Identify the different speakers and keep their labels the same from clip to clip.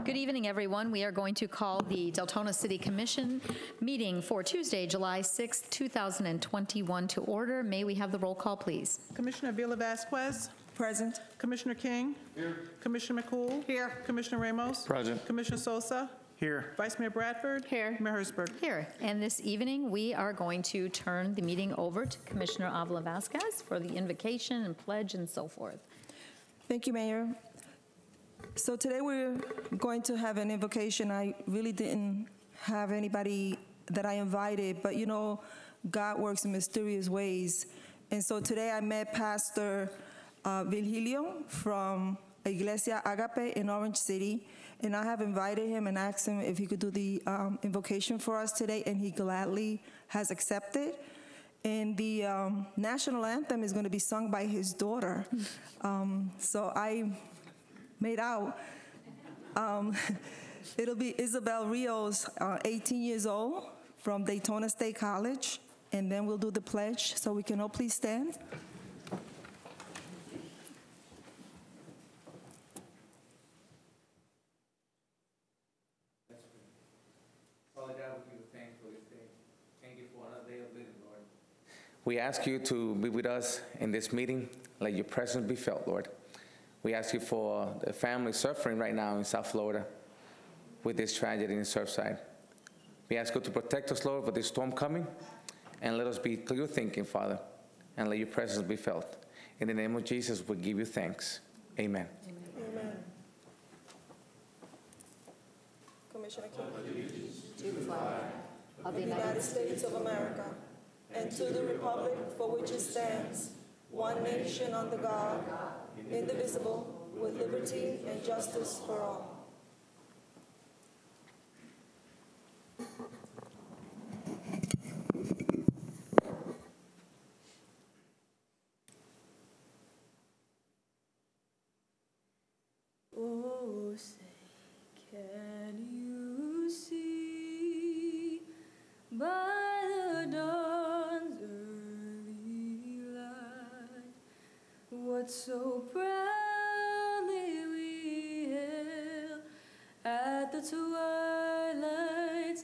Speaker 1: Good evening, everyone. We are going to call the Deltona City Commission meeting for Tuesday, July 6, 2021 to order. May we have the roll call, please?
Speaker 2: Commissioner Vila Vasquez.
Speaker 3: Present.
Speaker 2: Commissioner King. Here. Commissioner McCool.
Speaker 3: Here.
Speaker 2: Commissioner Ramos.
Speaker 4: Present.
Speaker 2: Commissioner Sosa.
Speaker 4: Here.
Speaker 2: Vice Mayor Bradford.
Speaker 3: Here.
Speaker 2: Mayor Hertzberg.
Speaker 1: Here. And this evening, we are going to turn the meeting over to Commissioner Avila Vasquez for the invocation and pledge and so forth.
Speaker 3: Thank you, Mayor. So today we're going to have an invocation. I really didn't have anybody that I invited, but you know, God works in mysterious ways. And so today I met Pastor Virgilio from Iglesia Agape in Orange City, and I have invited him and asked him if he could do the invocation for us today, and he gladly has accepted. And the national anthem is going to be sung by his daughter. So I made out. It'll be Isabel Rios, 18 years old, from Daytona State College. And then we'll do the pledge, so we can all please stand.
Speaker 5: Father God, we give you thanks for this day. Thank you for another day of living, Lord. We ask you to be with us in this meeting. Let your presence be felt, Lord. We ask you for the family suffering right now in South Florida with this tragedy in Surfside. We ask you to protect us, Lord, for this storm coming, and let us be clear thinking, Father, and let your presence be felt. In the name of Jesus, we give you thanks. Amen.
Speaker 3: Amen. Commissioner King.
Speaker 1: To the flag of the
Speaker 3: United States of America, and to the republic for which it stands, one nation under God, indivisible, with liberty and justice for all.
Speaker 6: Oh, say, can you see by the dawn's early light what so proudly we hailed at the twilight's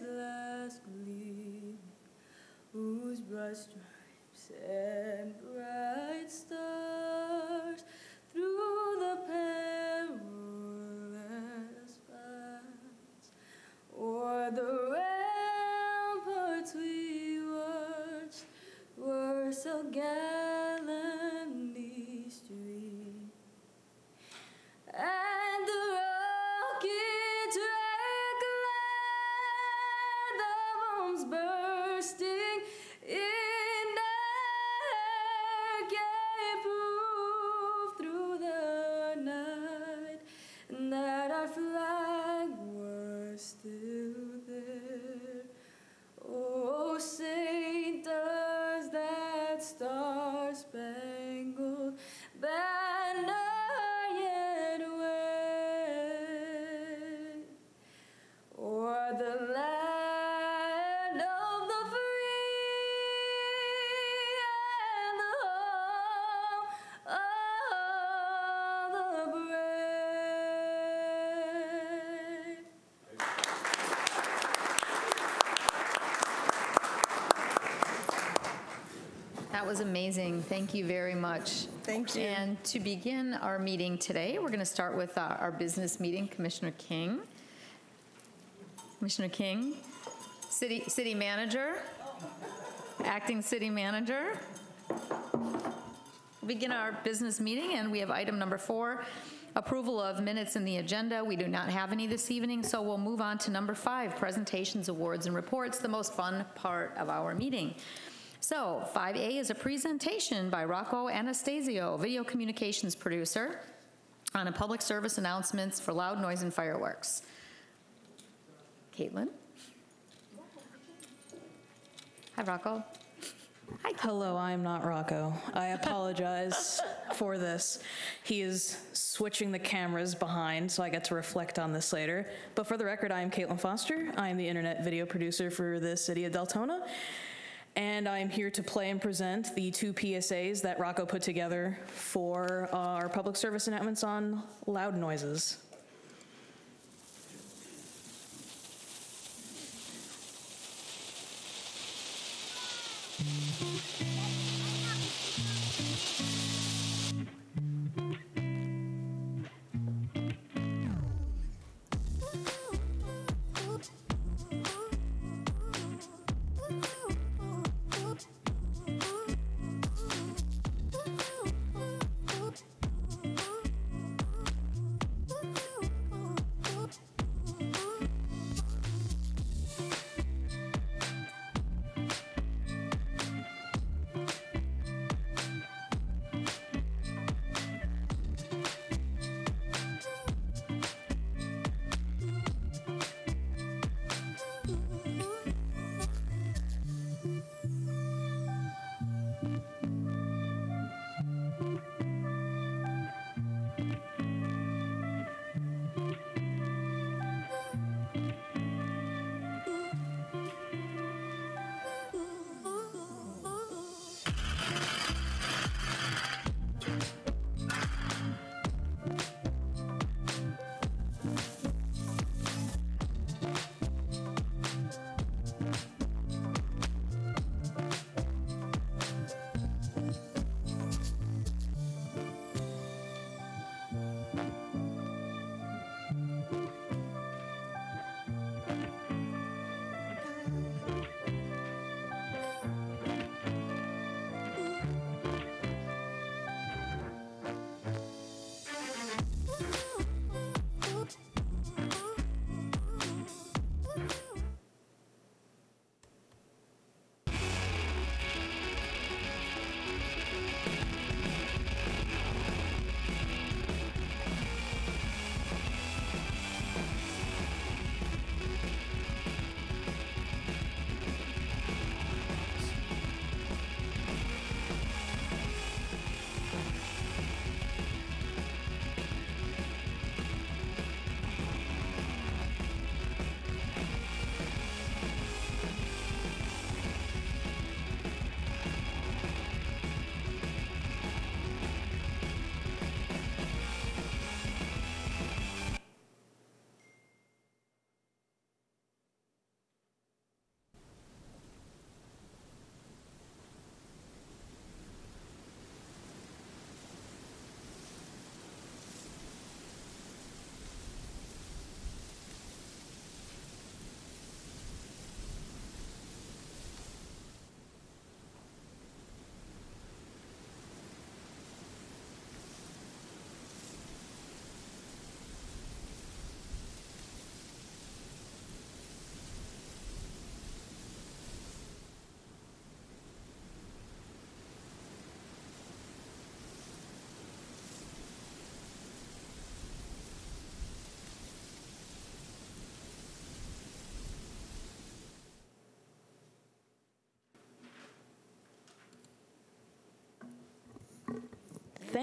Speaker 6: last gleam, whose bright stripes and bright stars through the perilous fights o'er the ramparts we watched were so gallantly streamed, and the rocket track led the bombs bursting in air gave proof through the night that our flag was still there. Oh, say does that star-spangled banner yet wave o'er the land of the free and the home of the brave?
Speaker 1: That was amazing. Thank you very much.
Speaker 3: Thank you.
Speaker 1: And to begin our meeting today, we're going to start with our business meeting. Commissioner King. Commissioner King, City Manager, Acting City Manager. We'll begin our business meeting, and we have item number 4, approval of minutes in the agenda. We do not have any this evening, so we'll move on to number 5, presentations, awards, and reports, the most fun part of our meeting. So 5A is a presentation by Rocco Anastasio, video communications producer, on a public service announcements for loud noise and fireworks. Caitlin. Hi, Rocco. Hi.
Speaker 7: Hello, I am not Rocco. I apologize for this. He is switching the cameras behind, so I get to reflect on this later. But for the record, I am Caitlin Foster. I am the internet video producer for the city of Deltona. And I'm here to play and present the 2 PSAs that Rocco put together for our public service announcements on loud noises.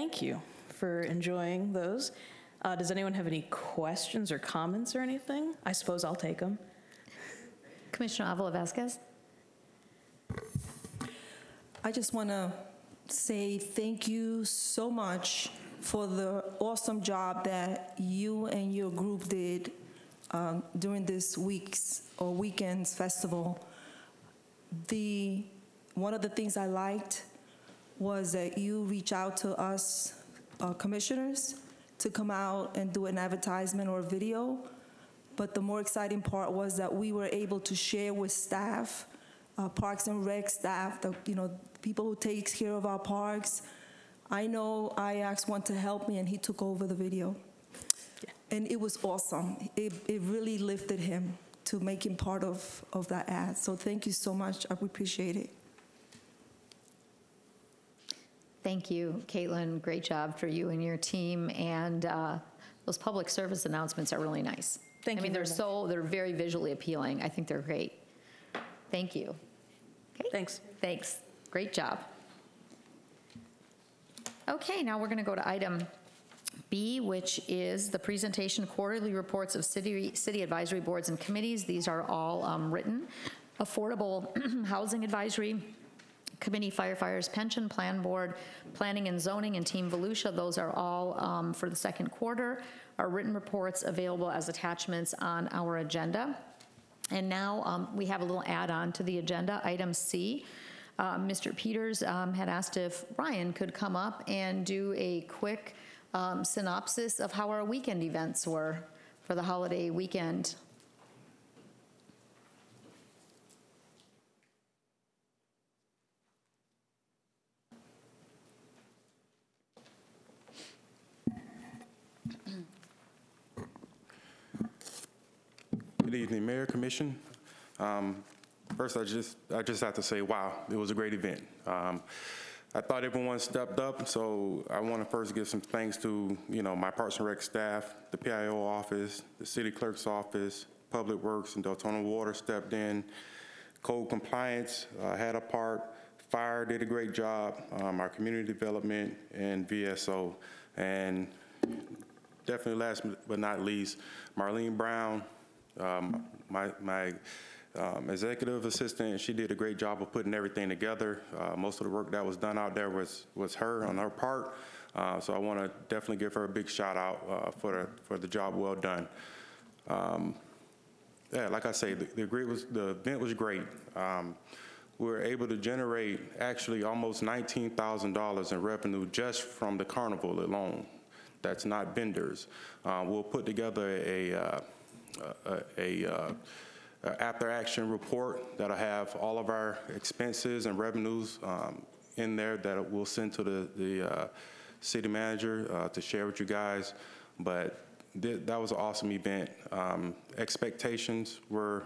Speaker 7: Thank you for enjoying those. Does anyone have any questions or comments or anything? I suppose I'll take them.
Speaker 1: Commissioner Avila Vasquez?
Speaker 3: I just want to say thank you so much for the awesome job that you and your group did during this week's or weekend's festival. One of the things I liked was that you reach out to us commissioners to come out and do an advertisement or a video. But the more exciting part was that we were able to share with staff, Parks and Rec staff, people who take care of our parks. I know I asked one to help me, and he took over the video. Yeah. And it was awesome. It really lifted him to make him part of that ad. So thank you so much. I appreciate it.
Speaker 1: Thank you, Caitlin. Great job for you and your team. And those public service announcements are really nice.
Speaker 7: Thank you.
Speaker 1: They're very visually appealing. I think they're great. Thank you. Okay. Thanks. Great job. Okay, now we're going to go to item B, which is the presentation quarterly reports of city advisory boards and committees. These are all written. Affordable Housing Advisory Committee, Firefighters Pension Plan Board, Planning and Zoning, and Team Volusia. Those are all for the second quarter. Our written reports available as attachments on our agenda. And now we have a little add-on to the agenda, item C. Mr. Peters had asked if Ryan could come up and do a quick synopsis of how our weekend events were for the holiday weekend.
Speaker 4: Good evening, Mayor, Commission. First, I just have to say, wow, it was a great event. I thought everyone stepped up, so I want to first give some thanks to, my Parks and Rec staff, the PIO office, the city clerk's office, Public Works, and Deltona Water stepped in. Code compliance had a part. Fire did a great job. Our community development and VSO, and definitely last but not least, Marlene Brown, my executive assistant. She did a great job of putting everything together. Most of the work that was done out there was her on her part. So I want to definitely give her a big shout out for the job well done. Yeah, like I say, the event was great. We were able to generate actually almost $19,000 in revenue just from the carnival alone. That's not vendors. We'll put together a after-action report that'll have all of our expenses and revenues in there that we'll send to the city manager to share with you guys. But that was an awesome event. Expectations were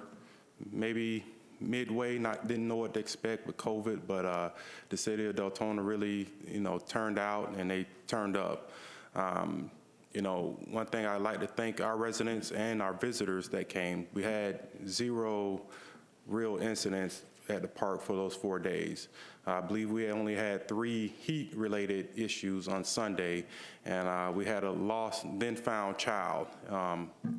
Speaker 4: maybe midway, didn't know what to expect with COVID, but the city of Deltona really, turned out and they turned up. One thing I'd like to thank our residents and our visitors that came. We had 0 real incidents at the park for those 4 days. I believe we only had 3 heat-related issues on Sunday, and we had a lost, then found child.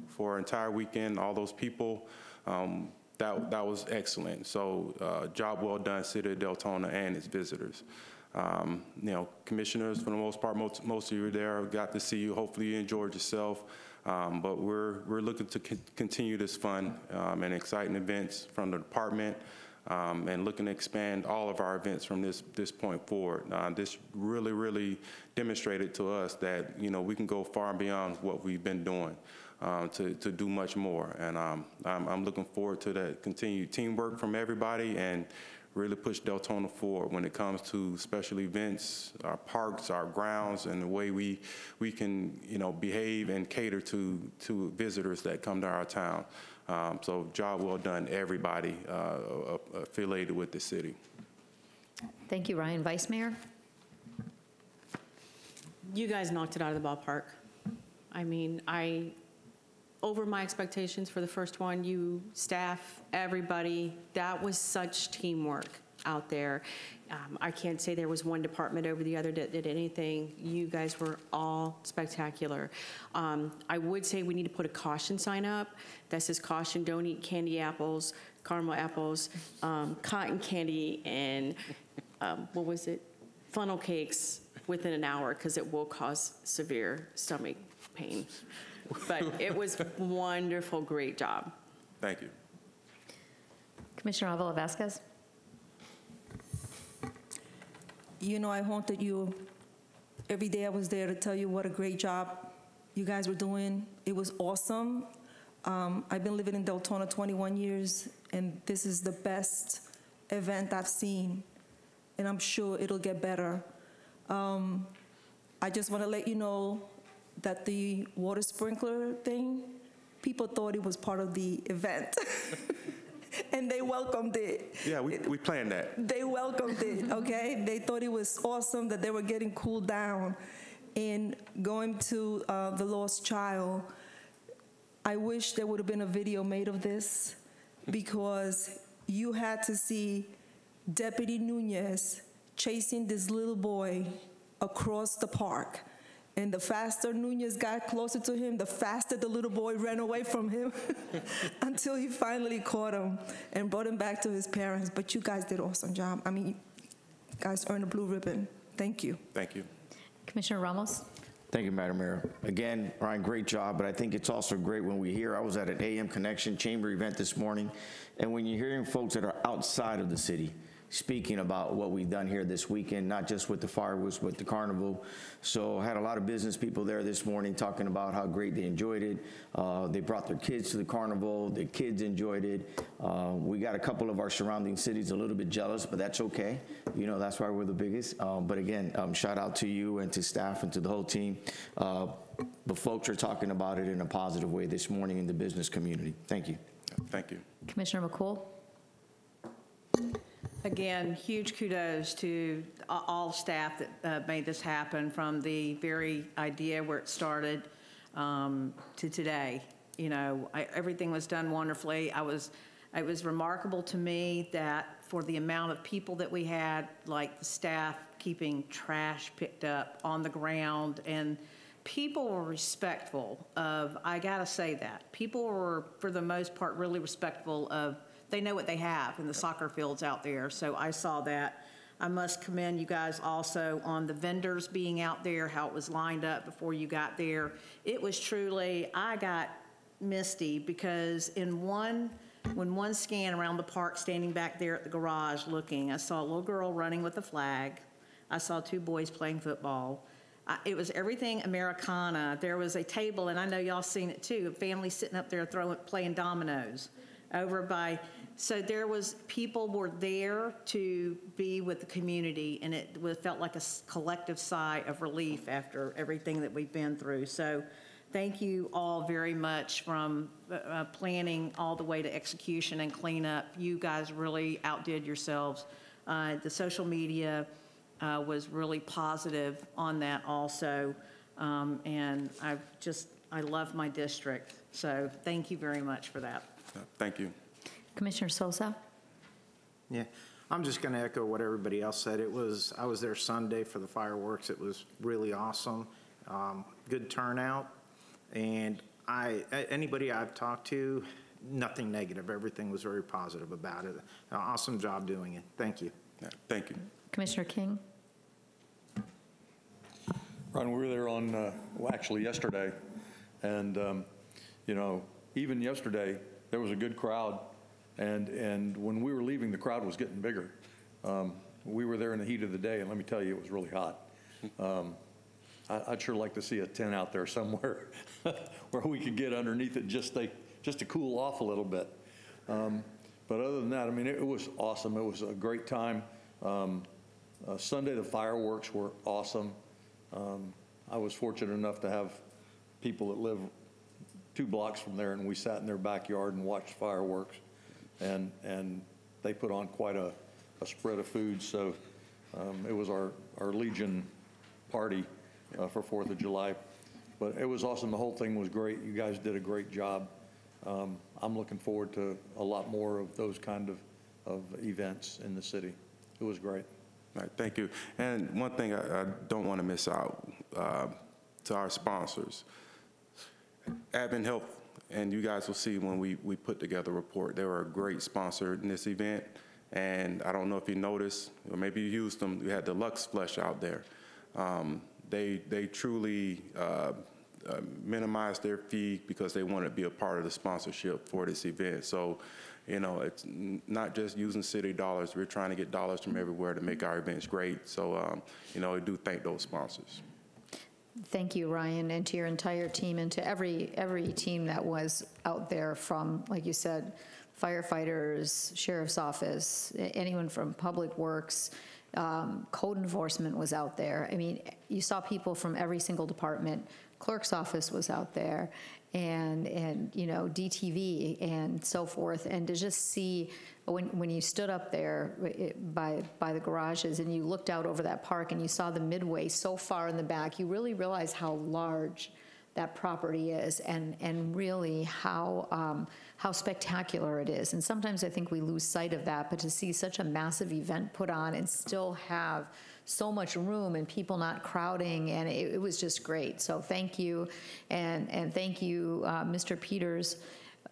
Speaker 4: For an entire weekend, all those people, that was excellent. So job well done, City of Deltona and its visitors. Commissioners, for the most part, most of you were there. Got to see you. Hopefully you enjoyed yourself. But we're looking to continue this fun and exciting events from the department, and looking to expand all of our events from this point forward. This really demonstrated to us that we can go far and beyond what we've been doing to do much more. And I'm looking forward to that continued teamwork from everybody and really push Deltona forward when it comes to special events, our parks, our grounds, and the way we can behave and cater to visitors that come to our town. So job well done, everybody affiliated with the city.
Speaker 1: Thank you, Ryan. Vice Mayor?
Speaker 8: You guys knocked it out of the ballpark. I mean, over my expectations for the first one, you, staff, everybody, that was such teamwork. out there. I can't say there was one department over the other that did anything. You guys were all spectacular. I would say we need to put a caution sign up that says, caution, don't eat candy apples, caramel apples, cotton candy, and what was it? Funnel cakes within an hour, because it will cause severe stomach pain. But it was wonderful, great job.
Speaker 4: Thank you.
Speaker 1: Commissioner Avila Vasquez.
Speaker 3: You know, I haunted you. Every day I was there to tell you what a great job you guys were doing. It was awesome. I've been living in Deltona 21 years, and this is the best event I've seen, and I'm sure it'll get better. I just want to let you know that the water sprinkler thing, people thought it was part of the event. And they welcomed it.
Speaker 4: Yeah, we planned that.
Speaker 3: They welcomed it, okay? They thought it was awesome that they were getting cooled down. And going to the lost child, I wish there would have been a video made of this, because you had to see Deputy Nunez chasing this little boy across the park. And the faster Nunez got closer to him, the faster the little boy ran away from him until he finally caught him and brought him back to his parents. But you guys did an awesome job. I mean, you guys earned a blue ribbon. Thank you.
Speaker 4: Thank you.
Speaker 1: Commissioner Ramos.
Speaker 9: Thank you, Madam Mayor. Again, Brian, great job, but I think it's also great when we hear, I was at an AM Connection Chamber event this morning, and when you're hearing folks that are outside of the city speaking about what we've done here this weekend, not just with the fireworks, but the carnival. So I had a lot of business people there this morning talking about how great they enjoyed it. They brought their kids to the carnival. The kids enjoyed it. We got a couple of our surrounding cities a little bit jealous, but that's okay. You know, that's why we're the biggest. But again, shout out to you and to staff and to the whole team. The folks are talking about it in a positive way this morning in the business community. Thank you.
Speaker 4: Thank you.
Speaker 1: Commissioner McCool.
Speaker 10: Again, huge kudos to all staff that made this happen, from the very idea where it started to today. You know, everything was done wonderfully. It was remarkable to me that for the amount of people that we had, like the staff keeping trash picked up on the ground, and people were respectful of, I gotta say that. People were, for the most part, really respectful of, they know what they have in the soccer fields out there. So I saw that. I must commend you guys also on the vendors being out there, how it was lined up before you got there. It was truly, I got misty, because when one scan around the park, standing back there at the garage looking, I saw a little girl running with a flag. I saw two boys playing football. It was everything Americana. There was a table, and I know y'all seen it too, a family sitting up there playing dominoes over by. So people were there to be with the community, and it felt like a collective sigh of relief after everything that we've been through. So thank you all very much, from planning all the way to execution and cleanup. You guys really outdid yourselves. The social media was really positive on that also. And I love my district. So thank you very much for that.
Speaker 4: Thank you.
Speaker 1: Commissioner Sosa.
Speaker 11: Yeah, I'm just going to echo what everybody else said. I was there Sunday for the fireworks. It was really awesome. Good turnout. And anybody I've talked to, nothing negative. Everything was very positive about it. Awesome job doing it. Thank you.
Speaker 4: Yeah, thank you.
Speaker 1: Commissioner King.
Speaker 12: Ron, we were there on, actually yesterday, and, you know, even yesterday, there was a good crowd, and when we were leaving, the crowd was getting bigger. We were there in the heat of the day, and let me tell you, it was really hot. I'd sure like to see a tent out there somewhere where we could get underneath it just to cool off a little bit. But other than that, I mean, it was awesome. It was a great time. Sunday, the fireworks were awesome. I was fortunate enough to have people that live 2 blocks from there, and we sat in their backyard and watched fireworks, and they put on quite a spread of food. So it was our Legion party for 4th of July. But it was awesome. The whole thing was great. You guys did a great job. I'm looking forward to a lot more of those kind of events in the city. It was great.
Speaker 4: All right, thank you. And one thing I don't want to miss out, to our sponsors. Advent Health, and you guys will see when we put together a report, they were a great sponsor in this event. And I don't know if you noticed, or maybe you used them, we had the Lux Flush out there. They truly minimized their fee because they wanted to be a part of the sponsorship for this event. So, you know, it's not just using city dollars. We're trying to get dollars from everywhere to make our events great. So, you know, I do thank those sponsors.
Speaker 1: Thank you, Ryan, and to your entire team, and to every team that was out there, from, like you said, firefighters, sheriff's office, anyone from Public Works, code enforcement was out there. I mean, you saw people from every single department. Clerk's office was out there, and you know, DTV and so forth. And to just see when you stood up there by the garages and you looked out over that park and you saw the midway so far in the back, you really realize how large that property is, and really how spectacular it is. And sometimes I think we lose sight of that, but to see such a massive event put on and still have so much room and people not crowding, and it was just great. So thank you, and thank you, Mr. Peters,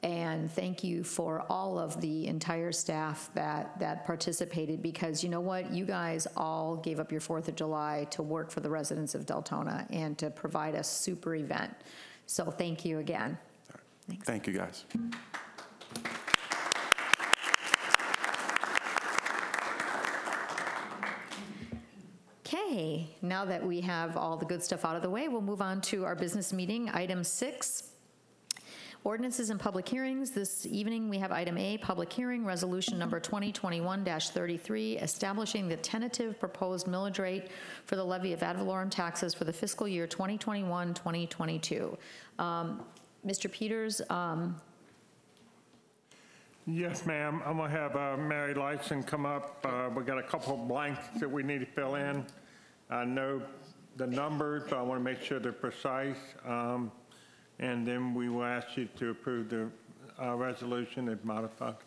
Speaker 1: and thank you for all of the entire staff that participated, because you know what? You guys all gave up your 4th of July to work for the residents of Deltona and to provide a super event. So thank you again. Thanks.
Speaker 4: Thank you, guys.
Speaker 1: Okay, now that we have all the good stuff out of the way, we'll move on to our business meeting. Item 6, ordinances and public hearings. This evening, we have item A, public hearing, resolution number 2021-33, establishing the tentative proposed millage rate for the levy of ad valorem taxes for the fiscal year 2021-2022. Mr. Peters.
Speaker 13: Yes, ma'am. I'm going to have Mary Lyson come up. We got a couple of blanks that we need to fill in. I know the numbers, but I want to make sure they're precise. And then we will ask you to approve the resolution as modified.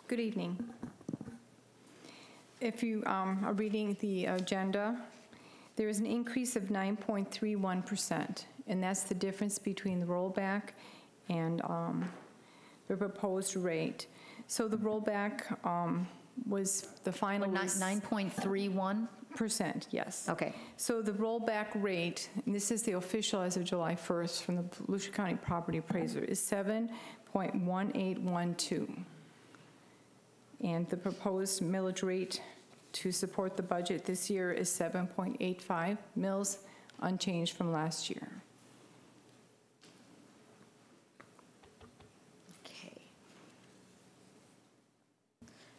Speaker 14: Good evening. If you are reading the agenda, there is an increase of 9.31%, and that's the difference between the rollback and the proposed rate. So the rollback was the final.
Speaker 1: 9.31%?
Speaker 14: Yes.
Speaker 1: Okay.
Speaker 14: So the rollback rate, and this is the official as of July 1st from the Volusia County Property Appraiser, is 7.1812. And the proposed millage rate to support the budget this year is 7.85 mills, unchanged from last year.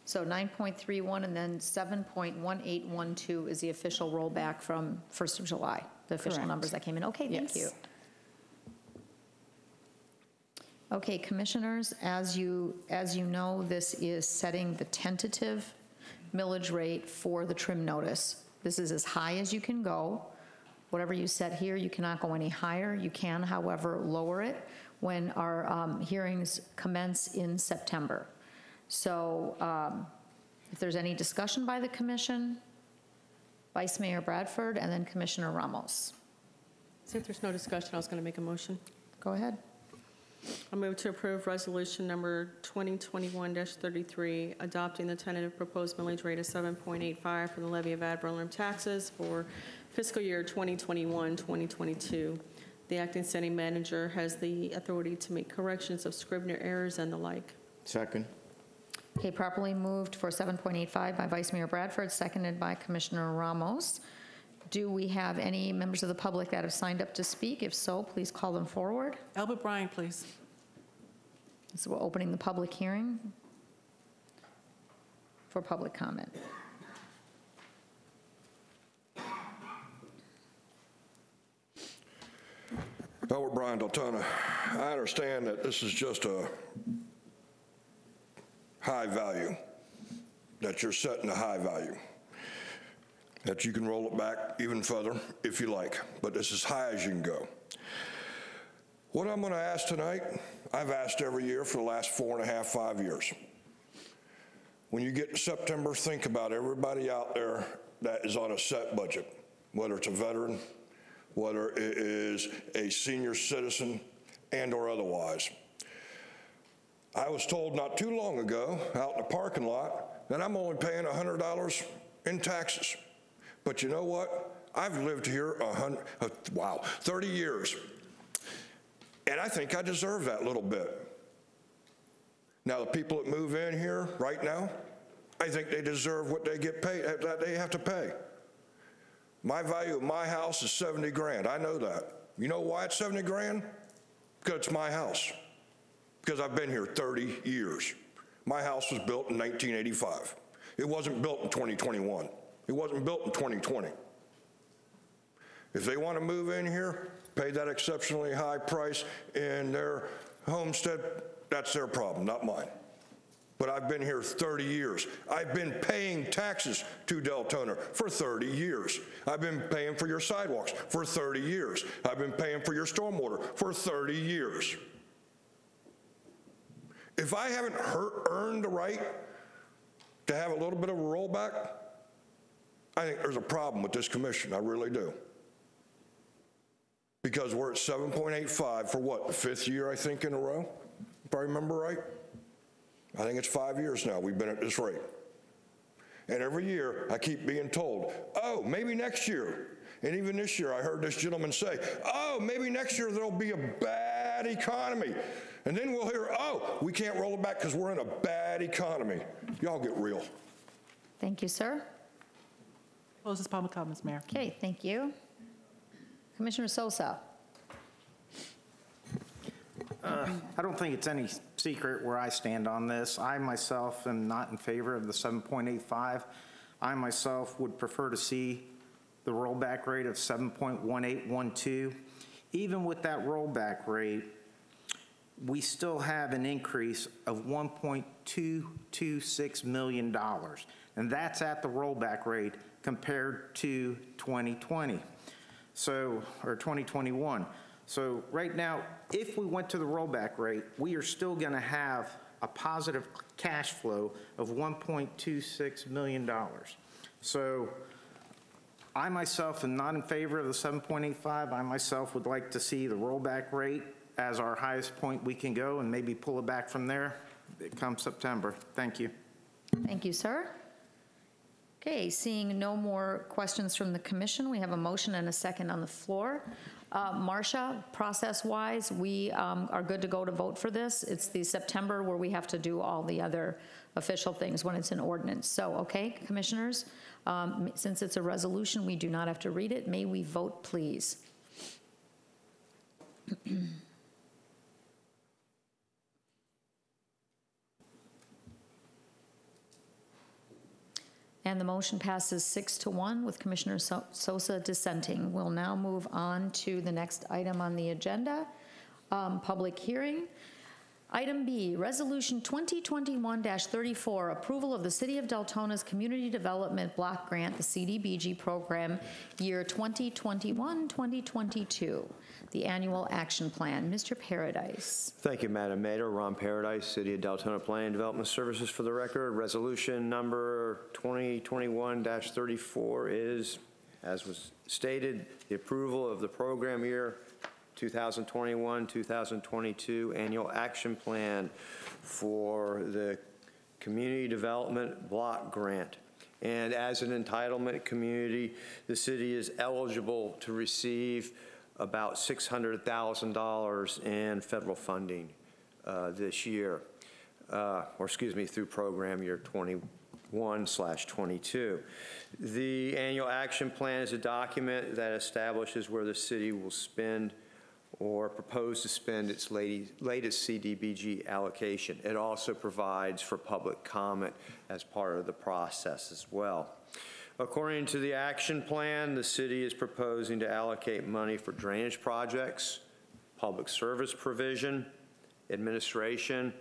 Speaker 1: So 9.31 and then 7.1812 is the official rollback from 1st of July, the official
Speaker 14: Correct.
Speaker 1: numbers that came in. Okay, thank you. Okay, commissioners, as you know, this is setting the tentative millage rate for the trim notice. This is as high as you can go. Whatever you set here, you cannot go any higher. You can, however, lower it when our hearings commence in September. So if there's any discussion by the commission, Vice Mayor Bradford, and then Commissioner Ramos.
Speaker 8: Since there's no discussion, I was going to make a motion.
Speaker 1: Go ahead.
Speaker 8: I move to approve resolution number 2021-33, adopting the tentative proposed millage rate of 7.85 for the levy of ad valorem taxes for fiscal year 2021-2022. The acting city manager has the authority to make corrections of Scribner errors and the like.
Speaker 9: Second.
Speaker 1: Okay, properly moved for 7.85 by Vice Mayor Bradford, seconded by Commissioner Ramos. Do we have any members of the public that have signed up to speak? If so, please call them forward.
Speaker 2: Albert Bryan, please.
Speaker 1: So we're opening the public hearing for public comment.
Speaker 15: Albert Bryan, Deltona. I understand that this is just a high value, that you're setting a high value, that you can roll it back even further if you like, but it's as high as you can go. What I'm going to ask tonight, I've asked every year for the last 4.5, 5 years. when you get to September, think about everybody out there that is on a set budget, whether it's a veteran, whether it is a senior citizen and or otherwise. I was told not too long ago out in the parking lot that I'm only paying $100 in taxes. But you know what? I've lived here 30 years. And I think I deserve that little bit. Now, the people that move in here right now, I think they deserve what they get paid, that they have to pay. My value of my house is 70 grand. I know that. You know why it's 70 grand? Because it's my house. Because I've been here 30 years. My house was built in 1985. It wasn't built in 2021. It wasn't built in 2020. If they want to move in here, pay that exceptionally high price in their homestead, that's their problem, not mine. But I've been here 30 years. I've been paying taxes to Deltona for 30 years. I've been paying for your sidewalks for 30 years. I've been paying for your stormwater for 30 years. If I haven't earned the right to have a little bit of a rollback, I think there's a problem with this commission. I really do. Because we're at 7.85 for what, the 5th year, I think, in a row, if I remember right? I think it's 5 years now we've been at this rate. And every year I keep being told, oh, maybe next year. And even this year I heard this gentleman say, oh, maybe next year there'll be a bad economy. And then we'll hear, oh, we can't roll it back because we're in a bad economy. Y'all get real.
Speaker 1: Thank you, sir.
Speaker 2: Closes public comments, Mayor.
Speaker 1: Okay, thank you. Commissioner Sosa.
Speaker 11: I don't think it's any secret where I stand on this. I myself am not in favor of the 7.85. I myself would prefer to see the rollback rate of 7.1812. Even with that rollback rate, we still have an increase of $1.226 million. And that's at the rollback rate compared to 2020. So, or 2021. So right now, if we went to the rollback rate, we are still going to have a positive cash flow of $1.26 million. So I myself am not in favor of the 7.85. I myself would like to see the rollback rate as our highest point we can go and maybe pull it back from there come September. Thank you.
Speaker 1: Thank you, sir. Okay, seeing no more questions from the commission, we have a motion and a second on the floor. Marcia, process-wise, we are good to go to vote for this. It's the September where we have to do all the other official things when it's an ordinance. So, okay, commissioners, since it's a resolution, we do not have to read it. May we vote, please? And the motion passes 6-1 with Commissioner Sosa dissenting. We'll now move on to the next item on the agenda, public hearing. Item B, Resolution 2021-34, approval of the City of Deltona's Community Development Block Grant, the CDBG program, year 2021-2022, the annual action plan. Mr. Paradise.
Speaker 16: Thank you, Madam Mayor. Ron Paradise, City of Deltona Planning and Development Services for the record. Resolution number 2021-34 is, as was stated, the approval of the program year 2021-2022 annual action plan for the Community Development Block Grant. And as an entitlement community, the city is eligible to receive about $600,000 in federal funding this year, through program year 21/22. The annual action plan is a document that establishes where the city will spend or propose to spend its latest CDBG allocation. It also provides for public comment as part of the process as well. According to the action plan, the city is proposing to allocate money for drainage projects, public service provision, administration,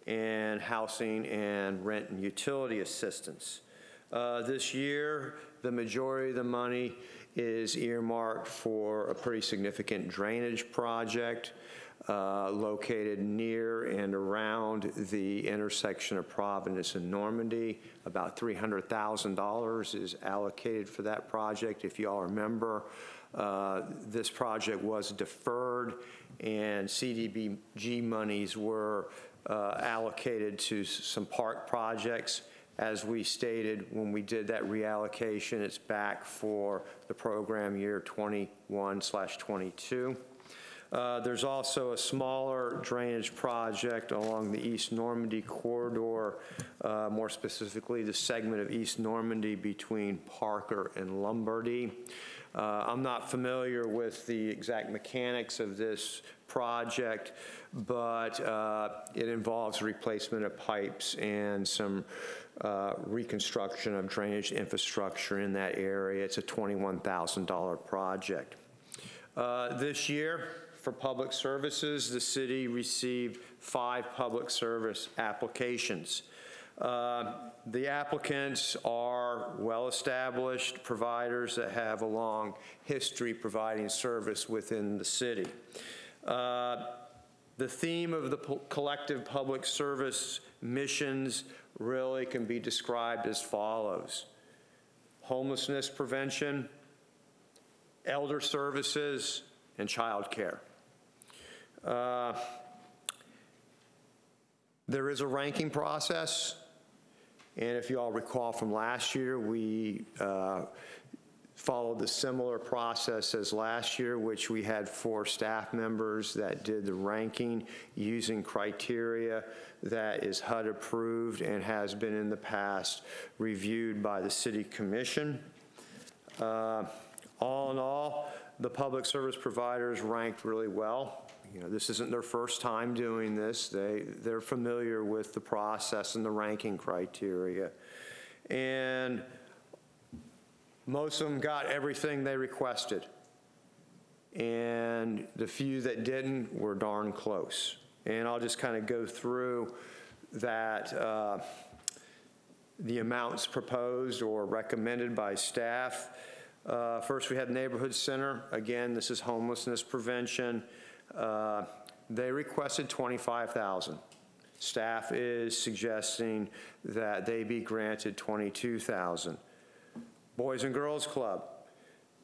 Speaker 16: and housing and rent and utility assistance. This year, the majority of the money is earmarked for a pretty significant drainage project. located near and around the intersection of Providence and Normandy. About $300,000 is allocated for that project. If you all remember, this project was deferred, and CDBG monies were allocated to some park projects. As we stated when we did that reallocation, it's back for the program year 21/22. There's also a smaller drainage project along the East Normandy corridor, more specifically the segment of East Normandy between Parker and Lombardy. I'm not familiar with the exact mechanics of this project, but it involves replacement of pipes and some reconstruction of drainage infrastructure in that area. It's a $21,000 project. This year, for public services, the city received 5 public service applications. The applicants are well-established providers that have a long history providing service within the city. The theme of the collective public service missions really can be described as follows: homelessness prevention, elder services, and child care. There is a ranking process, and if you all recall from last year, we followed the similar process as last year, which we had 4 staff members that did the ranking using criteria that is HUD approved and has been in the past reviewed by the City Commission. All in all, the public service providers ranked really well. You know, this isn't their first time doing this. They're familiar with the process and the ranking criteria. And most of them got everything they requested. And the few that didn't were darn close. And I'll just kind of go through that, the amounts proposed or recommended by staff. First, we had Neighborhood Center. Again, this is homelessness prevention. They requested $25,000. Staff is suggesting that they be granted $22,000. Boys and Girls Club,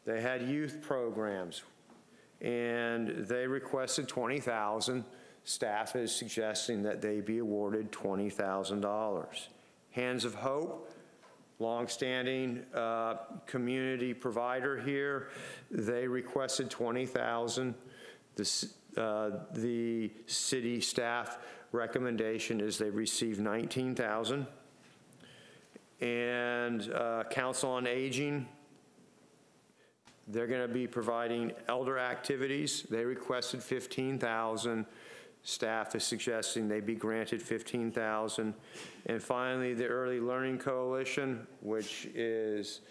Speaker 16: they had youth programs, and they requested $20,000. Staff is suggesting that they be awarded $20,000. Hands of Hope, longstanding community provider here, they requested $20,000. The city staff recommendation is they receive $19,000. And Council on Aging, they're going to be providing elder activities. They requested $15,000. Staff is suggesting they be granted $15,000. And finally, the Early Learning Coalition, which is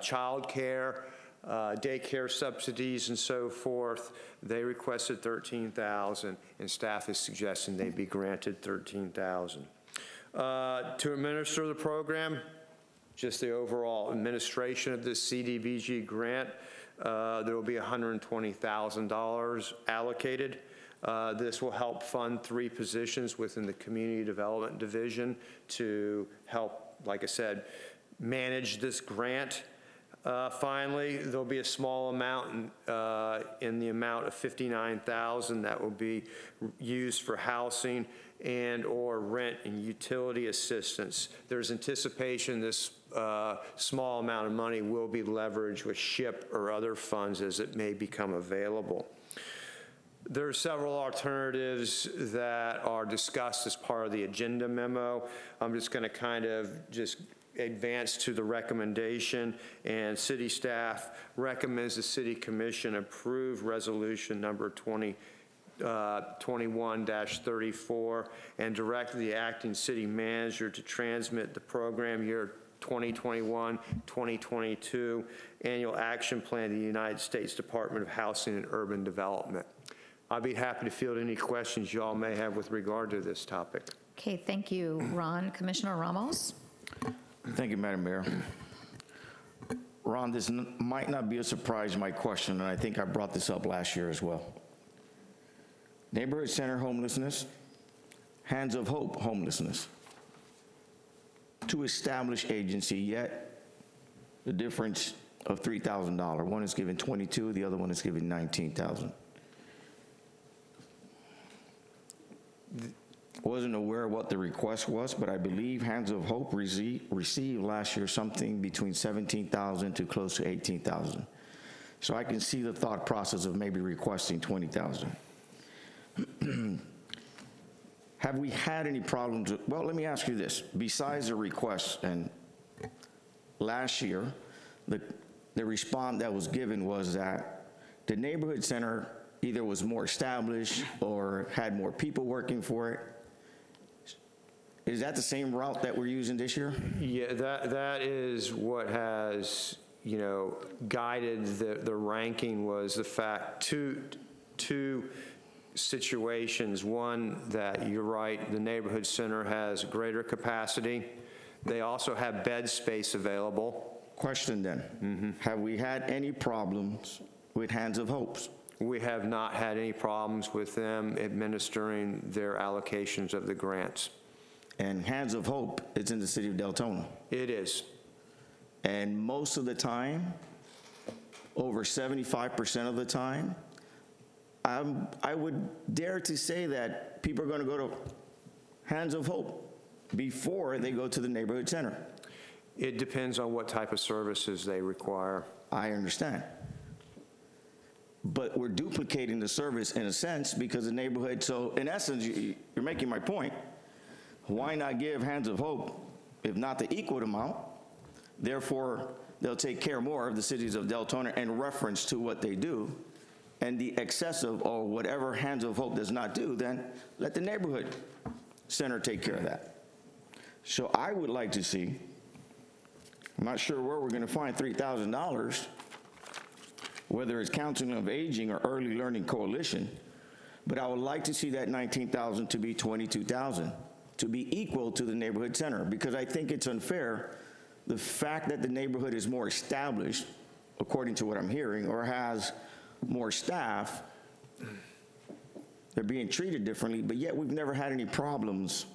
Speaker 16: child care, daycare subsidies, and so forth, they requested $13,000, and staff is suggesting they be granted $13,000. To administer the program, just the overall administration of this CDBG grant, there will be $120,000 allocated. This will help fund 3 positions within the Community Development Division to help, like I said, manage this grant. Finally, there'll be a small amount in the amount of $59,000 that will be used for housing and or rent and utility assistance. There's anticipation this small amount of money will be leveraged with SHIP or other funds as it may become available. There are several alternatives that are discussed as part of the agenda memo. I'm just going to kind of just advance to the recommendation, and city staff recommends the City Commission approve resolution number 21-34 and direct the acting city manager to transmit the program year 2021-2022 annual action plan to the United States Department of Housing and Urban Development. I'll be happy to field any questions you all may have with regard to this topic.
Speaker 1: Okay, thank you, Ron. Commissioner Ramos?
Speaker 9: Thank you, Madam Mayor. Ron, this might not be a surprise, my question, and I think I brought this up last year as well. Neighborhood Center homelessness, Hands of Hope homelessness. Two established agency, yet the difference of $3,000. One is giving $22,000, the other one is giving $19,000. Wasn't aware of what the request was, but I believe Hands of Hope received last year something between $17,000 to close to $18,000. So I can see the thought process of maybe requesting $20,000. Have we had any problems with, well, let me ask you this. Besides the request, and last year, the response that was given was that the neighborhood center either was more established or had more people working for it. Is that the same route that we're using this year?
Speaker 16: Yeah, that is what has, guided the ranking, was the fact two situations. One, that you're right, the neighborhood center has greater capacity. They also have bed space available.
Speaker 9: Question then, have we had any problems with Hands of Hope?
Speaker 16: We have not had any problems with them administering their allocations of the grants.
Speaker 9: And Hands of Hope is in the city of Deltona.
Speaker 16: It is.
Speaker 9: And most of the time, over 75% of the time, I would dare to say that people are going to go to Hands of Hope before they go to the neighborhood center.
Speaker 16: It depends on what type of services they require.
Speaker 9: I understand. But we're duplicating the service in a sense because the neighborhood, so in essence, you're making my point. Why not give Hands of Hope, if not the equal amount? Therefore, they'll take care more of the cities of Deltona in reference to what they do, and the excessive or whatever Hands of Hope does not do, then let the neighborhood center take care of that. So I would like to see, I'm not sure where we're going to find $3,000, whether it's Counseling of Aging or Early Learning Coalition, but I would like to see that $19,000 to be $22,000. To be equal to the neighborhood center, because I think it's unfair, the fact that the neighborhood is more established, according to what I'm hearing, or has more staff, they're being treated differently, but yet we've never had any problems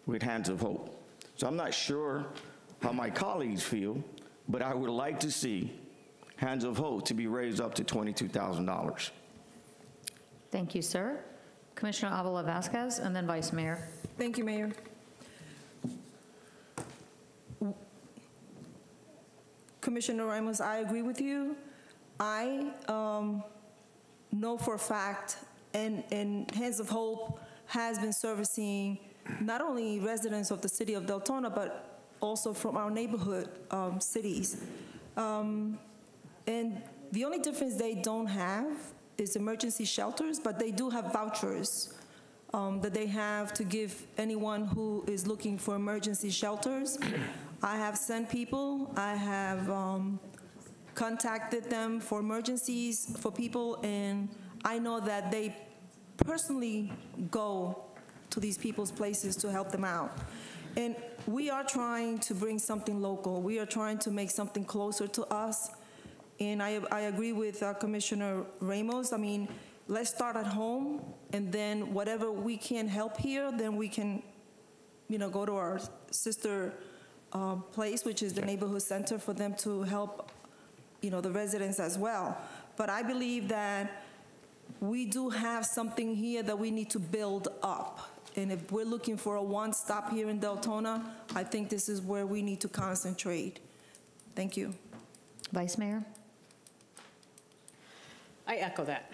Speaker 9: with Hands of Hope. So I'm not sure how my colleagues feel, but I would like to see Hands of Hope to be raised up to $22,000.
Speaker 1: Thank you, sir. Commissioner Avila Vasquez, and then Vice Mayor.
Speaker 3: Thank you, Mayor. Commissioner Ramos, I agree with you. I know for a fact, and Hands of Hope has been servicing not only residents of the city of Deltona, but also from our neighborhood cities. And the only difference they don't have is emergency shelters, but they do have vouchers that they have to give anyone who is looking for emergency shelters. I have sent people, I have contacted them for emergencies for people, and I know that they personally go to these people's places to help them out. And we are trying to bring something local. We are trying to make something closer to us. And I agree with Commissioner Ramos. I mean, let's start at home, and then whatever we can help here, then we can, go to our sister place, which is the neighborhood center, for them to help, the residents as well. But I believe that we do have something here that we need to build up. And if we're looking for a one-stop here in Deltona, I think this is where we need to concentrate. Thank you.
Speaker 1: Vice Mayor?
Speaker 8: I echo that.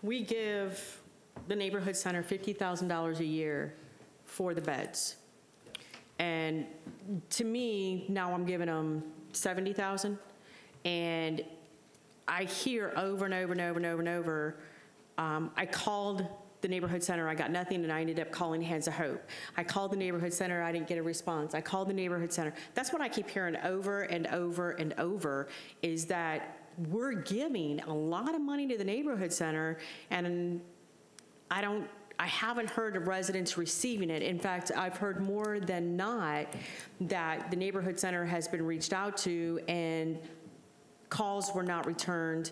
Speaker 8: We give the neighborhood center $50,000 a year for the beds. And to me, now I'm giving them $70,000. And I hear over and over and over and over and over, I called the neighborhood center, I got nothing, and I ended up calling Hands of Hope. I called the neighborhood center, I didn't get a response. I called the neighborhood center. That's what I keep hearing over and over and over, is that we're giving a lot of money to the neighborhood center, and I haven't heard of residents receiving it. In fact, I've heard more than not that the neighborhood center has been reached out to and calls were not returned.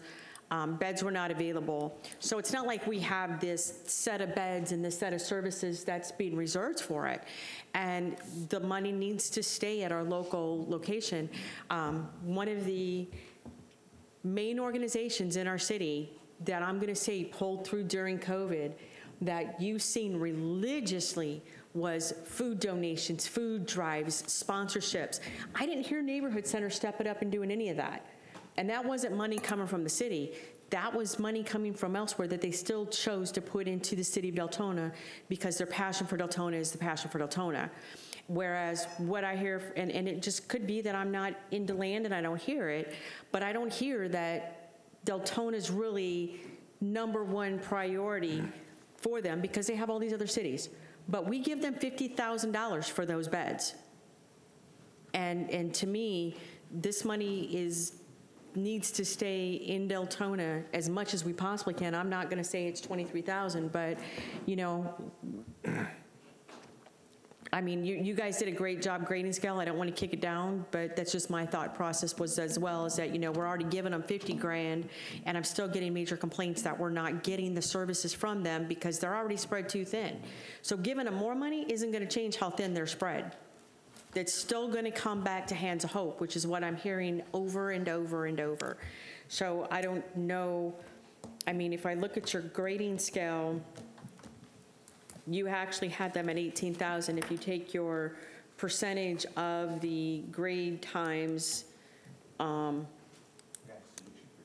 Speaker 8: Beds were not available. So it's not like we have this set of beds and this set of services that's being reserved for it. And the money needs to stay at our local location. One of the main organizations in our city that I'm going to say pulled through during COVID that you've seen religiously was food donations, food drives, sponsorships. I didn't hear Neighborhood Center stepping up and doing any of that. And that wasn't money coming from the city. That was money coming from elsewhere that they still chose to put into the city of Deltona because their passion for Deltona is the passion for Deltona. Whereas what I hear, and it just could be that I'm not in DeLand and I don't hear it, but I don't hear that Deltona's really #1 priority for them because they have all these other cities. But we give them $50,000 for those beds. And to me, this money needs to stay in Deltona as much as we possibly can. I'm not going to say it's $23,000, but, you know, I mean, you guys did a great job grading scale. I don't want to kick it down, but that's just my thought process was as well is that, you know, we're already giving them 50 grand and I'm still getting major complaints that we're not getting the services from them because they're already spread too thin. So giving them more money isn't going to change how thin they're spread. It's still going to come back to Hands of Hope, which is what I'm hearing over and over and over. So I don't know. I mean, if I look at your grading scale, you actually had them at 18,000. If you take your percentage of the grade times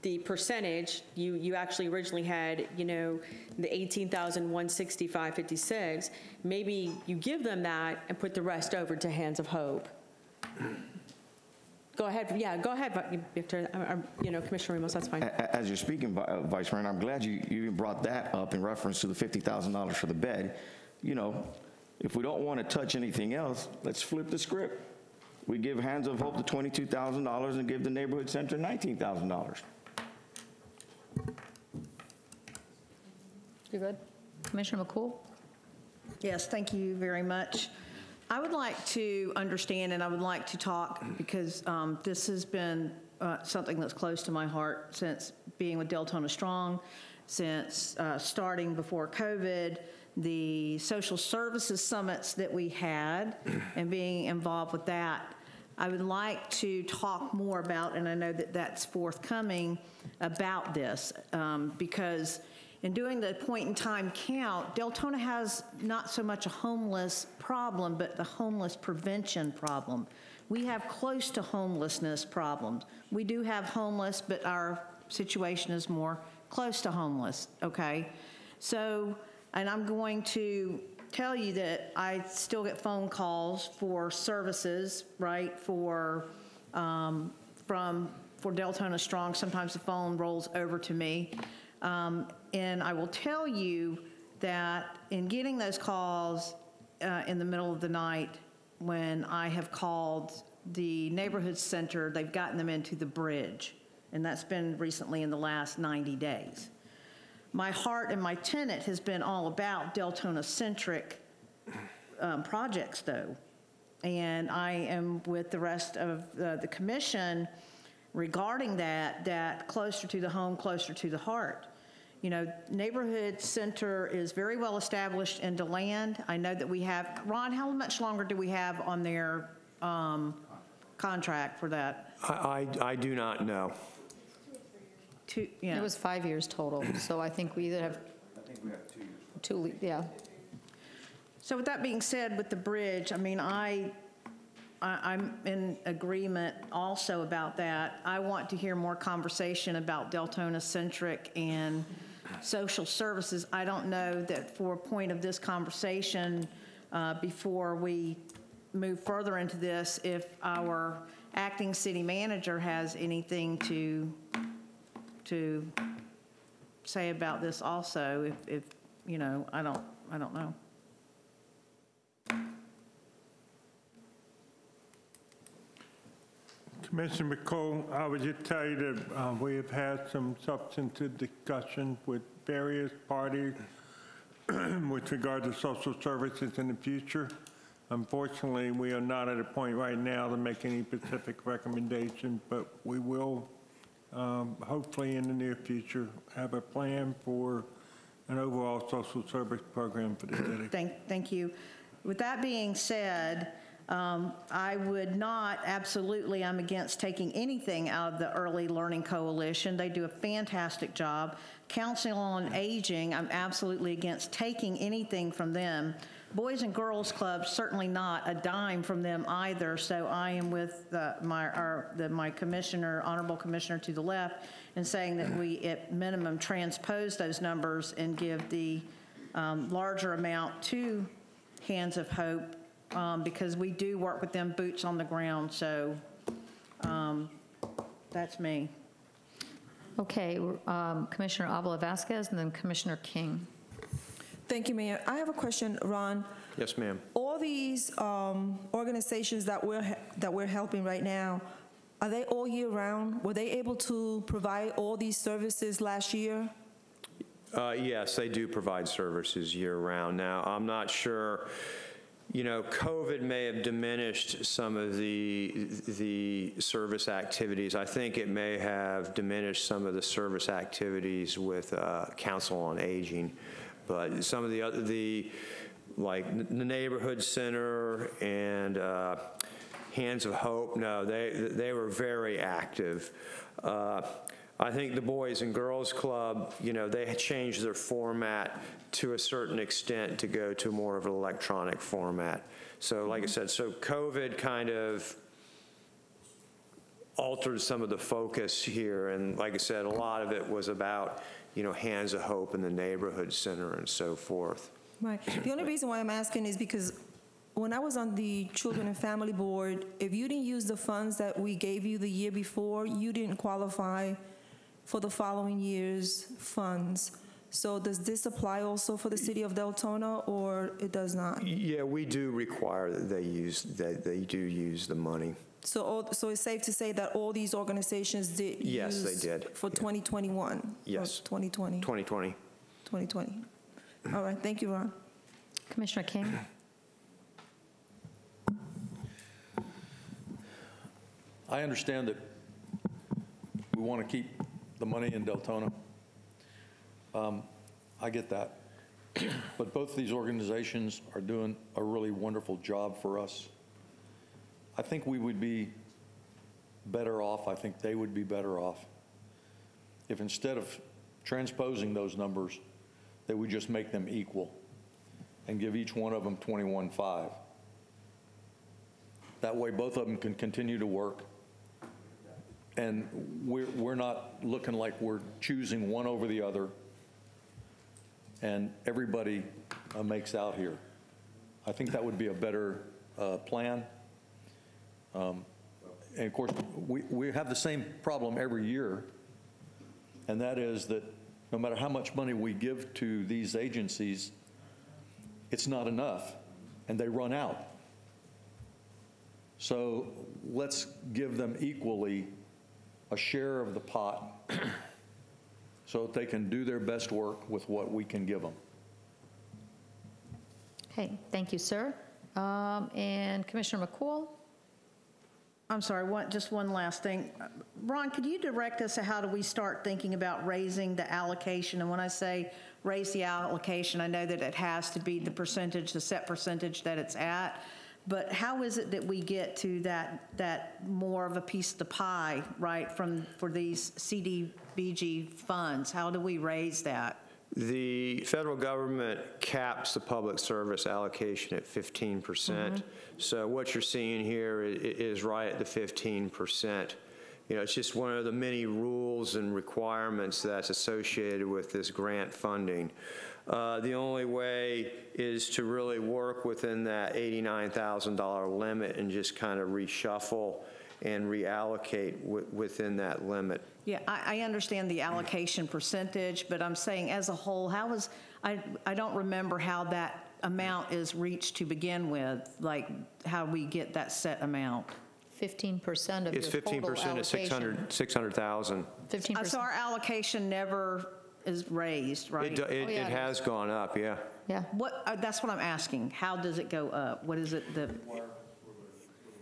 Speaker 8: the percentage, you actually originally had, you know, the 18,165.56. Maybe you give them that and put the rest over to Hands of Hope. Go ahead. Yeah, go ahead, you know, Commissioner Ramos, that's fine.
Speaker 9: As you're speaking, Vice Mayor, and I'm glad you even brought that up in reference to the $50,000 for the bed. You know, if we don't want to touch anything else, let's flip the script. We give Hands of Hope the $22,000 and give the neighborhood center $19,000.
Speaker 1: You good? Commissioner McCool?
Speaker 10: Yes, thank you very much. I would like to understand and I would like to talk because this has been something that's close to my heart since being with Deltona Strong, since starting before COVID, the social services summits that we had and being involved with that. I would like to talk more about, and I know that that's forthcoming, about this because in doing the point-in-time count, Deltona has not so much a homeless problem, but the homeless prevention problem. We have close to homelessness problems. We do have homeless, but our situation is more close to homeless, okay? So, and I'm going to tell you that I still get phone calls for services, right, for Deltona Strong. Sometimes the phone rolls over to me. And I will tell you that in getting those calls in the middle of the night, when I have called the neighborhood center, they've gotten them into the bridge. And that's been recently in the last 90 days. My heart and my tenet has been all about Deltona-centric projects, though. And I am with the rest of the commission regarding that closer to the home, closer to the heart. You know, neighborhood center is very well established in DeLand. I know that we have, Ron, how much longer do we have on their contract for that?
Speaker 16: I do not know.
Speaker 10: Yeah.
Speaker 1: It was 5 years total, so I think we either have.
Speaker 9: I think we have 2 years.
Speaker 1: Yeah.
Speaker 10: So with that being said, with the bridge, I mean, I'm in agreement also about that. I want to hear more conversation about Deltona-centric and social services. I don't know that for a point of this conversation, before we move further into this, if our acting city manager has anything to say about this also, if you know, I don't know.
Speaker 13: Commissioner McCool, I would just tell you that we have had some substantive discussion with various parties with regard to social services in the future. Unfortunately, we are not at a point right now to make any specific recommendations, but we will hopefully in the near future, have a plan for an overall social service program for the city.
Speaker 10: Thank you. With that being said, I would not, absolutely, I'm against taking anything out of the Early Learning Coalition. They do a fantastic job. Council on Aging, I'm absolutely against taking anything from them. Boys and Girls Club, certainly not a dime from them either, so I am with my commissioner, honorable commissioner to the left, in saying that we, at minimum, transpose those numbers and give the larger amount to Hands of Hope, because we do work with them boots on the ground, so that's me.
Speaker 1: Okay, Commissioner Avila Vasquez and then Commissioner King.
Speaker 3: Thank you, Mayor. I have a question, Ron.
Speaker 16: Yes, ma'am.
Speaker 3: All these organizations that we're helping right now, are they all year round? Were they able to provide all these services last year?
Speaker 16: Yes, they do provide services year-round. Now, I'm not sure, you know, COVID may have diminished some of the service activities. I think it may have diminished some of the service activities with Council on Aging. But some of the other, like the Neighborhood Center and Hands of Hope, no, they were very active. I think the Boys and Girls Club, you know, they had changed their format to a certain extent to go to more of an electronic format. So like I said, so COVID kind of altered some of the focus here. And like I said, a lot of it was about, you know, Hands of Hope and the Neighborhood Center and so forth.
Speaker 3: Right. The only reason why I'm asking is because when I was on the Children and Family Board, if you didn't use the funds that we gave you the year before, you didn't qualify for the following year's funds. So does this apply also for the city of Deltona, or it does not?
Speaker 16: Yeah, we do require that they do use the money.
Speaker 3: So it's safe to say that all these organizations did
Speaker 16: Yes,
Speaker 3: use
Speaker 16: they did.
Speaker 3: for 2021?
Speaker 16: Yes.
Speaker 3: Or 2020?
Speaker 16: 2020.
Speaker 3: 2020. All right, thank you, Ron.
Speaker 1: Commissioner King.
Speaker 12: I understand that we want to keep the money in Deltona. I get that. But both these organizations are doing a really wonderful job for us. I think we would be better off, I think they would be better off, if instead of transposing those numbers, they would just make them equal and give each one of them 21.5. That way both of them can continue to work, and we're not looking like we're choosing one over the other, and everybody makes out here. I think that would be a better plan. And of course, we have the same problem every year, and that is that no matter how much money we give to these agencies, it's not enough, and they run out. So let's give them equally a share of the pot so that they can do their best work with what we can give them.
Speaker 1: Okay, thank you, sir. And Commissioner McCool?
Speaker 10: I'm sorry, just one last thing. Ron, could you direct us to how do we start thinking about raising the allocation? And when I say raise the allocation, I know that it has to be the percentage, the set percentage that it's at, but how is it that we get to that more of a piece of the pie, right, for these CDBG funds? How do we raise that?
Speaker 16: The federal government caps the public service allocation at 15%. So what you're seeing here is right at the 15%. You know, it's just one of the many rules and requirements that's associated with this grant funding. The only way is to really work within that $89,000 limit and just kind of reshuffle and reallocate within that limit.
Speaker 10: Yeah, I understand the allocation percentage, but I'm saying as a whole, I don't remember how that amount is reached to begin with, like how we get that set amount.
Speaker 1: 15% of
Speaker 16: It's
Speaker 1: your total
Speaker 16: 15%
Speaker 1: allocation.
Speaker 16: of 600,000.
Speaker 1: 15%.
Speaker 10: So our allocation never is raised, right?
Speaker 16: It has gone up, yeah.
Speaker 1: Yeah.
Speaker 10: That's what I'm asking. How does it go up? What is it that?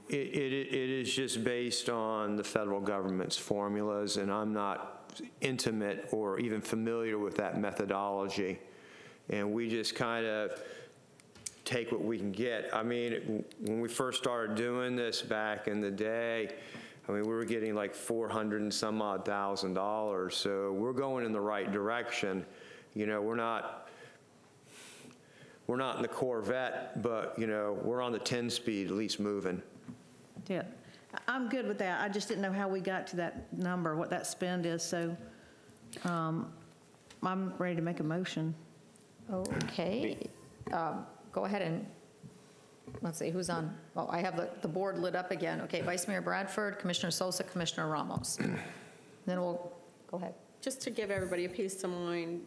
Speaker 16: It is just based on the federal government's formulas, and I'm not intimate or even familiar with that methodology. And we just kind of take what we can get. I mean, when we first started doing this back in the day, I mean, we were getting like $400 and some odd thousand. So we're going in the right direction. You know, we're not in the Corvette, but, you know, we're on the 10-speed, at least moving.
Speaker 10: Yeah, I'm good with that. I just didn't know how we got to that number, what that spend is, so I'm ready to make a motion.
Speaker 1: Okay. Go ahead and, let's see, who's on? Oh, I have the board lit up again. Okay, Vice Mayor Bradford, Commissioner Sosa, Commissioner Ramos. Then we'll, go ahead.
Speaker 8: Just to give everybody a peace of mind,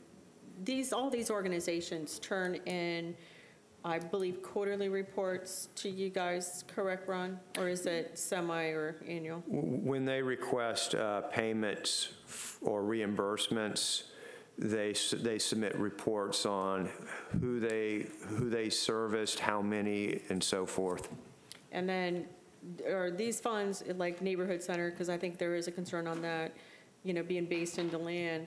Speaker 8: all these organizations turn in, I believe, quarterly reports to you guys, correct, Ron? Or is it semi or annual?
Speaker 16: When they request payments or reimbursements, they submit reports on who they serviced, how many, and so forth.
Speaker 8: And then are these funds like Neighborhood Center, because I think there is a concern on that, you know, being based in DeLand,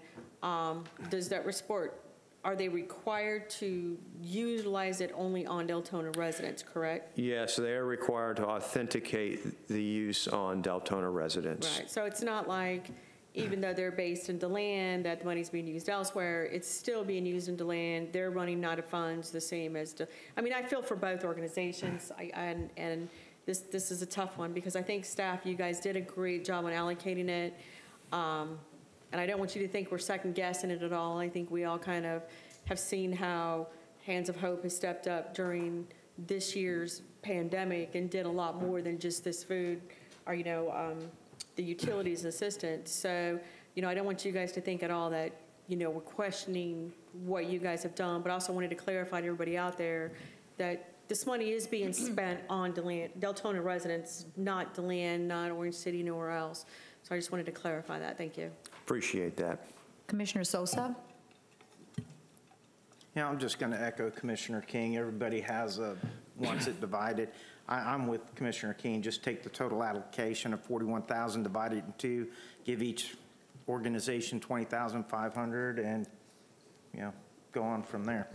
Speaker 8: does that report, are they required to utilize it only on Deltona residents, correct?
Speaker 16: Yes, they are required to authenticate the use on Deltona residents.
Speaker 8: Right, so it's not like, even though they're based in DeLand, that the money's being used elsewhere, it's still being used in DeLand. They're running NIDA funds the same as, I mean, I feel for both organizations, and this is a tough one, because I think staff, you guys did a great job on allocating it. And I don't want you to think we're second guessing it at all. I think we all kind of have seen how Hands of Hope has stepped up during this year's pandemic and did a lot more than just this food or, you know, the utilities assistance. So, you know, I don't want you guys to think at all that, you know, we're questioning what you guys have done, but also wanted to clarify to everybody out there that this money is being spent on DeLand, Deltona residents, not DeLand, not Orange City, nowhere else. So I just wanted to clarify that. Thank you.
Speaker 16: Appreciate that.
Speaker 1: Commissioner Sosa?
Speaker 11: Yeah, I'm just going to echo Commissioner King. Everybody wants it divided. I'm with Commissioner King. Just take the total allocation of $41,000, divide it in two, give each organization $20,500, and, you know, go on from there.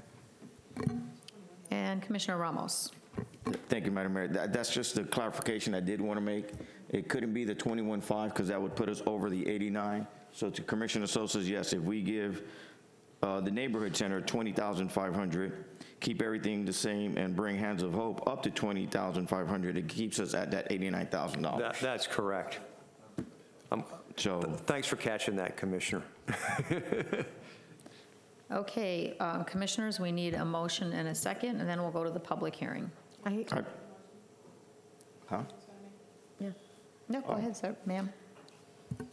Speaker 1: And Commissioner Ramos?
Speaker 9: Thank you, Madam Mayor. That's just the clarification I did want to make. It couldn't be the 21.5 because that would put us over the 89. So to Commissioner Sosa's, yes, if we give the neighborhood center $20,500, keep everything the same, and bring Hands of Hope up to $20,500, it keeps us at that $89,000.
Speaker 16: That's correct. Thanks for catching that, Commissioner.
Speaker 1: Okay, commissioners, we need a motion and a second, and then we'll go to the public hearing.
Speaker 9: Huh?
Speaker 1: Yeah. No, go ahead, sir, ma'am.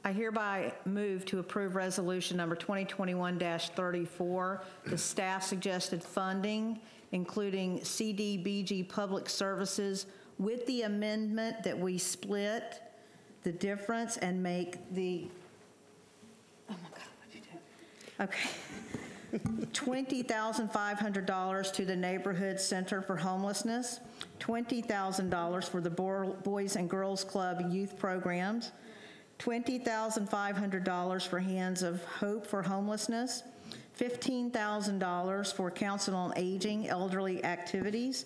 Speaker 10: I hereby move to approve resolution number 2021-34, the staff suggested funding, including CDBG public services, with the amendment that we split the difference and make the, oh my God, what'd you do? Okay. $20,500 to the Neighborhood Center for Homelessness, $20,000 for the Boys and Girls Club youth programs, $20,500 for Hands of Hope for homelessness, $15,000 for Council on Aging elderly activities,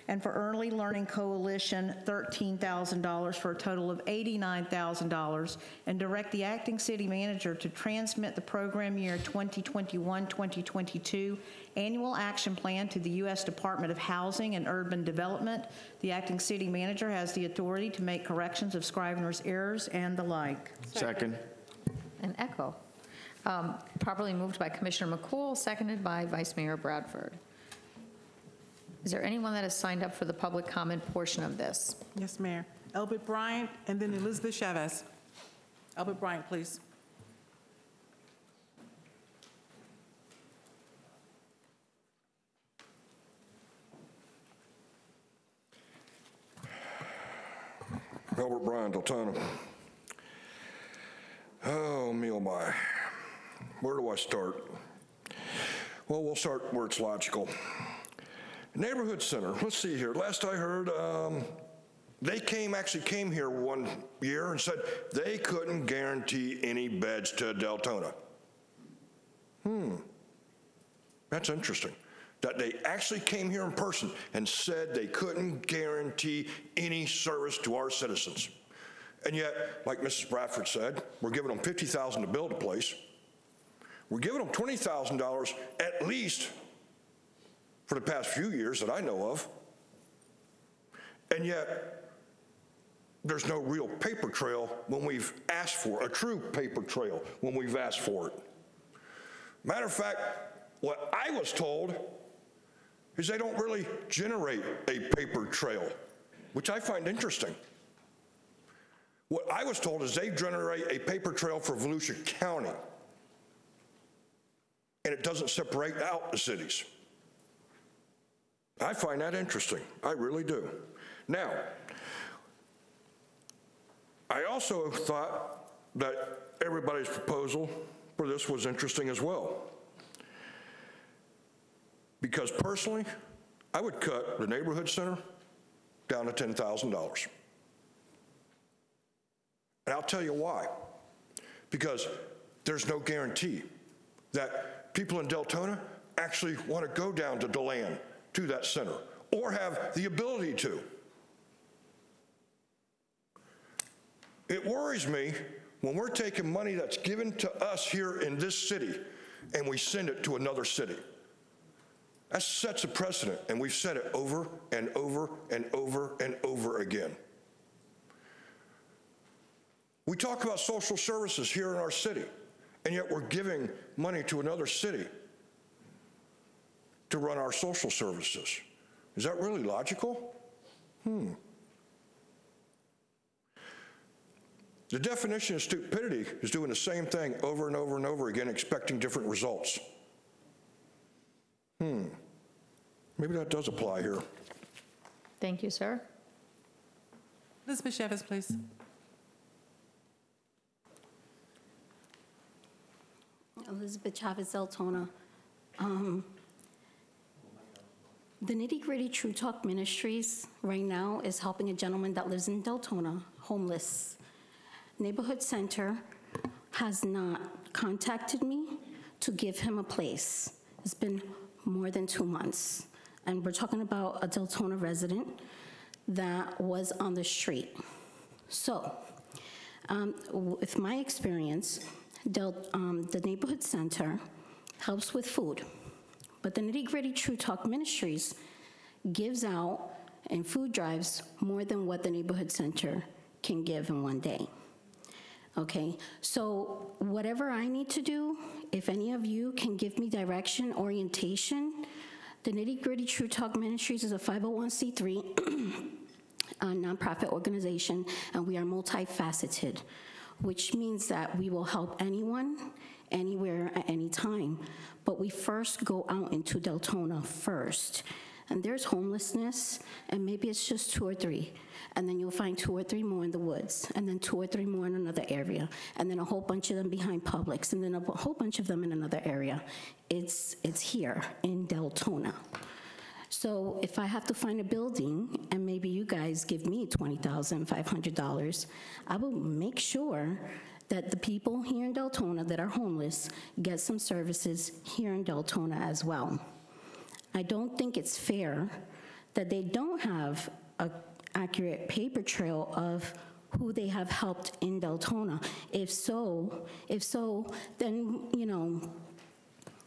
Speaker 10: and for Early Learning Coalition, $13,000 for a total of $89,000, and direct the acting city manager to transmit the program year 2021-2022 annual action plan to the U.S. Department of Housing and Urban Development. The acting city manager has the authority to make corrections of Scrivener's errors and the like.
Speaker 9: Second.
Speaker 1: An echo. Properly moved by Commissioner McCool, seconded by Vice Mayor Bradford. Is there anyone that has signed up for the public comment portion of this?
Speaker 2: Yes, Mayor. Elbert Bryant and then Elizabeth Chavez. Elbert Bryant, please.
Speaker 15: Albert Bryan, Deltona. Oh, me oh my. Where do I start? Well, we'll start where it's logical. Neighborhood center, let's see here. Last I heard, They actually came here one year and said they couldn't guarantee any beds to Deltona. That's interesting. That they actually came here in person and said they couldn't guarantee any service to our citizens. And yet, like Mrs. Bradford said, we're giving them $50,000 to build a place. We're giving them $20,000 at least for the past few years that I know of. And yet, there's no real paper trail when we've asked for a true paper trail when we've asked for it. Matter of fact, what I was told is they don't really generate a paper trail, which I find interesting. What I was told is they generate a paper trail for Volusia County, and it doesn't separate out the cities. I find that interesting. I really do. Now, I also thought that everybody's proposal for this was interesting as well. Because personally, I would cut the neighborhood center down to $10,000. And I'll tell you why. Because there's no guarantee that people in Deltona actually want to go down to DeLand, to that center, or have the ability to. It worries me when we're taking money that's given to us here in this city and we send it to another city. That sets a precedent, and we've said it over and over and over and over again. We talk about social services here in our city, and yet we're giving money to another city to run our social services. Is that really logical? The definition of stupidity is doing the same thing over and over and over again, expecting different results. Maybe that does apply here.
Speaker 1: Thank you, sir.
Speaker 2: Elizabeth Chavez, please.
Speaker 17: Elizabeth Chavez, Deltona. The Nitty Gritty True Talk Ministries right now is helping a gentleman that lives in Deltona, homeless. Neighborhood Center has not contacted me to give him a place. It's been more than 2 months. And we're talking about a Deltona resident that was on the street. So, with my experience, the Neighborhood Center helps with food, but the Nitty Gritty True Talk Ministries gives out in food drives more than what the Neighborhood Center can give in one day. Okay, so whatever I need to do, if any of you can give me direction, orientation, the Nitty Gritty True Talk Ministries is a 501c3 nonprofit organization, and we are multifaceted, which means that we will help anyone, anywhere, at any time. But we first go out into Deltona first. And there's homelessness, and maybe it's just 2 or 3. And then you'll find 2 or 3 more in the woods, and then 2 or 3 more in another area, and then a whole bunch of them behind Publix, and then a whole bunch of them in another area. It's here in Deltona. So if I have to find a building, and maybe you guys give me $20,500, I will make sure that the people here in Deltona that are homeless get some services here in Deltona as well. I don't think it's fair that they don't have an accurate paper trail of who they have helped in Deltona. If so, then,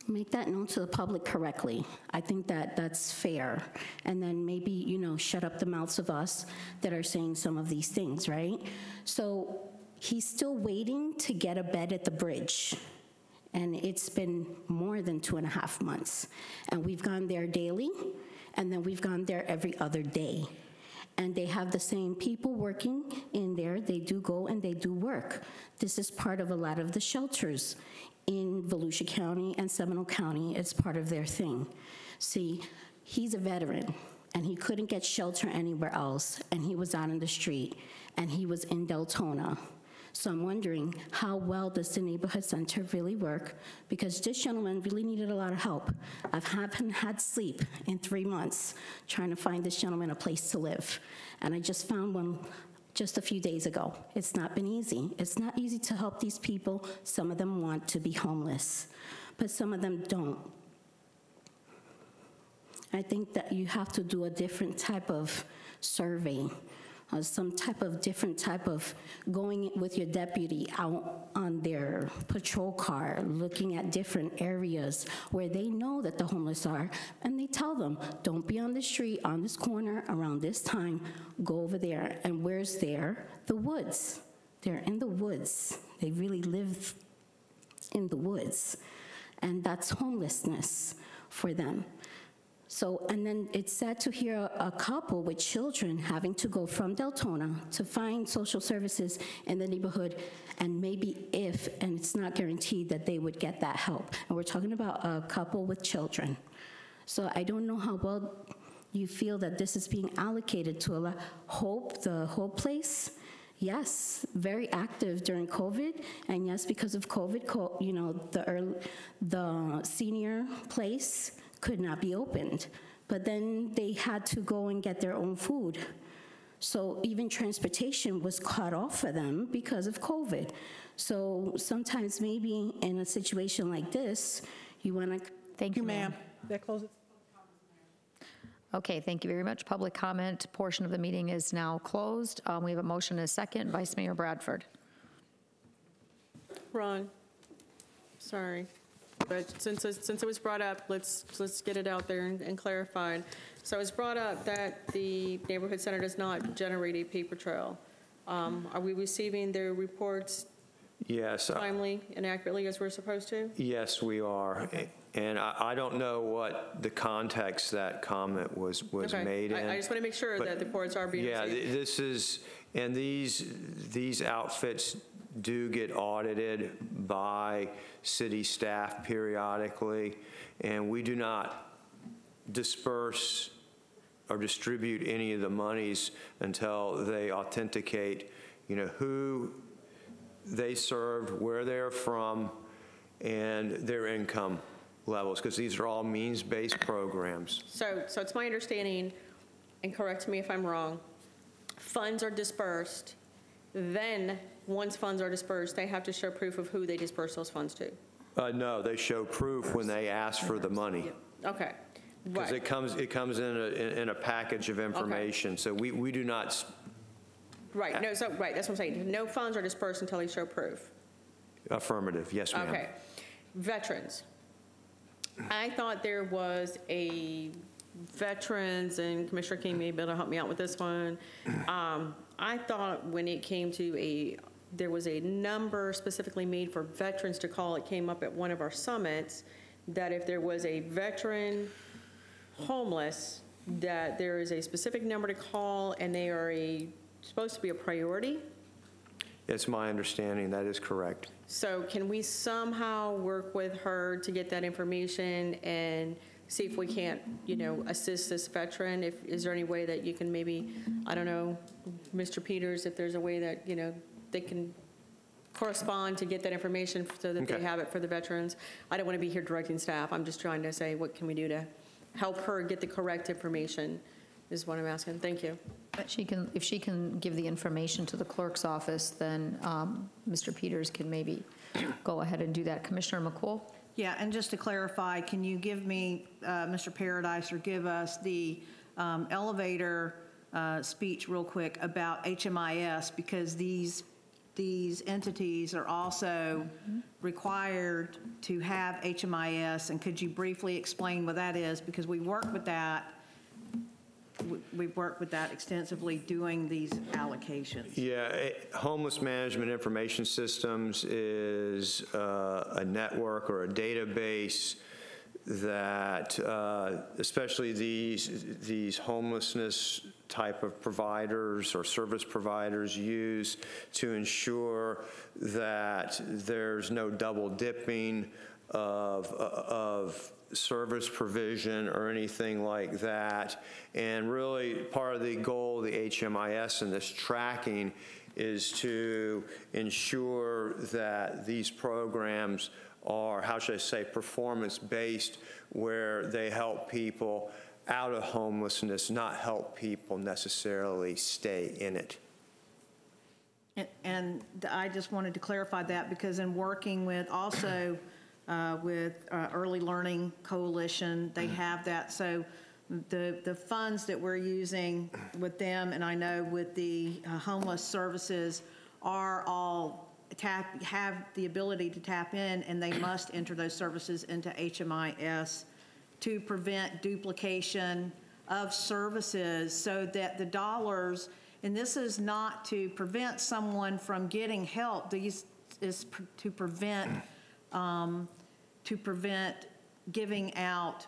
Speaker 17: make that known to the public correctly. I think that that's fair. And then maybe, shut up the mouths of us that are saying some of these things, right? So he's still waiting to get a bed at the bridge. And it's been more than 2.5 months. And we've gone there daily, and then we've gone there every other day. And they have the same people working in there. They do go and they do work. This is part of a lot of the shelters in Volusia County and Seminole County. It's part of their thing. See, he's a veteran, and he couldn't get shelter anywhere else, and he was out in the street, and he was in Deltona. So I'm wondering, how well does the neighborhood center really work? Because this gentleman really needed a lot of help. I haven't had sleep in 3 months trying to find this gentleman a place to live. And I just found one just a few days ago. It's not been easy. It's not easy to help these people. Some of them want to be homeless, but some of them don't. I think that you have to do a different type of survey, some type of different type of going with your deputy out on their patrol car, looking at different areas where they know that the homeless are, and they tell them, don't be on the street, on this corner, around this time, go over there. And where's there? The woods. They're in the woods. They really live in the woods. And that's homelessness for them. So, and then it's sad to hear a couple with children having to go from Deltona to find social services in the neighborhood, and maybe if, and it's not guaranteed that they would get that help. And we're talking about a couple with children. So I don't know how well you feel that this is being allocated to a Hope, the Hope Place. Yes, very active during COVID, and yes, because of COVID, you know, the senior place could not be opened, but then they had to go and get their own food. So even transportation was cut off for them because of COVID. So sometimes maybe in a situation like this, you want to.
Speaker 1: Thank you, ma'am.
Speaker 2: That closes.
Speaker 1: Okay, thank you very much. Public comment portion of the meeting is now closed. We have a motion and a second. Vice Mayor Bradford.
Speaker 8: Ron, sorry. But since it was brought up, let's get it out there and clarified. So it was brought up that the neighborhood center does not generate a paper trail. Are we receiving their reports
Speaker 16: Yes.
Speaker 8: timely and accurately as we're supposed to?
Speaker 16: Yes, we are.
Speaker 8: Okay.
Speaker 16: And I don't know what the context that comment was
Speaker 8: Okay.
Speaker 16: made in.
Speaker 8: I just want to make sure
Speaker 16: but
Speaker 8: that the reports are being
Speaker 16: yeah,
Speaker 8: received.
Speaker 16: this is, and these outfits do get audited by city staff periodically, and we do not disperse or distribute any of the monies until they authenticate, you know, who they served, where they're from, and their income levels, because these are all means-based programs.
Speaker 8: So it's my understanding, and correct me if I'm wrong, funds are dispersed, then once funds are dispersed, they have to show proof of who they disperse those funds to.
Speaker 16: No, they show proof when they ask for the money.
Speaker 8: Okay,
Speaker 16: Because
Speaker 8: right.
Speaker 16: it comes in a package of information. So we do not.
Speaker 8: Right, no, so, right, that's what I'm saying. No funds are dispersed until they show proof.
Speaker 16: Affirmative, yes, ma'am.
Speaker 8: Okay. Veterans. I thought there was a veterans, and Commissioner King may be able to help me out with this one. I thought when it came to there was a number specifically made for veterans to call. It came up at one of our summits, that if there was a veteran homeless, that there is a specific number to call, and they are supposed to be a priority.
Speaker 16: It's my understanding that is correct.
Speaker 8: So can we somehow work with her to get that information and see if we can't, you know, assist this veteran? Is there any way that you can maybe, I don't know, Mr. Peters, if there's a way that, you know, they can correspond to get that information so that they have it for the veterans? I don't want to be here directing staff. I'm just trying to say, what can we do to help her get the correct information is what I'm asking. Thank you.
Speaker 1: If she can give the information to the clerk's office, then Mr. Peters can maybe go ahead and do that. Commissioner McCool?
Speaker 10: Yeah, and just to clarify, can you give me, Mr. Paradise, or give us the elevator speech real quick about HMIS, because these entities are also required to have HMIS, and could you briefly explain what that is? Because we work with that. We've worked with that extensively doing these allocations.
Speaker 16: Yeah, Homeless Management Information Systems is a network or a database that especially these homelessness type of providers or service providers use to ensure that there's no double dipping of service provision or anything like that. And really part of the goal of the HMIS and this tracking is to ensure that these programs are, how should I say, performance-based, where they help people out of homelessness, not help people necessarily stay in it.
Speaker 10: And I just wanted to clarify that, because in working with also with Early Learning Coalition, they have that. So the funds that we're using with them, and I know with the homeless services, are all have the ability to tap in, and they must enter those services into HMIS to prevent duplication of services, so that the dollars, and this is not to prevent someone from getting help, these is to prevent giving out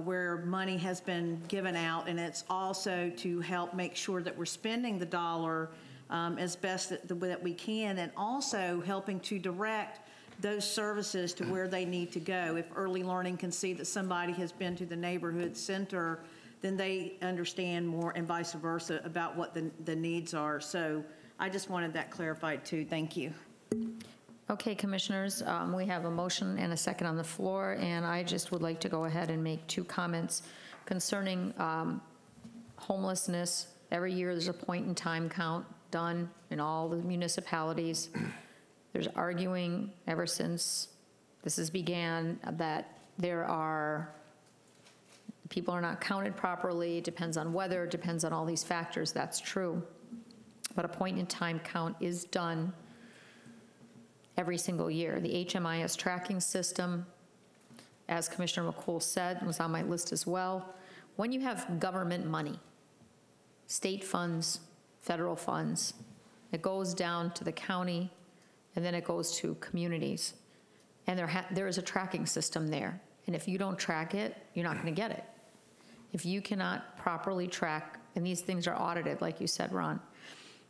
Speaker 10: where money has been given out, and it's also to help make sure that we're spending the dollar as best that we can, and also helping to direct those services to where they need to go. If Early Learning can see that somebody has been to the neighborhood center, then they understand more, and vice versa, about what the needs are. So I just wanted that clarified too. Thank you.
Speaker 1: Okay, Commissioners, we have a motion and a second on the floor, and I just would like to go ahead and make 2 comments concerning homelessness. Every year there's a point in time count done in all the municipalities. There's arguing ever since this has began that people are not counted properly. It depends on weather, it depends on all these factors. That's true. But a point in time count is done every single year. The HMIS tracking system, as Commissioner McCool said, was on my list as well. When you have government money, state funds, federal funds, it goes down to the county, and then it goes to communities. And there is a tracking system there. And if you don't track it, you're not going to get it. If you cannot properly track, and these things are audited, like you said, Ron.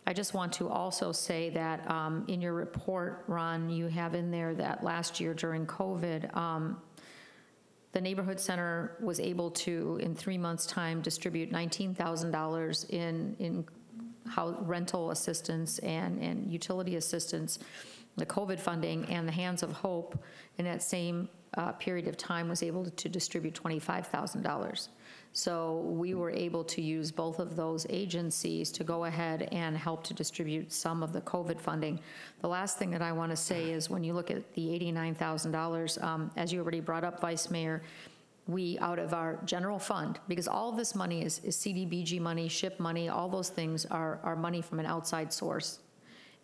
Speaker 1: I just want to also say that in your report, Ron, you have in there that last year during COVID, the neighborhood center was able to, in 3 months' time, distribute $19,000 in rental assistance and utility assistance, the COVID funding, and the Hands of Hope in that same period of time was able to distribute $25,000. So we were able to use both of those agencies to go ahead and help to distribute some of the COVID funding. The last thing that I want to say is when you look at the $89,000, as you already brought up, Vice Mayor, we, out of our general fund, because all of this money is CDBG money, SHIP money, all those things are money from an outside source.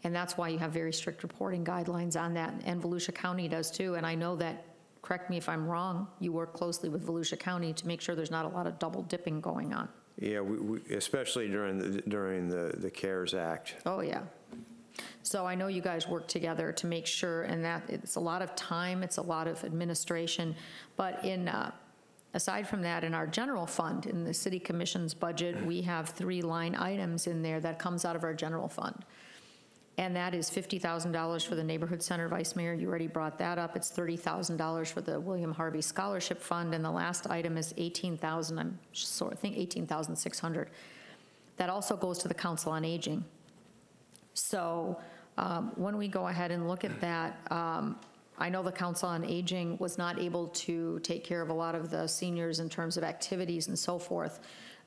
Speaker 1: And that's why you have very strict reporting guidelines on that. And Volusia County does too. And I know that, correct me if I'm wrong, you work closely with Volusia County to make sure there's not a lot of double dipping going on.
Speaker 16: Yeah, we especially during the CARES Act.
Speaker 1: Oh, yeah. So I know you guys work together to make sure, and that it's a lot of time, it's a lot of administration, but aside from that, in our general fund, in the city commission's budget, we have 3 line items in there that comes out of our general fund. And that is $50,000 for the neighborhood center, Vice Mayor, you already brought that up. It's $30,000 for the William Harvey Scholarship Fund, and the last item is $18,000, I think $18,600. That also goes to the Council on Aging. So when we go ahead and look at that, I know the Council on Aging was not able to take care of a lot of the seniors in terms of activities and so forth.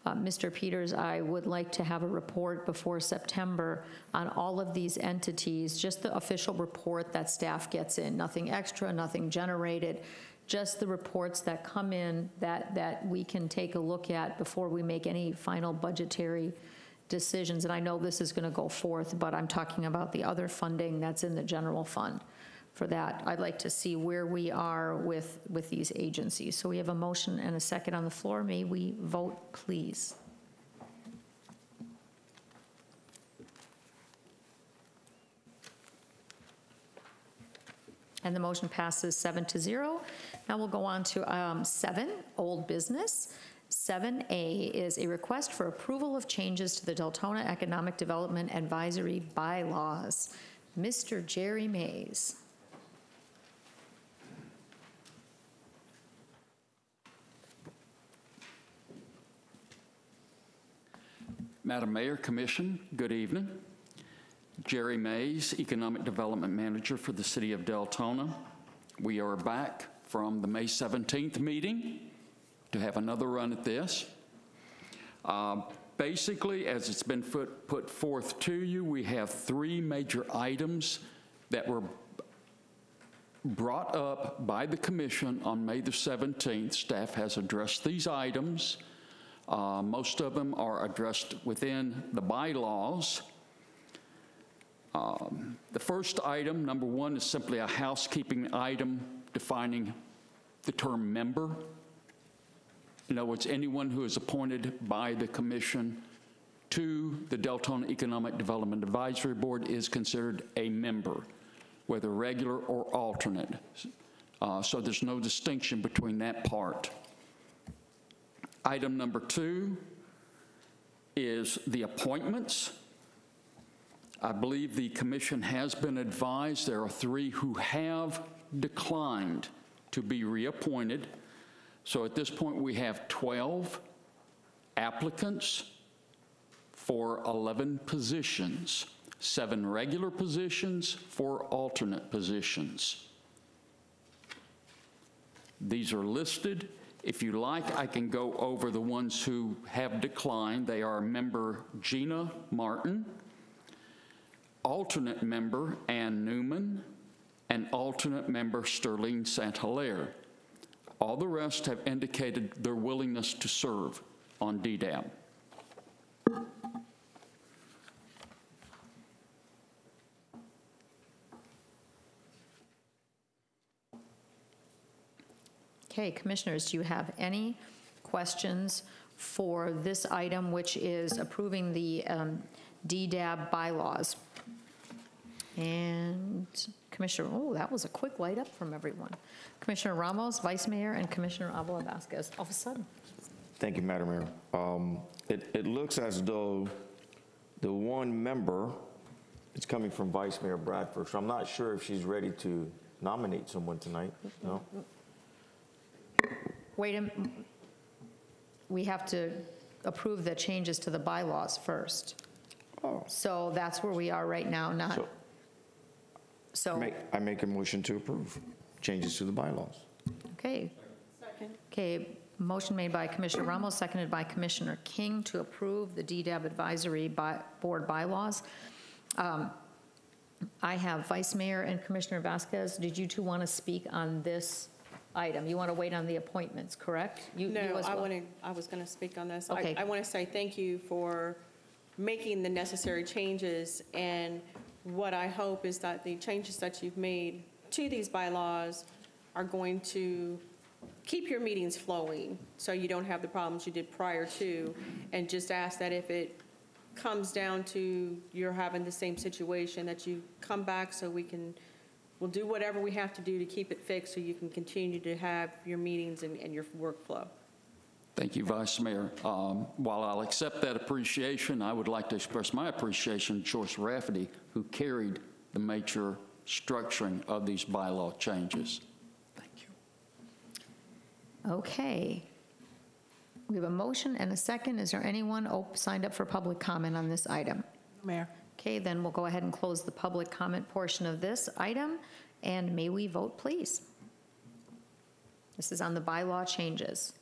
Speaker 1: Mr. Peters, I would like to have a report before September on all of these entities, just the official report that staff gets in, nothing extra, nothing generated, just the reports that come in that we can take a look at before we make any final budgetary decisions. And I know this is going to go forth, but I'm talking about the other funding that's in the general fund. For that, I'd like to see where we are with these agencies. So we have a motion and a second on the floor. May we vote, please? And the motion passes 7-0. Now we'll go on to 7, old business. 7A is a request for approval of changes to the Deltona Economic Development Advisory bylaws. Mr. Jerry Mays.
Speaker 18: Madam Mayor, Commission, good evening. Jerry Mays, Economic Development Manager for the City of Deltona. We are back from the May 17th meeting to have another run at this. Basically, as it's been put forth to you, we have 3 major items that were brought up by the commission on May the 17th. Staff has addressed these items. Most of them are addressed within the bylaws. The first item, number 1, is simply a housekeeping item defining the term member. In other words, anyone who is appointed by the commission to the Deltona Economic Development Advisory Board is considered a member, whether regular or alternate. So there's no distinction between that part. Item number 2 is the appointments. I believe the commission has been advised there are 3 who have declined to be reappointed. So at this point, we have 12 applicants for 11 positions, 7 regular positions, 4 alternate positions. These are listed. If you like, I can go over the ones who have declined. They are member Gina Martin, alternate member Ann Newman, and alternate member Sterling Santallaire. All the rest have indicated their willingness to serve on DDAB.
Speaker 1: Okay, commissioners, do you have any questions for this item, which is approving the DDAB bylaws? And Commissioner, oh, that was a quick light up from everyone. Commissioner Ramos, Vice Mayor, and Commissioner Avila Vasquez, all of a sudden.
Speaker 9: Thank you, Madam Mayor. It looks as though the one member is coming from Vice Mayor Bradford, so I'm not sure if she's ready to nominate someone tonight. No?
Speaker 1: Wait a minute. We have to approve the changes to the bylaws first.
Speaker 9: Oh.
Speaker 1: So that's where we are right now, not.
Speaker 9: I make a motion to approve changes to the bylaws.
Speaker 1: Okay. Second. Okay, motion made by Commissioner Ramos, seconded by Commissioner King to approve the DDAB Advisory Board bylaws. I have Vice Mayor and Commissioner Vasquez. Did you 2 want to speak on this item? You want to wait on the appointments, correct?
Speaker 8: No,
Speaker 1: as well.
Speaker 8: I was going to speak on this.
Speaker 1: Okay.
Speaker 8: I want to say thank you for making the necessary changes, and what I hope is that the changes that you've made to these bylaws are going to keep your meetings flowing so you don't have the problems you did prior to, and just ask that if it comes down to you're having the same situation, that you come back so we'll do whatever we have to do to keep it fixed so you can continue to have your meetings and your workflow.
Speaker 18: Thank you, Vice Mayor. While I'll accept that appreciation, I would like to express my appreciation to Joyce Rafferty, who carried the major structuring of these bylaw changes. Thank you.
Speaker 1: Okay. We have a motion and a second. Is there anyone signed up for public comment on this item?
Speaker 2: Mayor.
Speaker 1: Okay, then we'll go ahead and close the public comment portion of this item, and may we vote, please? This is on the bylaw changes.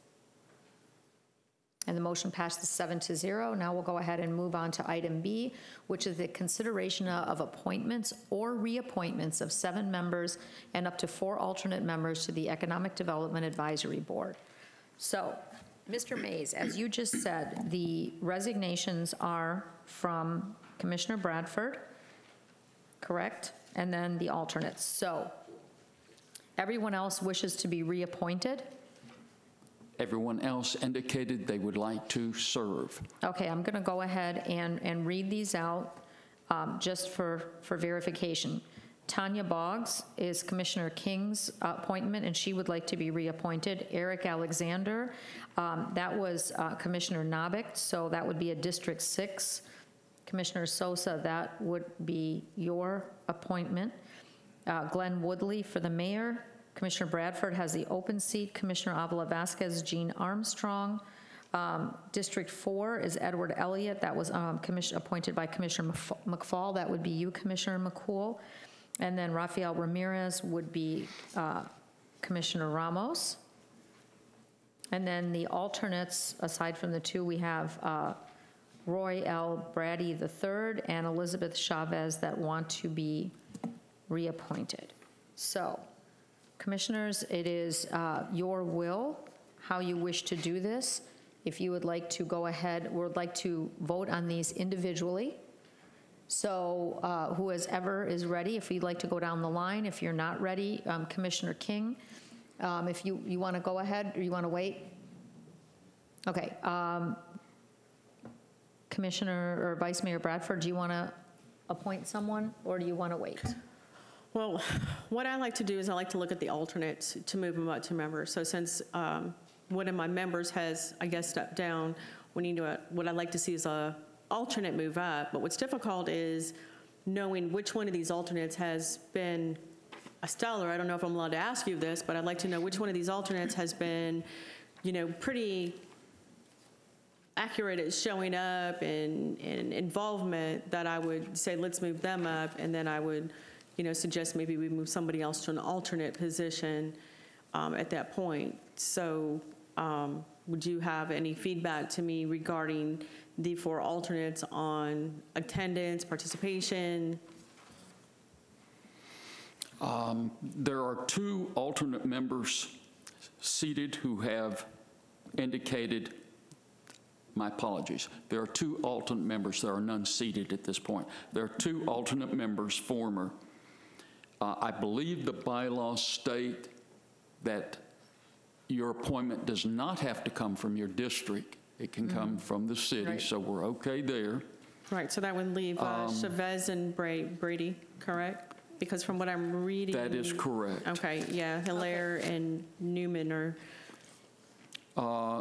Speaker 1: And the motion passes 7-0. Now we'll go ahead and move on to item B, which is the consideration of appointments or reappointments of 7 members and up to 4 alternate members to the Economic Development Advisory Board. So, Mr. Mays, as you just said, the resignations are from Commissioner Bradford, correct? And then the alternates. So, everyone else wishes to be reappointed?
Speaker 18: Everyone else indicated they would like to serve.
Speaker 1: Okay, I'm going to go ahead and read these out just for verification. Tanya Boggs is Commissioner King's appointment, and she would like to be reappointed. Eric Alexander, that was Commissioner Nobick, so that would be a District 6. Commissioner Sosa, that would be your appointment. Glenn Woodley for the mayor. Commissioner Bradford has the open seat. Commissioner Avila Vasquez, Jean Armstrong. District 4 is Edward Elliott. That was appointed by Commissioner McFall. That would be you, Commissioner McCool. And then Rafael Ramirez would be Commissioner Ramos. And then the alternates, aside from the two, we have Roy L. Brady III and Elizabeth Chavez that want to be reappointed. So, Commissioners, it is your will how you wish to do this. If you would like to go ahead, would like to vote on these individually. So whoever is ready, if you'd like to go down the line. If you're not ready, Commissioner King, if you want to go ahead or you want to wait. Okay. Commissioner or Vice Mayor Bradford, do you want to appoint someone or do you want to wait?
Speaker 8: Well, what I like to do is I like to look at the alternates to move them up to members. So since one of my members has, I guess, stepped down, we need to, what I'd like to see is a alternate move up. But what's difficult is knowing which one of these alternates has been a stellar. I don't know if I'm allowed to ask you this, but I'd like to know which one of these alternates has been, you know, pretty accurate at showing up and involvement that I would say, let's move them up. And then I would, you know, suggest maybe we move somebody else to an alternate position at that point. So would you have any feedback to me regarding the 4 alternates on attendance, participation?
Speaker 18: There are 2 alternate members seated who have indicated, my apologies, there are 2 alternate members. There are none seated at this point. There are 2 alternate members, former. I believe the bylaws state that your appointment does not have to come from your district. It can come from the city,
Speaker 8: Right.
Speaker 18: so we're okay there.
Speaker 8: Right, so that would leave Chavez and Brady, correct? Because from what I'm reading.
Speaker 18: That is correct.
Speaker 8: Okay, yeah, Hilaire and Newman are.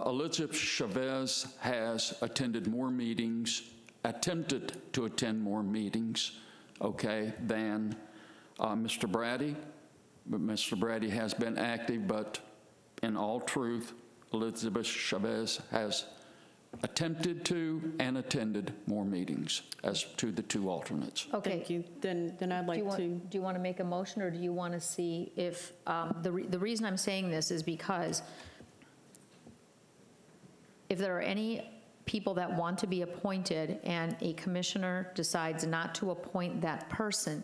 Speaker 18: Elizabeth Chavez has attended more meetings, attempted to attend more meetings, okay, than Mr. Brady. But Mr. Brady has been active, but in all truth, Elizabeth Chavez has attempted to and attended more meetings as to the 2 alternates.
Speaker 1: Okay.
Speaker 8: Thank you. Then I'd like to.
Speaker 1: Do you want to make a motion or do you want to see if, the reason I'm saying this is because if there are any people that want to be appointed and a commissioner decides not to appoint that person,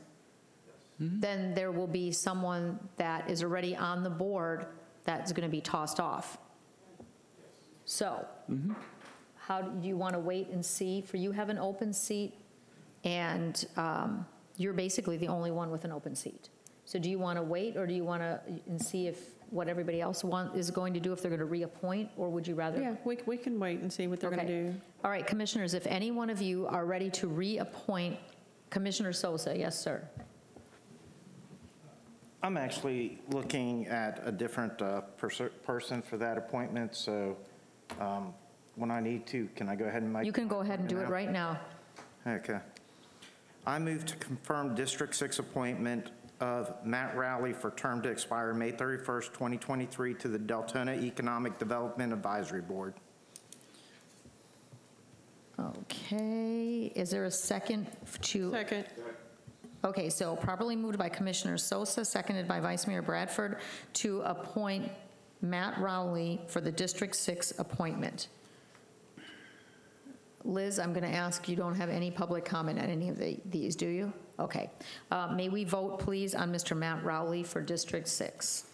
Speaker 1: then there will be someone that is already on the board that's going to be tossed off. So, how do you want to wait and see? For you have an open seat, and you're basically the only one with an open seat. So do you want to wait, or do you want to and see if what everybody else is going to do, if they're going to reappoint, or would you rather?
Speaker 8: Yeah, we can wait and see what they're going to do.
Speaker 1: All right, commissioners, if any one of you are ready to reappoint Commissioner Sosa, yes, sir.
Speaker 11: I'm actually looking at a different person for that appointment, so when I need to, can I go ahead and make?
Speaker 1: You can go ahead and do it right now.
Speaker 11: Okay. I move to confirm District 6 appointment of Matt Rowley for term to expire May 31st, 2023 to the Deltona Economic Development Advisory Board.
Speaker 1: Okay, is there a second to?
Speaker 8: Second.
Speaker 1: Okay, so properly moved by Commissioner Sosa, seconded by Vice Mayor Bradford to appoint Matt Rowley for the District 6 appointment. Liz, I'm going to ask, you don't have any public comment on any of these, do you? Okay. May we vote, please, on Mr. Matt Rowley for District 6?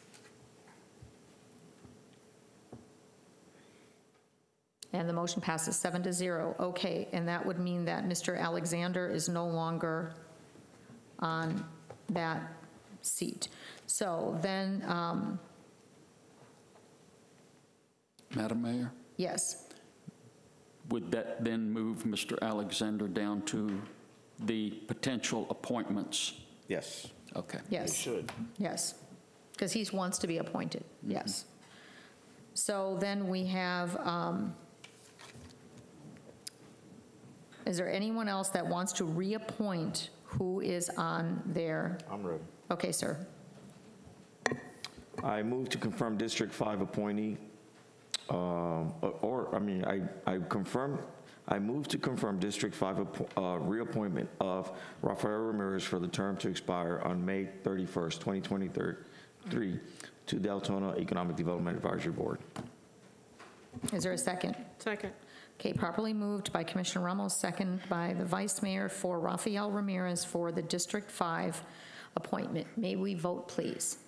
Speaker 1: And the motion passes 7-0. Okay, and that would mean that Mr. Alexander is no longer on that seat. So then,
Speaker 18: Madam Mayor?
Speaker 1: yes.
Speaker 18: Would that then move Mr. Alexander down to the potential appointments?
Speaker 11: Yes.
Speaker 18: Okay.
Speaker 1: Yes.
Speaker 11: Should.
Speaker 1: Yes, because he wants to be appointed, yes. So then we have, is there anyone else that wants to reappoint who is on there?
Speaker 9: I'm ready.
Speaker 1: Okay, sir.
Speaker 9: I move to confirm District 5 appointee I move to confirm District 5 reappointment of Rafael Ramirez for the term to expire on May 31st, 2023 to Deltona Economic Development Advisory Board.
Speaker 1: Is there a second?
Speaker 8: Second.
Speaker 1: Okay, properly moved by Commissioner Ramos, second by the Vice Mayor for Rafael Ramirez for the District 5 appointment. May we vote, please?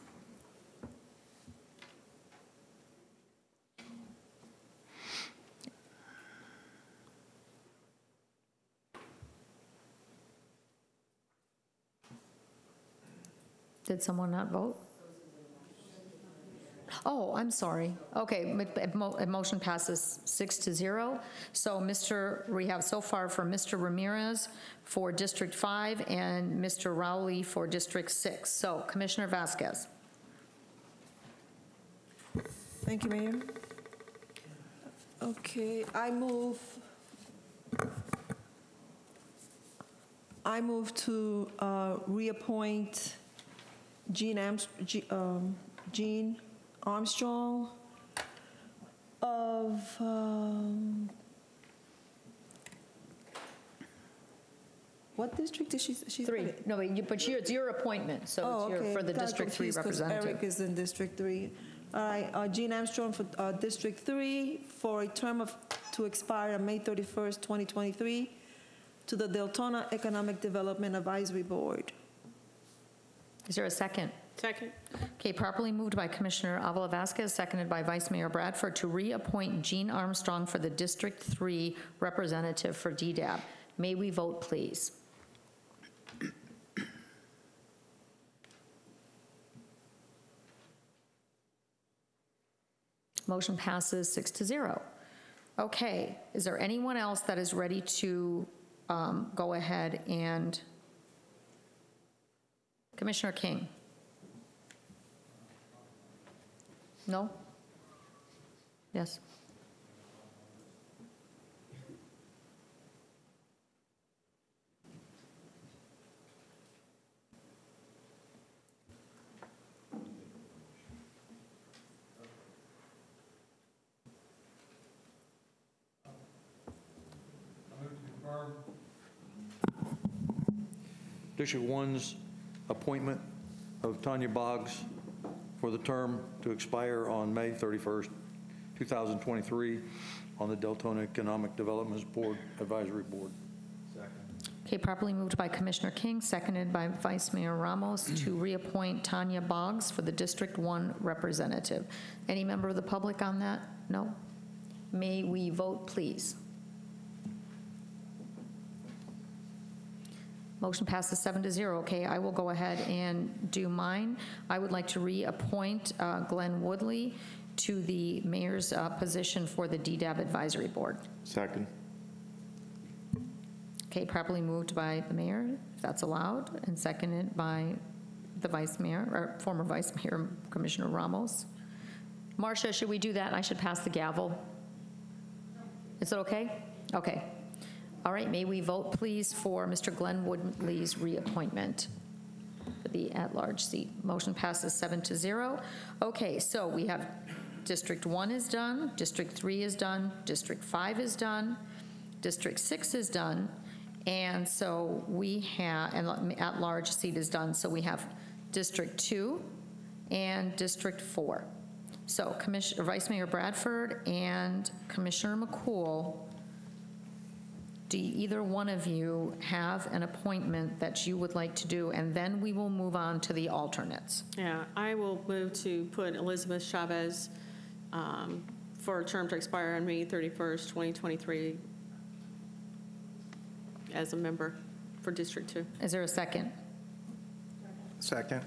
Speaker 1: Did someone not vote? Oh, I'm sorry. Okay, motion passes 6-0. So we have so far for Mr. Ramirez for District 5 and Mr. Rowley for District 6. So Commissioner Vasquez.
Speaker 3: Thank you, Mayor. Okay, I move to reappoint Gene Armstrong of, what district is she's
Speaker 1: 3. No, but it's your appointment, so it's for the District 3 representative.
Speaker 3: Eric is in District 3. All right, Gene Armstrong for District 3 for a term to expire on May 31st, 2023 to the Deltona Economic Development Advisory Board.
Speaker 1: Is there a second?
Speaker 8: Second.
Speaker 1: Okay, properly moved by Commissioner Avila Vasquez, seconded by Vice Mayor Bradford to reappoint Gene Armstrong for the District 3 representative for DDAB. May we vote, please? Motion passes 6-0. Okay, is there anyone else that is ready to go ahead and, Commissioner King? No? Yes?
Speaker 12: District 1's appointment of Tanya Boggs for the term to expire on May 31st, 2023 on the Deltona Economic Development Board Advisory Board.
Speaker 1: Okay, properly moved by Commissioner King, seconded by Vice Mayor Ramos to reappoint Tanya Boggs for the District 1 representative. Any member of the public on that? No? May we vote, please? Motion passes 7-0. Okay, I will go ahead and do mine. I would like to reappoint Glenn Woodley to the mayor's position for the DDAB Advisory Board.
Speaker 9: Second.
Speaker 1: Okay, properly moved by the mayor, if that's allowed, and seconded by the vice mayor, or former vice mayor, Commissioner Ramos. Marcia, should we do that? I should pass the gavel. Is it okay? Okay. All right, may we vote, please, for Mr. Glenn Woodley's reappointment for the at-large seat. Motion passes 7-0. Okay, so we have District 1 is done, District 3 is done, District 5 is done, District 6 is done, and so we have, and at-large seat is done, so we have District 2 and District 4. So Vice Mayor Bradford and Commissioner McCool, do either one of you have an appointment that you would like to do? And then we will move on to the alternates.
Speaker 8: Yeah, I will move to put Elizabeth Chavez for a term to expire on May 31st, 2023 as a member for District 2.
Speaker 1: Is there a second?
Speaker 11: Second.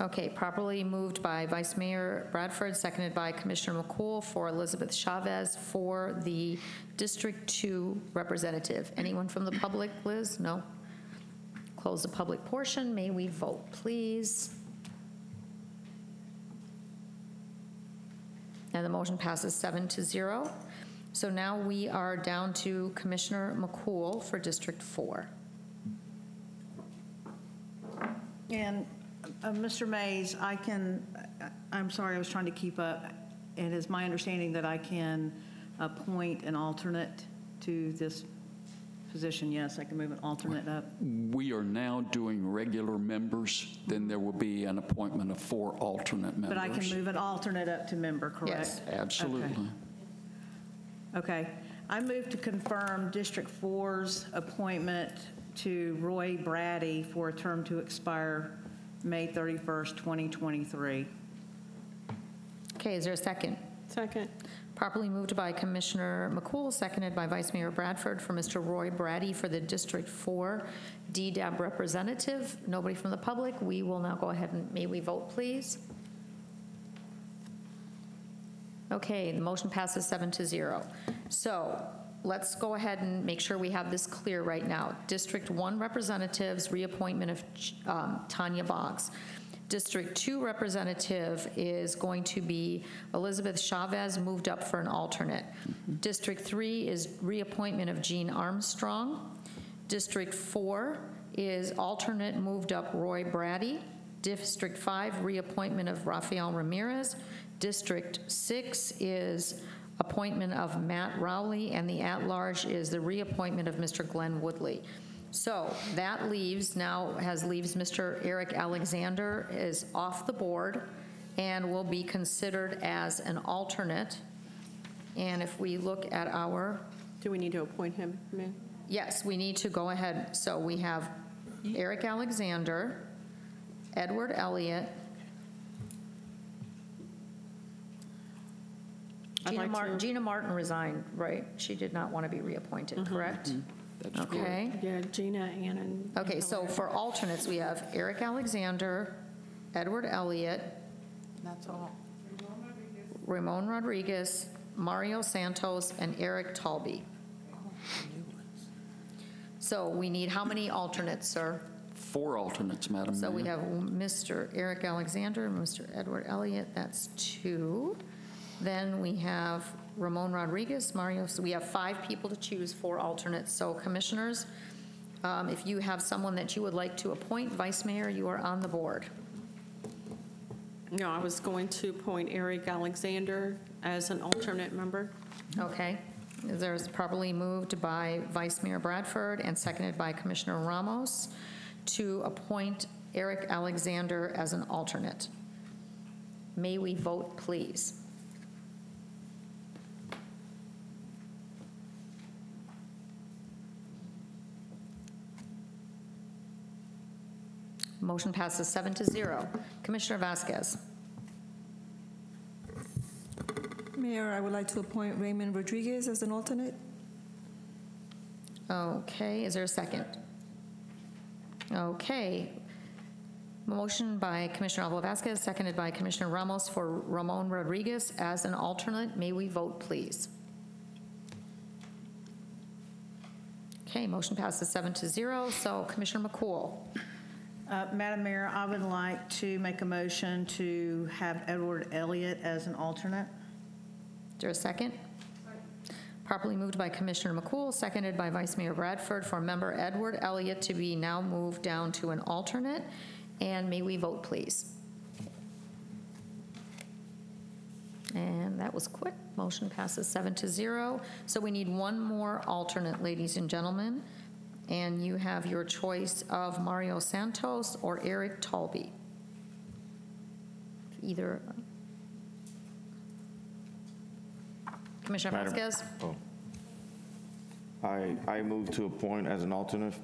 Speaker 1: Okay, properly moved by Vice Mayor Bradford, seconded by Commissioner McCool for Elizabeth Chavez for the District 2 representative. Anyone from the public, Liz? No? Close the public portion. May we vote, please? And the motion passes 7-0. So now we are down to Commissioner McCool for District 4.
Speaker 10: And Mr. Mays, I'm sorry, I was trying to keep up. it is my understanding that I can appoint an alternate to this position. Yes, I can move an alternate up.
Speaker 18: We are now doing regular members, then there will be an appointment of 4 alternate members.
Speaker 10: But I can move an alternate up to member, correct?
Speaker 18: Yes, absolutely.
Speaker 10: Okay. I move to confirm District 4's appointment to Roy Brady for a term to expire May 31st, 2023.
Speaker 1: Okay, is there a second?
Speaker 8: Second.
Speaker 1: Properly moved by Commissioner McCool, seconded by Vice Mayor Bradford for Mr. Roy Brady for the District 4 DDAB representative. Nobody from the public. We will now go ahead and may we vote, please? Okay, the motion passes 7-0. So let's go ahead and make sure we have this clear right now. District 1 representatives, reappointment of Tanya Boggs. District 2 representative is going to be Elizabeth Chavez, moved up for an alternate. District 3 is reappointment of Jean Armstrong. District 4 is alternate, moved up Roy Brady. District 5, reappointment of Rafael Ramirez. District 6 is appointment of Matt Rowley, and the at-large is the reappointment of Mr. Glenn Woodley. So that leaves Mr. Eric Alexander is off the board and will be considered as an alternate. And if we look at our...
Speaker 8: Do we need to appoint him, ma'am?
Speaker 1: Yes, we need to go ahead. So we have Eric Alexander, Edward Elliott, Gina Martin resigned, right? She did not want to be reappointed, correct?
Speaker 18: That's
Speaker 1: okay.
Speaker 8: Yeah, Gina, Ann,
Speaker 1: Okay, so for alternates, we have Eric Alexander, Edward Elliott.
Speaker 2: That's all.
Speaker 1: Ramon Rodriguez, Mario Santos, and Eric Talby. So we need how many alternates, sir?
Speaker 18: 4 alternates, Madam Mayor.
Speaker 1: So we have Mr. Eric Alexander, Mr. Edward Elliott, that's 2. Then we have Ramon Rodriguez, Mario, so we have 5 people to choose, 4 alternates. So commissioners, if you have someone that you would like to appoint, Vice Mayor, you are on the board.
Speaker 8: No, I was going to appoint Eric Alexander as an alternate member.
Speaker 1: Okay. There's properly moved by Vice Mayor Bradford and seconded by Commissioner Ramos to appoint Eric Alexander as an alternate. May we vote, please? Motion passes 7-0. Commissioner Vasquez.
Speaker 3: Mayor, I would like to appoint Raymond Rodriguez as an alternate.
Speaker 1: Okay, is there a second? Okay. Motion by Commissioner Alva Vasquez, seconded by Commissioner Ramos for Ramon Rodriguez as an alternate. May we vote, please? Okay, motion passes 7-0. So Commissioner McCool.
Speaker 10: Madam Mayor, I would like to make a motion to have Edward Elliott as an alternate.
Speaker 1: Is there a second? Properly moved by Commissioner McCool, seconded by Vice Mayor Bradford for member Edward Elliott to be now moved down to an alternate. And may we vote, please? And that was quick. Motion passes 7-0. So we need one more alternate, ladies and gentlemen. And you have your choice of Mario Santos or Eric Talby. Either. Commissioner Vasquez?
Speaker 9: I move to appoint as an alternate.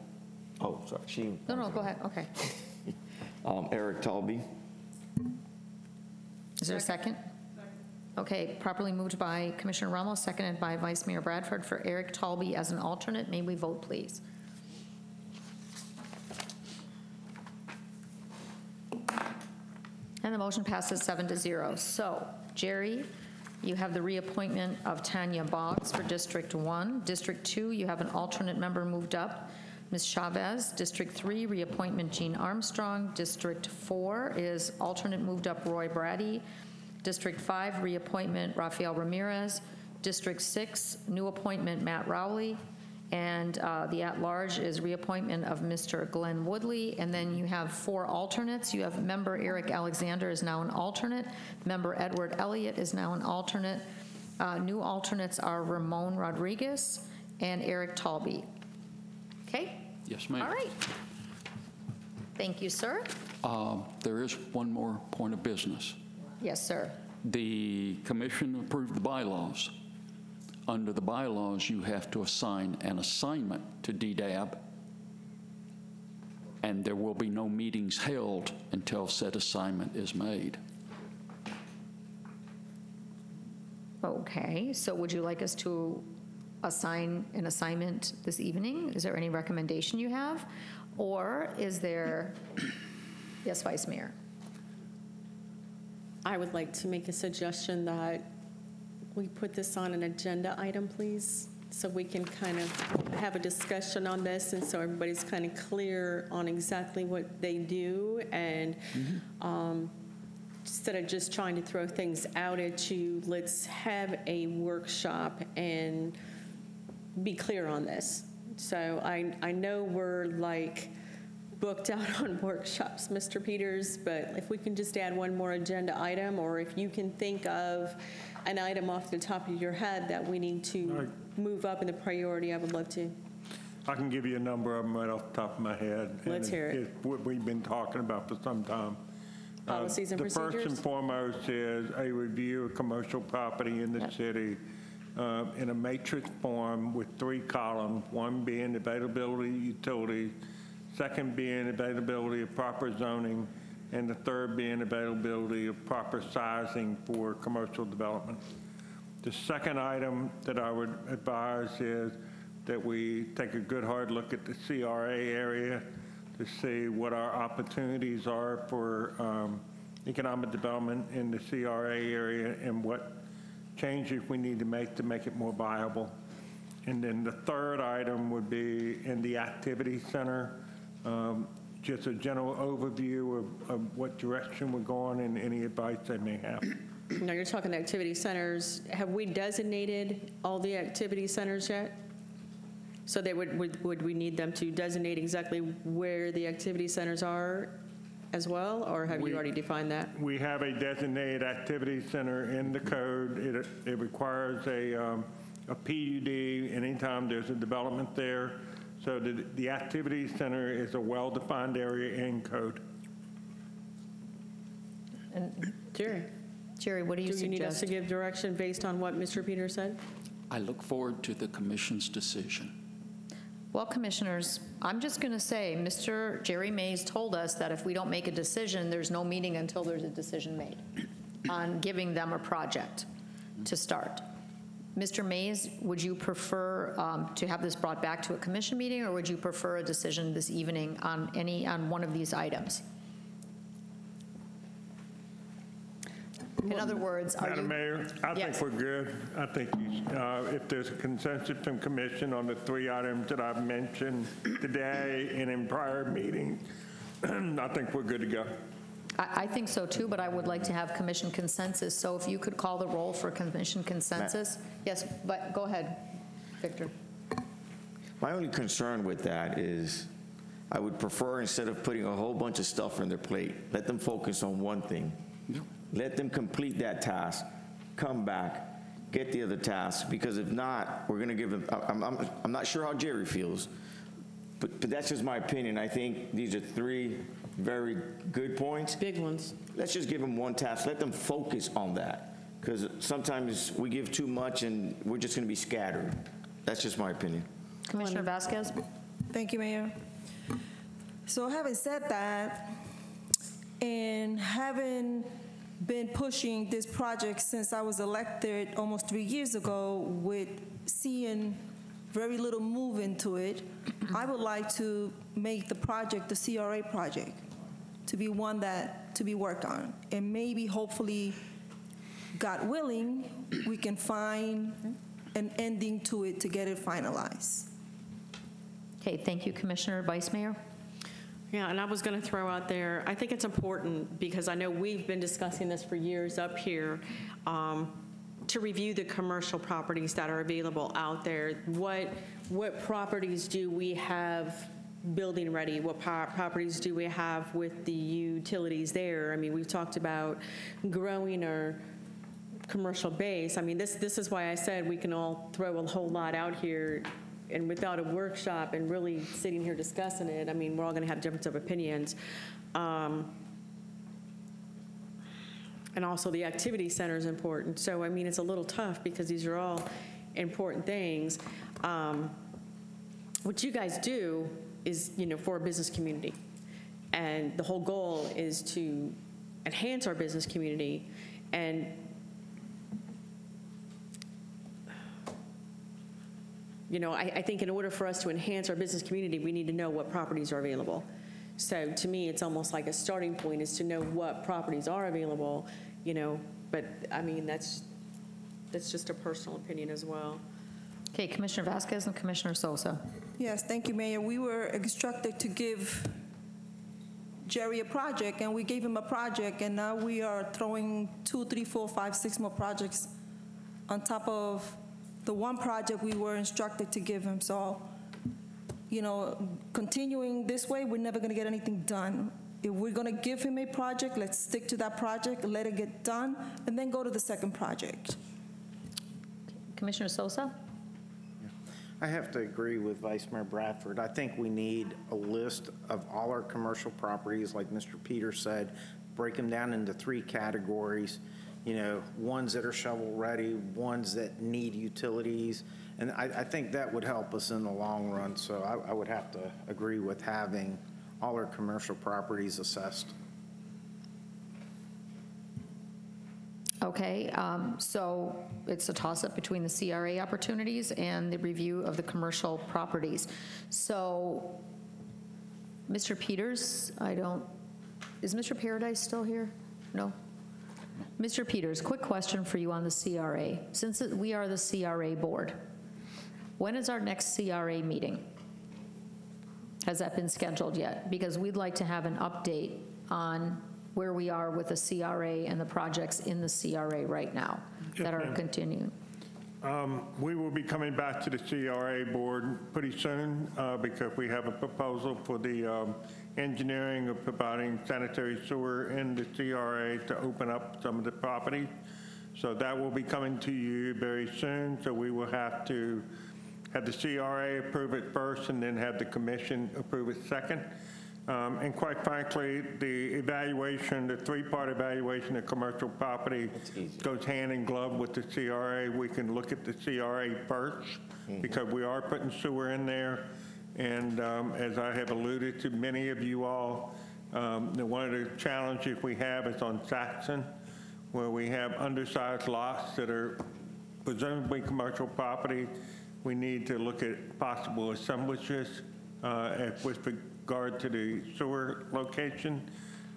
Speaker 9: Oh, sorry.
Speaker 1: No, go ahead. Okay.
Speaker 9: Eric Talby.
Speaker 1: Is there a second? Okay, properly moved by Commissioner Ramos, seconded by Vice Mayor Bradford for Eric Talby as an alternate. May we vote, please? And the motion passes 7-0. So, Jerry, you have the reappointment of Tanya Boggs for District 1. District 2, you have an alternate member moved up, Ms. Chavez. District 3, reappointment Jean Armstrong. District 4 is alternate moved up Roy Brady. District 5, reappointment Rafael Ramirez. District 6, new appointment Matt Rowley. And the at-large is reappointment of Mr. Glenn Woodley. And then you have 4 alternates. You have member Eric Alexander is now an alternate. Member Edward Elliott is now an alternate. New alternates are Ramon Rodriguez and Eric Talby. Okay?
Speaker 18: Yes, ma'am.
Speaker 1: All right. Thank you, sir.
Speaker 18: There is one more point of business.
Speaker 1: Yes, sir.
Speaker 18: The commission approved the bylaws. Under the bylaws, you have to assign an assignment to DDAB, and there will be no meetings held until said assignment is made.
Speaker 1: Okay, so would you like us to assign an assignment this evening? Is there any recommendation you have? Or is there, yes, Vice Mayor?
Speaker 8: I would like to make a suggestion that we put this on an agenda item, please, so we can kind of have a discussion on this, and so everybody's kind of clear on exactly what they do, and instead of just trying to throw things out at you, let's have a workshop and be clear on this. So I know we're like booked out on workshops, Mr. Peters, but if we can just add one more agenda item, or if you can think of an item off the top of your head that we need to move up in the priority, I would love to.
Speaker 13: I can give you a number of them right off the top of my head.
Speaker 8: Let's hear it.
Speaker 13: It's what we've been talking about for some time.
Speaker 8: Policies and procedures?
Speaker 13: The first and foremost is a review of commercial property in the city in a matrix form with 3 columns, one being availability of utilities, second being availability of proper zoning, and the third being availability of proper sizing for commercial development. The second item that I would advise is that we take a good hard look at the CRA area to see what our opportunities are for economic development in the CRA area and what changes we need to make it more viable. And then the third item would be in the activity center, just a general overview of what direction we're going and any advice they may have.
Speaker 8: Now, you're talking activity centers. Have we designated all the activity centers yet? So they would we need them to designate exactly where the activity centers are as well, or have you already defined that?
Speaker 13: We have a designated activity center in the code. It requires a PUD anytime there's a development there. So the activity center is a well-defined area in code.
Speaker 1: And
Speaker 8: Jerry,
Speaker 1: what do you suggest?
Speaker 8: Do you need us to give direction based on what Mr. Peters said?
Speaker 18: I look forward to the commission's decision.
Speaker 1: Well, commissioners, I'm just going to say, Mr. Jerry Mays told us that if we don't make a decision, there's no meeting until there's a decision made on giving them a project to start. Mr. Mays, would you prefer to have this brought back to a commission meeting, or would you prefer a decision this evening on one of these items? In other words, are
Speaker 13: Madam
Speaker 1: you?
Speaker 13: Mayor, I think we're good. I think if there's a consensus from commission on the 3 items that I've mentioned today and in prior meetings, I think we're good to go.
Speaker 1: I think so too, but I would like to have commission consensus. So if you could call the roll for commission consensus. Yes, but go ahead, Victor.
Speaker 9: My only concern with that is I would prefer, instead of putting a whole bunch of stuff on their plate, let them focus on one thing. Let them complete that task, come back, get the other task, because if not, we're going to give them, I'm not sure how Jerry feels, but that's just my opinion. I think these are 3 very good points.
Speaker 8: Big ones.
Speaker 9: Let's just give them one task. Let them focus on that, because sometimes we give too much and we're just going to be scattered. That's just my opinion.
Speaker 1: Commissioner Vasquez?
Speaker 3: Thank you, Mayor. So having said that, and having been pushing this project since I was elected almost 3 years ago, with seeing very little move into it, I would like to make the project the CRA project, to be one that to be worked on. And maybe, hopefully, God willing, we can find an ending to it to get it finalized.
Speaker 1: Okay, thank you, Commissioner. Vice Mayor?
Speaker 8: Yeah, and I was going to throw out there, I think it's important, because I know we've been discussing this for years up here. to review the commercial properties that are available out there. What properties do we have building ready? What properties do we have with the utilities there? I mean, we've talked about growing our commercial base. I mean, this is why I said we can all throw a whole lot out here, and without a workshop and really sitting here discussing it, I mean, we're all going to have difference of opinions. And also the activity center is important. So, I mean, it's a little tough because these are all important things. What you guys do is, for a business community. And the whole goal is to enhance our business community. And I think in order for us to enhance our business community, we need to know what properties are available. So to me, it's almost like a starting point is to know what properties are available, but I mean, that's just a personal opinion as well.
Speaker 1: Okay, Commissioner Vasquez and Commissioner Sosa.
Speaker 3: Yes, thank you, Mayor. We were instructed to give Jerry a project, and we gave him a project, and now we are throwing 2, 3, 4, 5, 6 more projects on top of the one project we were instructed to give him. So, continuing this way, we're never going to get anything done. If we're going to give him a project, let's stick to that project, let it get done, and then go to the second project.
Speaker 1: Commissioner Sosa?
Speaker 11: I have to agree with Vice Mayor Bradford. I think we need a list of all our commercial properties, like Mr. Peters said, break them down into 3 categories, ones that are shovel-ready, ones that need utilities, and I think that would help us in the long run. So I would have to agree with having all our commercial properties assessed.
Speaker 1: Okay, so it's a toss-up between the CRA opportunities and the review of the commercial properties. So, Mr. Peters, is Mr. Paradise still here? No? Mr. Peters, quick question for you on the CRA. Since we are the CRA board, when is our next CRA meeting? Has that been scheduled yet? Because we'd like to have an update on where we are with the CRA and the projects in the CRA right now that are continuing.
Speaker 13: We will be coming back to the CRA board pretty soon because we have a proposal for the engineering of providing sanitary sewer in the CRA to open up some of the property. So that will be coming to you very soon. So we will have to have the CRA approve it first and then have the commission approve it second. And quite frankly, the evaluation, the 3-part evaluation of commercial property goes hand in glove with the CRA. We can look at the CRA first because we are putting sewer in there. And as I have alluded to many of you all, one of the challenges we have is on Saxon, where we have undersized lots that are presumably commercial property. We need to look at possible assemblages with regard to the sewer location.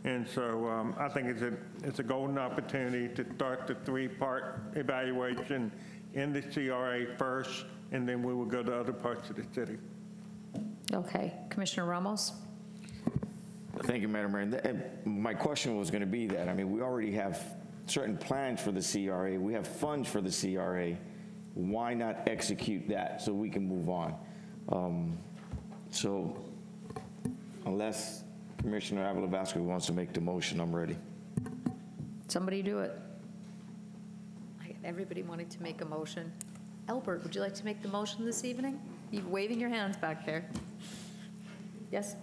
Speaker 13: And so I think it's a golden opportunity to start the 3-part evaluation in the CRA first, and then we will go to other parts of the city.
Speaker 1: Okay, Commissioner Ramos?
Speaker 9: Thank you, Madam Mayor. And my question was going to be that, I mean, we already have certain plans for the CRA. We have funds for the CRA. Why not execute that so we can move on? So unless Commissioner Avila-Vasquez wants to make the motion, I'm ready.
Speaker 1: Somebody do it. Everybody wanted to make a motion. Albert, would you like to make the motion this evening? You're waving your hands back there. Yes?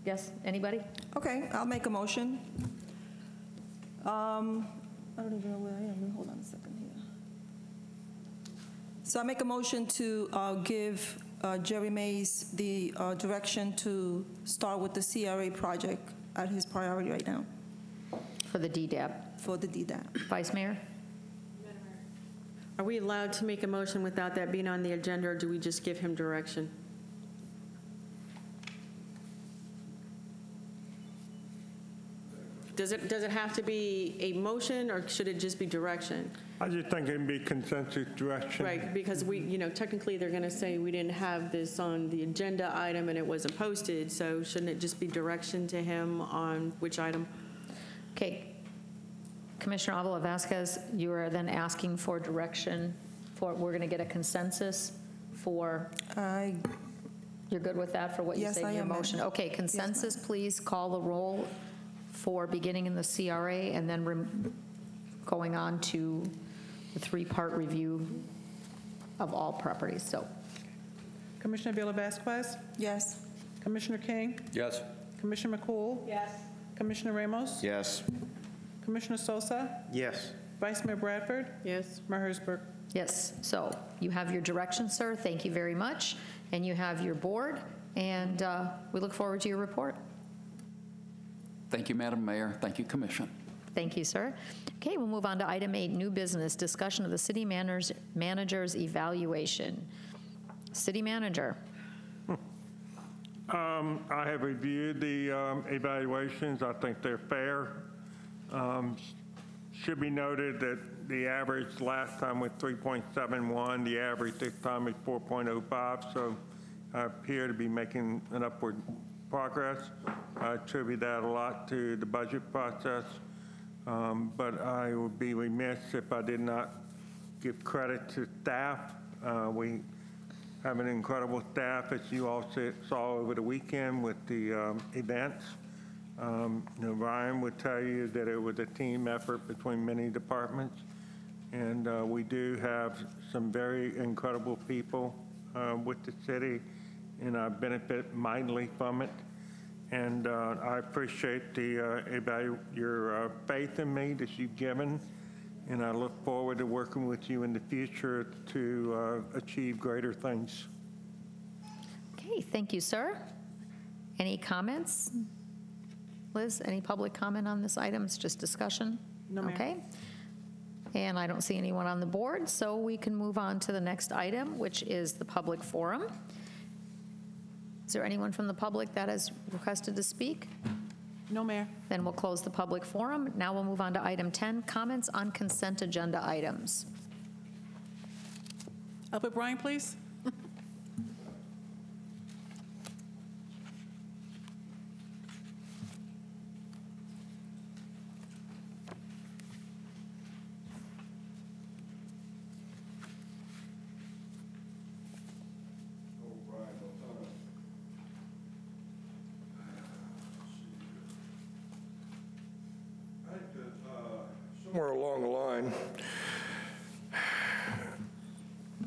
Speaker 1: Yes? Anybody?
Speaker 3: Okay, I'll make a motion. I don't even know where I am. Hold on a second here. So I make a motion to give Jerry Mays the direction to start with the CRA project at his priority right now.
Speaker 1: For the DDAP.
Speaker 3: For the DDAP.
Speaker 1: Vice Mayor?
Speaker 8: Are we allowed to make a motion without that being on the agenda, or do we just give him direction? Does it have to be a motion, or should it just be direction?
Speaker 13: I just think it can be consensus direction.
Speaker 8: Right, because technically they're going to say we didn't have this on the agenda item and it wasn't posted, so shouldn't it just be direction to him on which item?
Speaker 1: Okay. Commissioner Avila Vasquez, you are then asking for direction for, we're going to get a consensus for, you're good with that for what you
Speaker 3: Yes,
Speaker 1: say in
Speaker 3: I
Speaker 1: your
Speaker 3: am, ma'am.
Speaker 1: motion? Okay, consensus, please call the roll for beginning in the CRA and then going on to the three-part review of all properties. So,
Speaker 2: Commissioner Avila Vasquez?
Speaker 3: Yes.
Speaker 2: Commissioner King?
Speaker 12: Yes.
Speaker 2: Commissioner McCool?
Speaker 6: Yes.
Speaker 2: Commissioner Ramos?
Speaker 9: Yes.
Speaker 2: Commissioner Sosa?
Speaker 11: Yes.
Speaker 2: Vice Mayor Bradford?
Speaker 8: Yes.
Speaker 2: Mayor Hersberg?
Speaker 1: yes, so you have your direction, sir. Thank you very much. And you have your board, and we look forward to your report.
Speaker 18: Thank you, Madam Mayor. Thank you, Commission.
Speaker 1: Thank you, sir. Okay, we'll move on to item 8, new business, discussion of the city manager's evaluation. City manager.
Speaker 13: I have reviewed the evaluations. I think they're fair. Should be noted that the average last time was 3.71. The average this time is 4.05. So I appear to be making an upward progress. I attribute that a lot to the budget process. But I would be remiss if I did not give credit to staff. We have an incredible staff, as you all saw over the weekend with the events. Ryan would tell you that it was a team effort between many departments. And we do have some very incredible people with the city, and I benefit mightily from it. And I appreciate your faith in me that you've given, and I look forward to working with you in the future to achieve greater things.
Speaker 1: Okay, thank you, sir. Any comments? Liz, any public comment on this item? It's just discussion?
Speaker 2: No, ma'am.
Speaker 1: Okay. And I don't see anyone on the board, so we can move on to the next item, which is the public forum. Is there anyone from the public that has requested to speak?
Speaker 2: No, Mayor.
Speaker 1: Then we'll close the public forum. Now we'll move on to item 10, comments on consent agenda items.
Speaker 2: Albert Bryant, please.
Speaker 15: Somewhere along the line,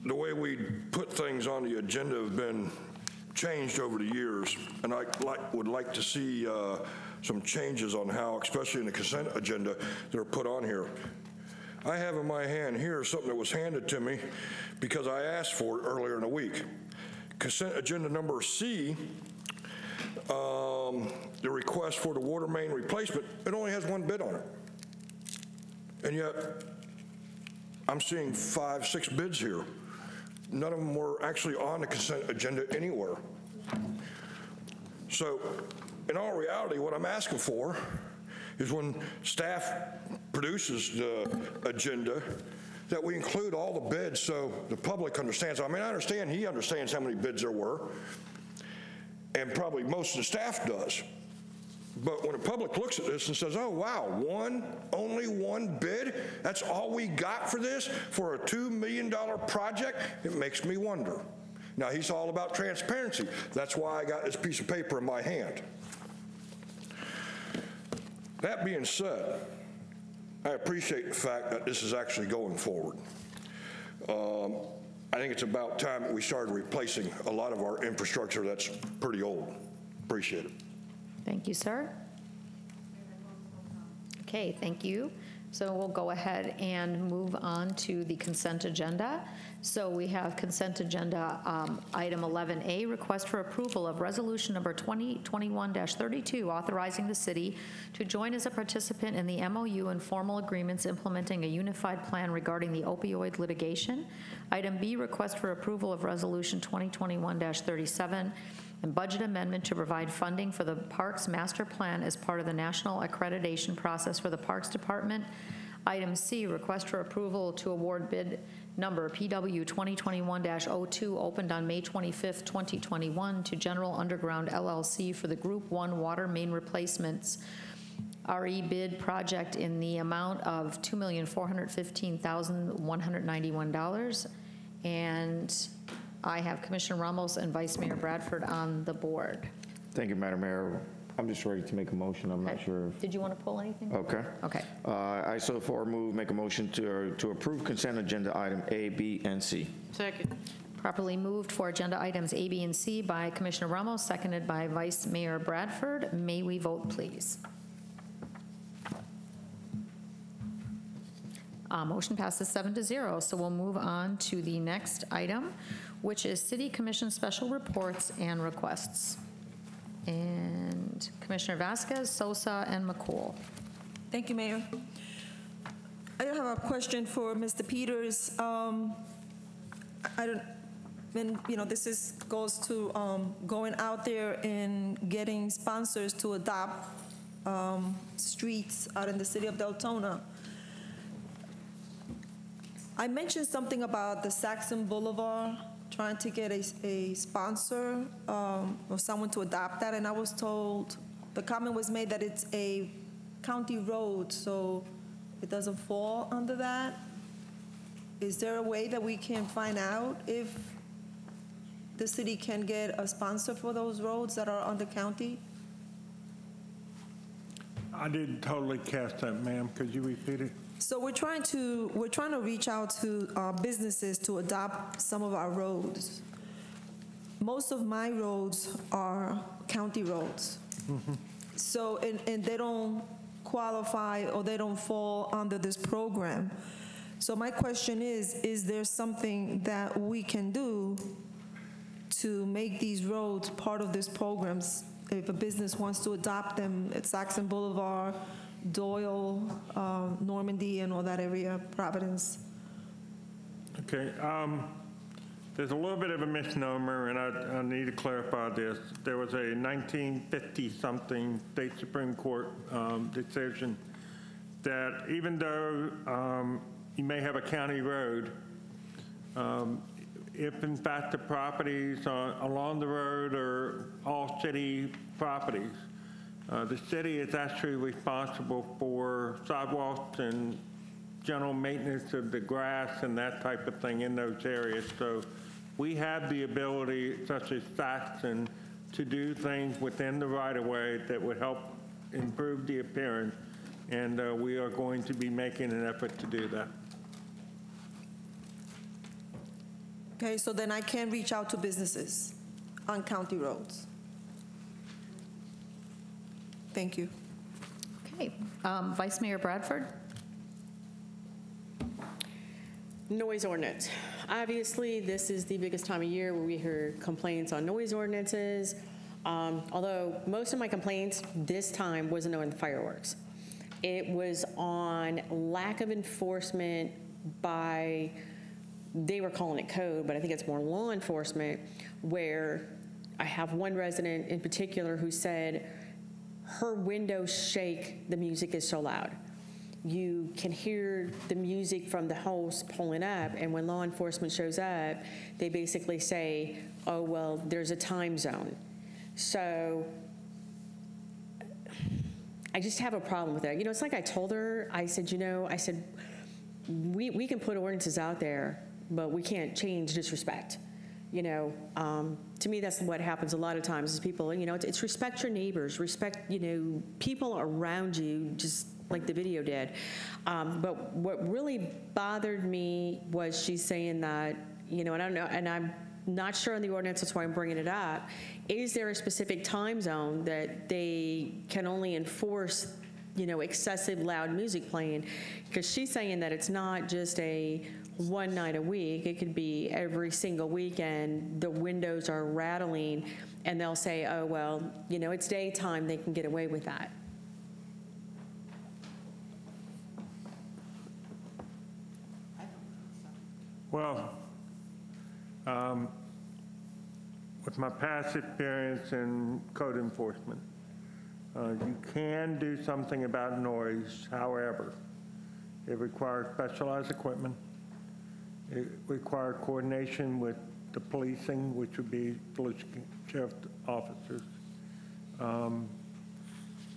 Speaker 15: the way we put things on the agenda have been changed over the years, and I would like to see some changes on how, especially in the consent agenda, that are put on here. I have in my hand here something that was handed to me because I asked for it earlier in the week. Consent agenda number C, the request for the water main replacement, it only has one bid on it. And yet, I'm seeing 5, 6 bids here. None of them were actually on the consent agenda anywhere. So, in all reality, what I'm asking for is when staff produces the agenda, that we include all the bids so the public understands. I mean, I understand he understands how many bids there were, and probably most of the staff does. But when the public looks at this and says, oh, wow, only one bid? That's all we got for this, for a $2 million project? It makes me wonder. Now, he's all about transparency. That's why I got this piece of paper in my hand. That being said, I appreciate the fact that this is actually going forward. I think it's about time that we started replacing a lot of our infrastructure that's pretty old. Appreciate it.
Speaker 1: Thank you, sir. Okay, thank you. So we'll go ahead and move on to the consent agenda. So we have consent agenda item 11A, request for approval of resolution number 2021-32, authorizing the city to join as a participant in the MOU and formal agreements implementing a unified plan regarding the opioid litigation. Item B, request for approval of resolution 2021-37, and budget amendment to provide funding for the Parks Master Plan as part of the national accreditation process for the Parks Department. Item C, request for approval to award bid number PW 2021-02, opened on May 25th, 2021, to General Underground LLC for the Group 1 water main replacements RE bid project in the amount of $2,415,191. And I have Commissioner Ramos and Vice Mayor Bradford on the board.
Speaker 9: Thank you, Madam Mayor. I'm just ready to make a motion. I'm not sure.
Speaker 1: Did you want to pull anything?
Speaker 9: Okay.
Speaker 1: Okay.
Speaker 9: I so far make a motion to approve consent agenda item A, B, and C.
Speaker 8: Second.
Speaker 1: Properly moved for agenda items A, B, and C by Commissioner Ramos, seconded by Vice Mayor Bradford. May we vote, please? Motion passes 7-0. So we'll move on to the next item, which is City Commission special reports and requests. And Commissioner Vasquez, Sosa, and McCool.
Speaker 3: Thank you, Mayor. I have a question for Mr. Peters. This goes to going out there and getting sponsors to adopt streets out in the city of Deltona. I mentioned something about the Saxon Boulevard, trying to get a sponsor or someone to adopt that, and I was told, the comment was made that it's a county road, so it doesn't fall under that. Is there a way that we can find out if the city can get a sponsor for those roads that are on the county?
Speaker 13: I didn't totally catch that, ma'am. Could you repeat it?
Speaker 3: So we're trying to reach out to businesses to adopt some of our roads. Most of my roads are county roads. So, and they don't qualify or they don't fall under this program. So my question is there something that we can do to make these roads part of this program? If a business wants to adopt them at Saxon Boulevard, Doyle, Normandy, and all that area, Providence.
Speaker 13: Okay. There's a little bit of a misnomer, and I need to clarify this. There was a 1950-something state Supreme Court decision that even though you may have a county road, if in fact the properties along the road are all city properties, the city is actually responsible for sidewalks and general maintenance of the grass and that type of thing in those areas. So we have the ability, such as Saxon, to do things within the right-of-way that would help improve the appearance, and we are going to be making an effort to do that.
Speaker 3: Okay, so then I can reach out to businesses on county roads. Thank you.
Speaker 1: Okay. Vice Mayor Bradford.
Speaker 8: Noise ordinance. Obviously, this is the biggest time of year where we hear complaints on noise ordinances. Although most of my complaints this time wasn't on fireworks. It was on lack of enforcement by, they were calling it code, but I think it's more law enforcement, where I have one resident in particular who said her windows shake, the music is so loud. You can hear the music from the house pulling up, and when law enforcement shows up, they basically say, oh, well, there's a time zone. So I just have a problem with that. It's like I told her, I said, we can put ordinances out there, but we can't change disrespect. To me, that's what happens a lot of times is people, it's respect your neighbors, respect, people around you, just like the video did. But what really bothered me was she's saying that, and I don't know, and I'm not sure on the ordinance, that's why I'm bringing it up. Is there a specific time zone that they can only enforce, excessive loud music playing? Because she's saying that it's not just a one night a week, it could be every single weekend, the windows are rattling, and they'll say, oh, well, it's daytime, they can get away with that.
Speaker 13: Well, with my past experience in code enforcement, you can do something about noise. However, it requires specialized equipment. It requires coordination with the policing, which would be police sheriff officers.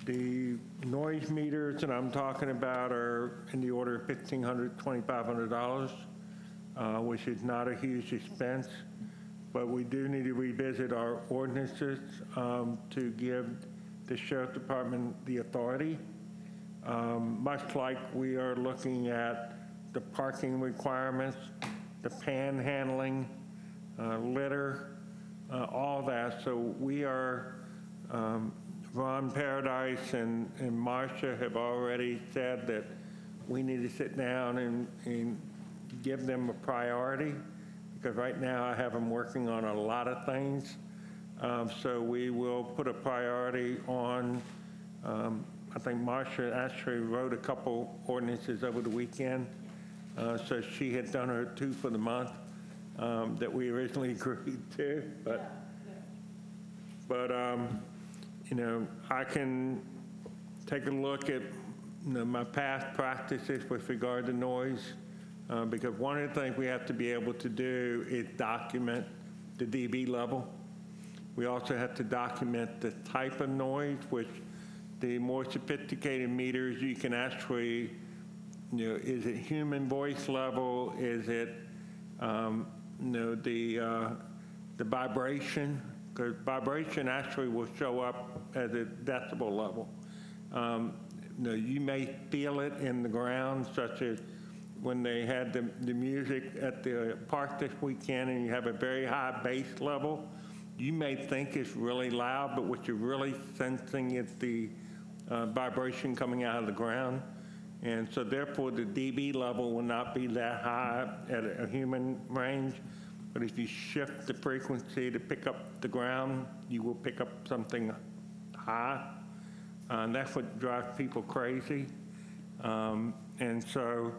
Speaker 13: The noise meters that I'm talking about are in the order of $1,500, $2,500, which is not a huge expense, but we do need to revisit our ordinances to give the Sheriff Department the authority. Much like we are looking at the parking requirements, the panhandling, litter, all that. So we are, Ron Paradise and Marcia have already said that we need to sit down and give them a priority, because right now I have them working on a lot of things. So we will put a priority on, I think Marcia actually wrote a couple ordinances over the weekend. So she had done her 2 for the month that we originally agreed to. But you know, I can take a look at my past practices with regard to noise, because one of the things we have to be able to do is document the dB level. We also have to document the type of noise, which the more sophisticated meters, you can actually, you know, is it human voice level? Is it, you know, the vibration? Because vibration actually will show up as a decibel level. You know, you may feel it in the ground, such as when they had the music at the park this weekend, and you have a very high bass level. You may think it's really loud, but what you're really sensing is the vibration coming out of the ground. And so therefore the dB level will not be that high at a human range. But if you shift the frequency to pick up the ground, you will pick up something high. And that's what drives people crazy. And so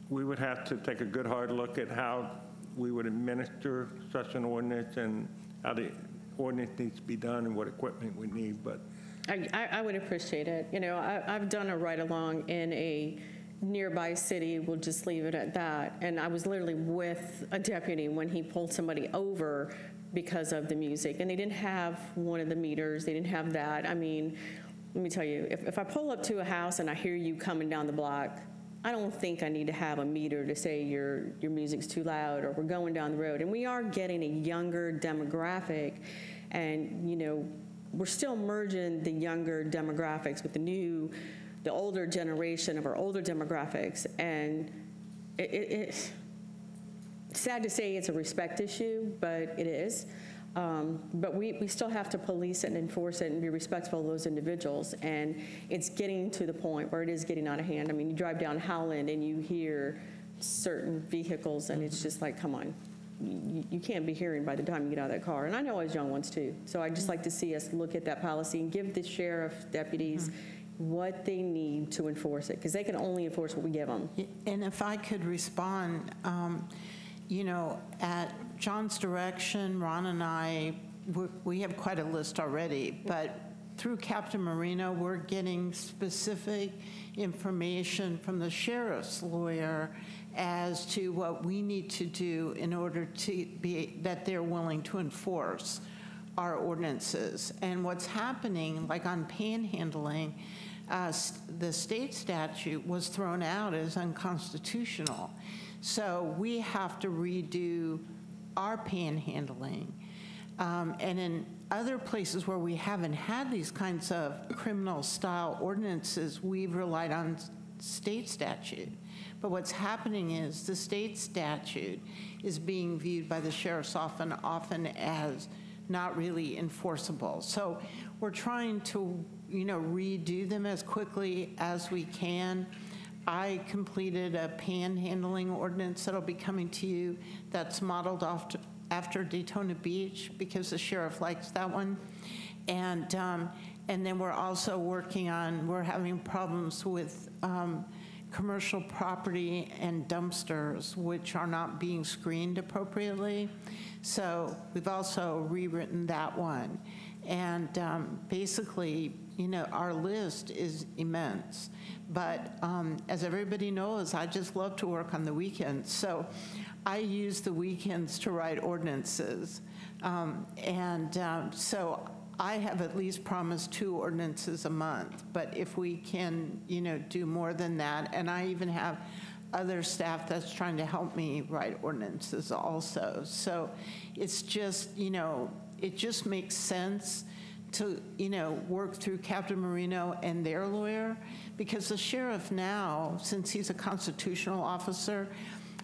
Speaker 13: we would have to take a good hard look at how we would administer such an ordinance and how the ordinance needs to be done and what equipment we need. But
Speaker 8: I would appreciate it. You know, I've done a ride-along in a nearby city, we'll just leave it at that. And I was literally with a deputy when he pulled somebody over because of the music. And they didn't have one of the meters, they didn't have that. I mean, let me tell you, if I pull up to a house and I hear you coming down the block, I don't think I need to have a meter to say your music's too loud or we're going down the road. And we are getting a younger demographic, and you know, we're still merging the younger demographics with the older generation of our older demographics. And it's sad to say it's a respect issue, but it is. But we still have to police it and enforce it and be respectful of those individuals. And it's getting to the point where it is getting out of hand. I mean, you drive down Howland and you hear certain vehicles and it's just like, come on. You can't be hearing by the time you get out of that car. And I know I was young ones too. So I'd just like to see us look at that policy and give the sheriff deputies what they need to enforce it, because they can only enforce what we give them.
Speaker 19: And if I could respond, you know, at John's direction, Ron and I, we have quite a list already, but through Captain Marino, we're getting specific information from the sheriff's lawyer as to what we need to do in order to be, that they're willing to enforce our ordinances. And what's happening, like on panhandling, the state statute was thrown out as unconstitutional. So we have to redo our panhandling. And in other places where we haven't had these kinds of criminal style ordinances, we've relied on state statute. But what's happening is the state statute is being viewed by the sheriff's often as not really enforceable. So we're trying to, you know, redo them as quickly as we can. I completed a panhandling ordinance that'll be coming to you that's modeled after Daytona Beach, because the sheriff likes that one. And then we're also working on, we're having problems with commercial property and dumpsters, which are not being screened appropriately. So we've also rewritten that one. And basically, you know, our list is immense. But as everybody knows, I just love to work on the weekends. So I use the weekends to write ordinances. So I have at least promised 2 ordinances a month, but if we can, do more than that, and I even have other staff that's trying to help me write ordinances also. So it's just, it just makes sense to, work through Captain Marino and their lawyer, because the sheriff now, since he's a constitutional officer,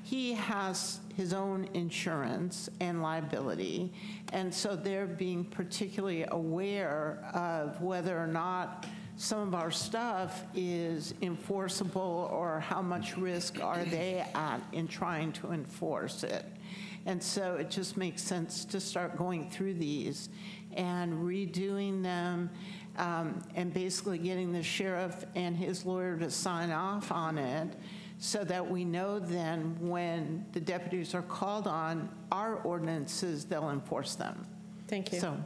Speaker 19: he has his own insurance and liability, and so they're being particularly aware of whether or not some of our stuff is enforceable or how much risk are they at in trying to enforce it. And so it just makes sense to start going through these and redoing them, and basically getting the sheriff and his lawyer to sign off on it, so that we know then when the deputies are called on our ordinances, they'll enforce them.
Speaker 8: Thank you.
Speaker 19: So,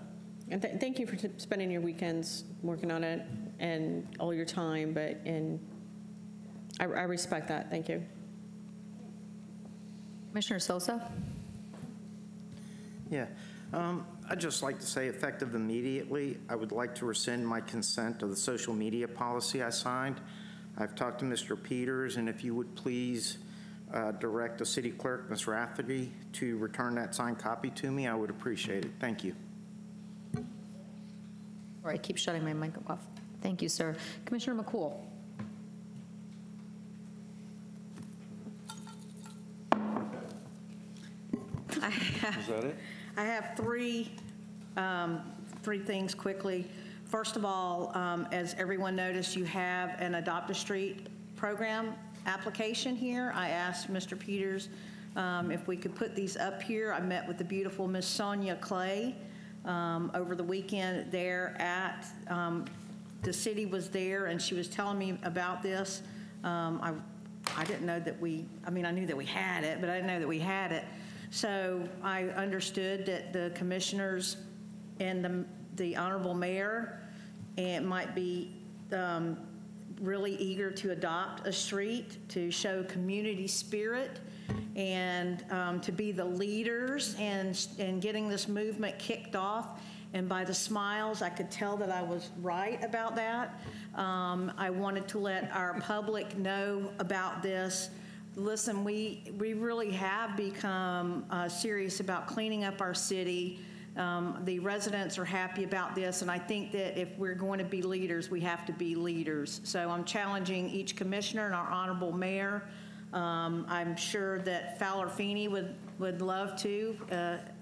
Speaker 8: And thank you for spending your weekends working on it and all your time, and I respect that. Thank you.
Speaker 1: Commissioner Sosa?
Speaker 11: Yeah. I'd just like to say, effective immediately, I would like to rescind my consent to the social media policy I signed. I've talked to Mr. Peters, and if you would please direct the city clerk, Ms. Rafferty, to return that signed copy to me, I would appreciate it. Thank you.
Speaker 1: All right, keep shutting my mic off. Thank you, sir. Commissioner McCool.
Speaker 12: Is that it?
Speaker 10: I have three things quickly. First of all, as everyone noticed, you have an Adopt a Street program application here. I asked Mr. Peters if we could put these up here. I met with the beautiful Miss Sonia Clay over the weekend there at, the city was there, and she was telling me about this. I didn't know that I knew that we had it, but I didn't know that we had it. So I understood that the commissioners and the honorable mayor might be really eager to adopt a street to show community spirit and to be the leaders and getting this movement kicked off. And by the smiles, I could tell that I was right about that. I wanted to let our public know about this. Listen, we really have become serious about cleaning up our city. The residents are happy about this, and I think that if we're going to be leaders, we have to be leaders. So I'm challenging each commissioner and our honorable mayor. I'm sure that Fowler Feeney would love to,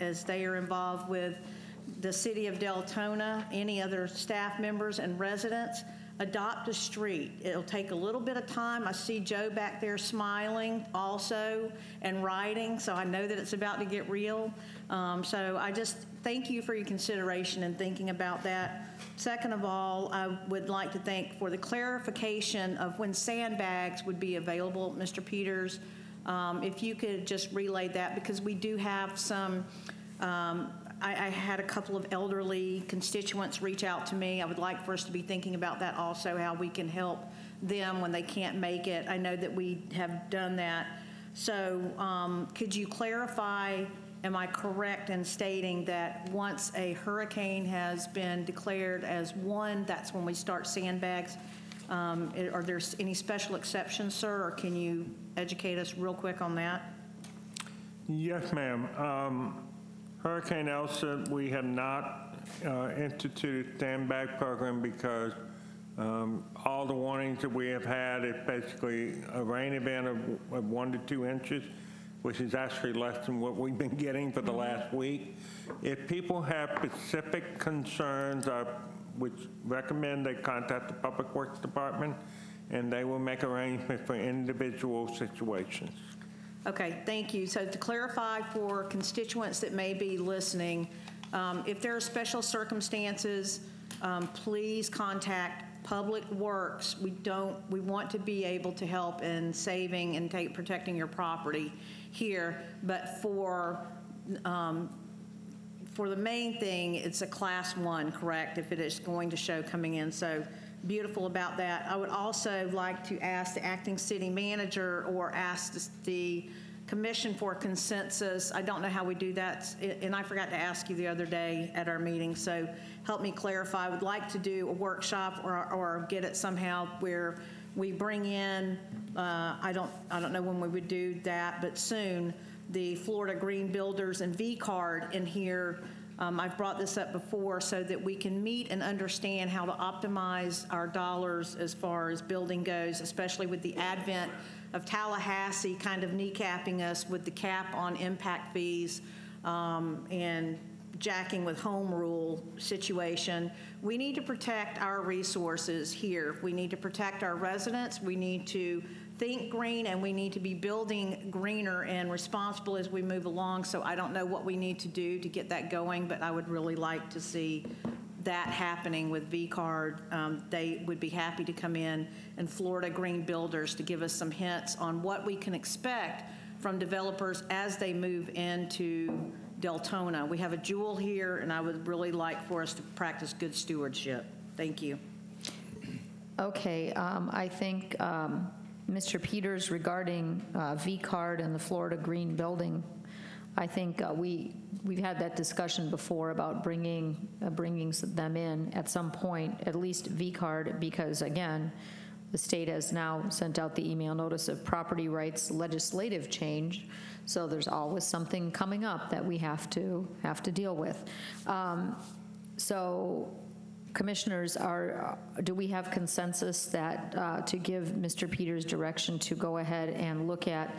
Speaker 10: as they are involved with the city of Deltona, any other staff members and residents. Adopt a street. It'll take a little bit of time. I see Joe back there smiling also and writing, so I know that it's about to get real. So I just thank you for your consideration and thinking about that. Second of all, I would like to thank for the clarification of when sandbags would be available, Mr. Peters. If you could just relay that, because we do have some I had a couple of elderly constituents reach out to me. I would like for us to be thinking about that also, how we can help them when they can't make it. I know that we have done that. So could you clarify, am I correct in stating that once a hurricane has been declared as one, that's when we start sandbags? Are there any special exceptions, sir, or can you educate us real quick on that?
Speaker 13: Yes, ma'am. Hurricane Elsa, we have not instituted sandbag program because all the warnings that we have had is basically a rain event of 1 to 2 inches, which is actually less than what we've been getting for the last week. If people have specific concerns, I would recommend they contact the Public Works Department, and they will make arrangements for individual situations.
Speaker 10: Okay, thank you. So to clarify for constituents that may be listening, if there are special circumstances, please contact Public Works. We want to be able to help in saving and protecting your property here, but for the main thing, it's a Class 1, correct, if it is going to show coming in. So beautiful about that. I would also like to ask the acting city manager or ask the commission for consensus. I don't know how we do that, and I forgot to ask you the other day at our meeting, so help me clarify. I would like to do a workshop or get it somehow where we bring in, I don't know when we would do that, but soon, the Florida Green Builders and V-Card in here. I've brought this up before so that we can meet and understand how to optimize our dollars as far as building goes, especially with the advent of Tallahassee kind of kneecapping us with the cap on impact fees and jacking with home rule situation. We need to protect our resources here. We need to protect our residents. We need to think green, and we need to be building greener and responsible as we move along. So I don't know what we need to do to get that going, but I would really like to see that happening with V-Card. They would be happy to come in, and Florida Green Builders to give us some hints on what we can expect from developers as they move into Deltona. We have a jewel here, and I would really like for us to practice good stewardship. Thank you.
Speaker 1: Okay, I think Mr. Peters, regarding V-Card and the Florida Green Building, I think we've had that discussion before about bringing them in at some point, at least V-Card, because again, the state has now sent out the email notice of property rights legislative change, so there's always something coming up that we have to deal with. So, commissioners, do we have consensus that to give Mr. Peters direction to go ahead and look at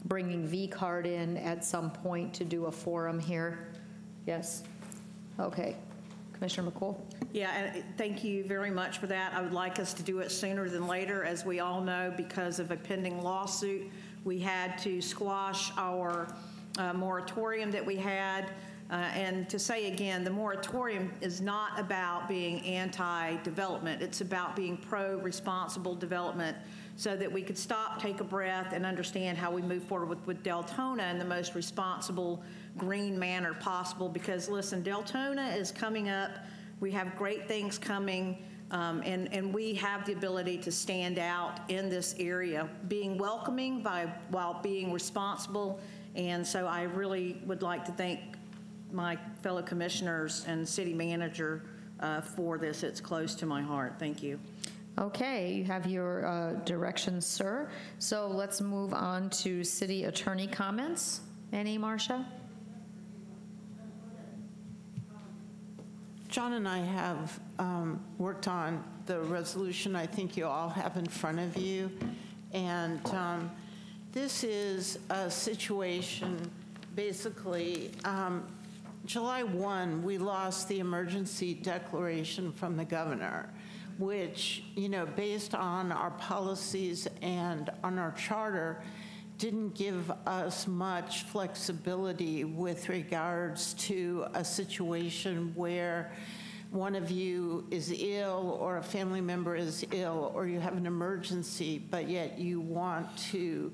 Speaker 1: bringing V-Card in at some point to do a forum here? Yes? Okay. Commissioner McCool?
Speaker 10: Yeah, and thank you very much for that. I would like us to do it sooner than later. As we all know, because of a pending lawsuit, we had to squash our moratorium that we had. And to say again, the moratorium is not about being anti-development. It's about being pro-responsible development so that we could stop, take a breath, and understand how we move forward with Deltona in the most responsible, green manner possible. Because listen, Deltona is coming up. We have great things coming, and we have the ability to stand out in this area, being welcoming while being responsible. And so I really would like to thank my fellow commissioners and city manager for this. It's close to my heart. Thank you.
Speaker 1: Okay, you have your directions, sir. So let's move on to city attorney comments. Any, Marcia?
Speaker 19: John and I have worked on the resolution I think you all have in front of you. And this is a situation, basically, July 1, we lost the emergency declaration from the governor, which, based on our policies and on our charter, didn't give us much flexibility with regards to a situation where one of you is ill or a family member is ill or you have an emergency, but yet you want to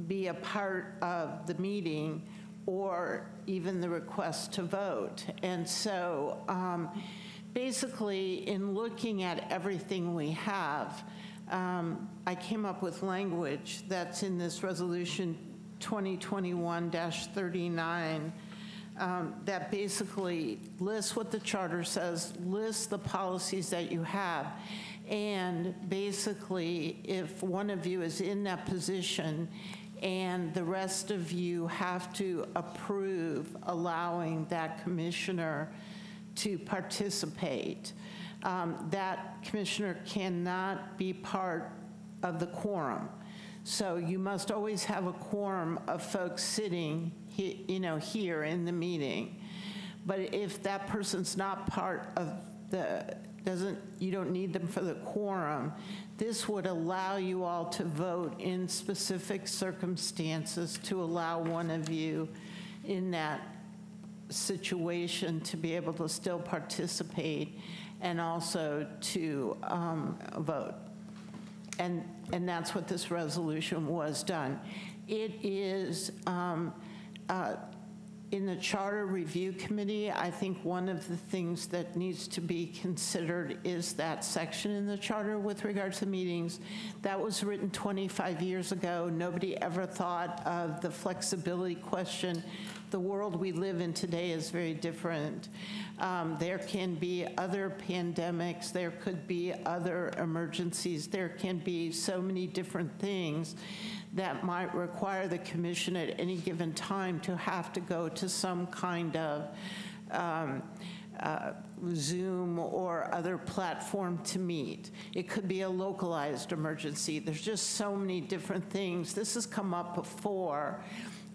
Speaker 19: be a part of the meeting or even the request to vote. And so basically, in looking at everything we have, I came up with language that's in this resolution 2021-39 that basically lists what the charter says, lists the policies that you have, and basically if one of you is in that position and the rest of you have to approve allowing that commissioner to participate, that commissioner cannot be part of the quorum. So you must always have a quorum of folks sitting here in the meeting. But if that person's not part of you don't need them for the quorum, this would allow you all to vote in specific circumstances to allow one of you in that situation to be able to still participate and also to vote. And that's what this resolution was done. It is in the Charter Review Committee, I think one of the things that needs to be considered is that section in the charter with regards to meetings. That was written 25 years ago. Nobody ever thought of the flexibility question. The world we live in today is very different. There can be other pandemics, there could be other emergencies, there can be so many different things that might require the commission at any given time to have to go to some kind of Zoom or other platform to meet. It could be a localized emergency. There's just so many different things. This has come up before,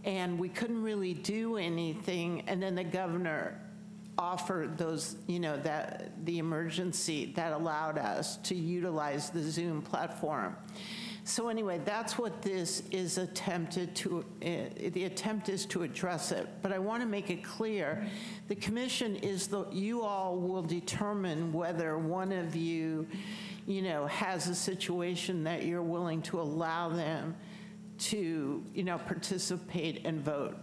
Speaker 19: and we couldn't really do anything, and then the governor offered those, that the emergency that allowed us to utilize the Zoom platform. So anyway, that's what this is attempted to, the attempt is to address it. But I want to make it clear, the commission is you all will determine whether one of you, has a situation that you're willing to allow them to, participate and vote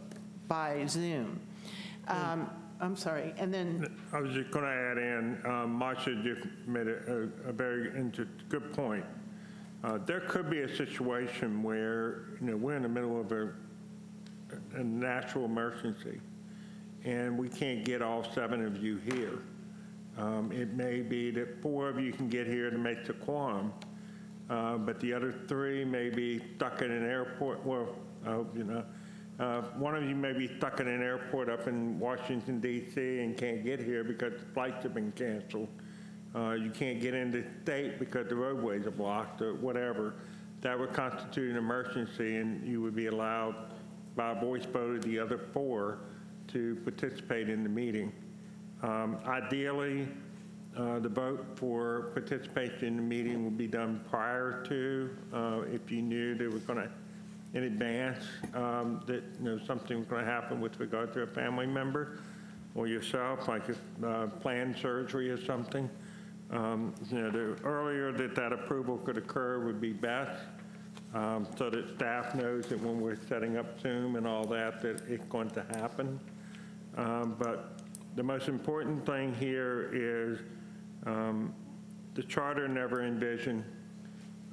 Speaker 19: by Zoom. I'm sorry, and then.
Speaker 13: I was just going to add in, Marcia just made a very good point. There could be a situation where, we're in the middle of a natural emergency, and we can't get all 7 of you here. It may be that 4 of you can get here to make the quorum, but the other 3 may be stuck in an airport. Well, I hope you know. One of you may be stuck in an airport up in Washington, D.C. and can't get here because flights have been canceled. You can't get into the state because the roadways are blocked or whatever. That would constitute an emergency, and you would be allowed by a voice vote of the other 4 to participate in the meeting. Ideally, the vote for participation in the meeting would be done prior to, if you knew they were going to, in advance, that something was going to happen with regard to a family member or yourself, like a planned surgery or something. The earlier that approval could occur would be best, so that staff knows that when we're setting up Zoom and all that it's going to happen. But the most important thing here is the charter never envisioned,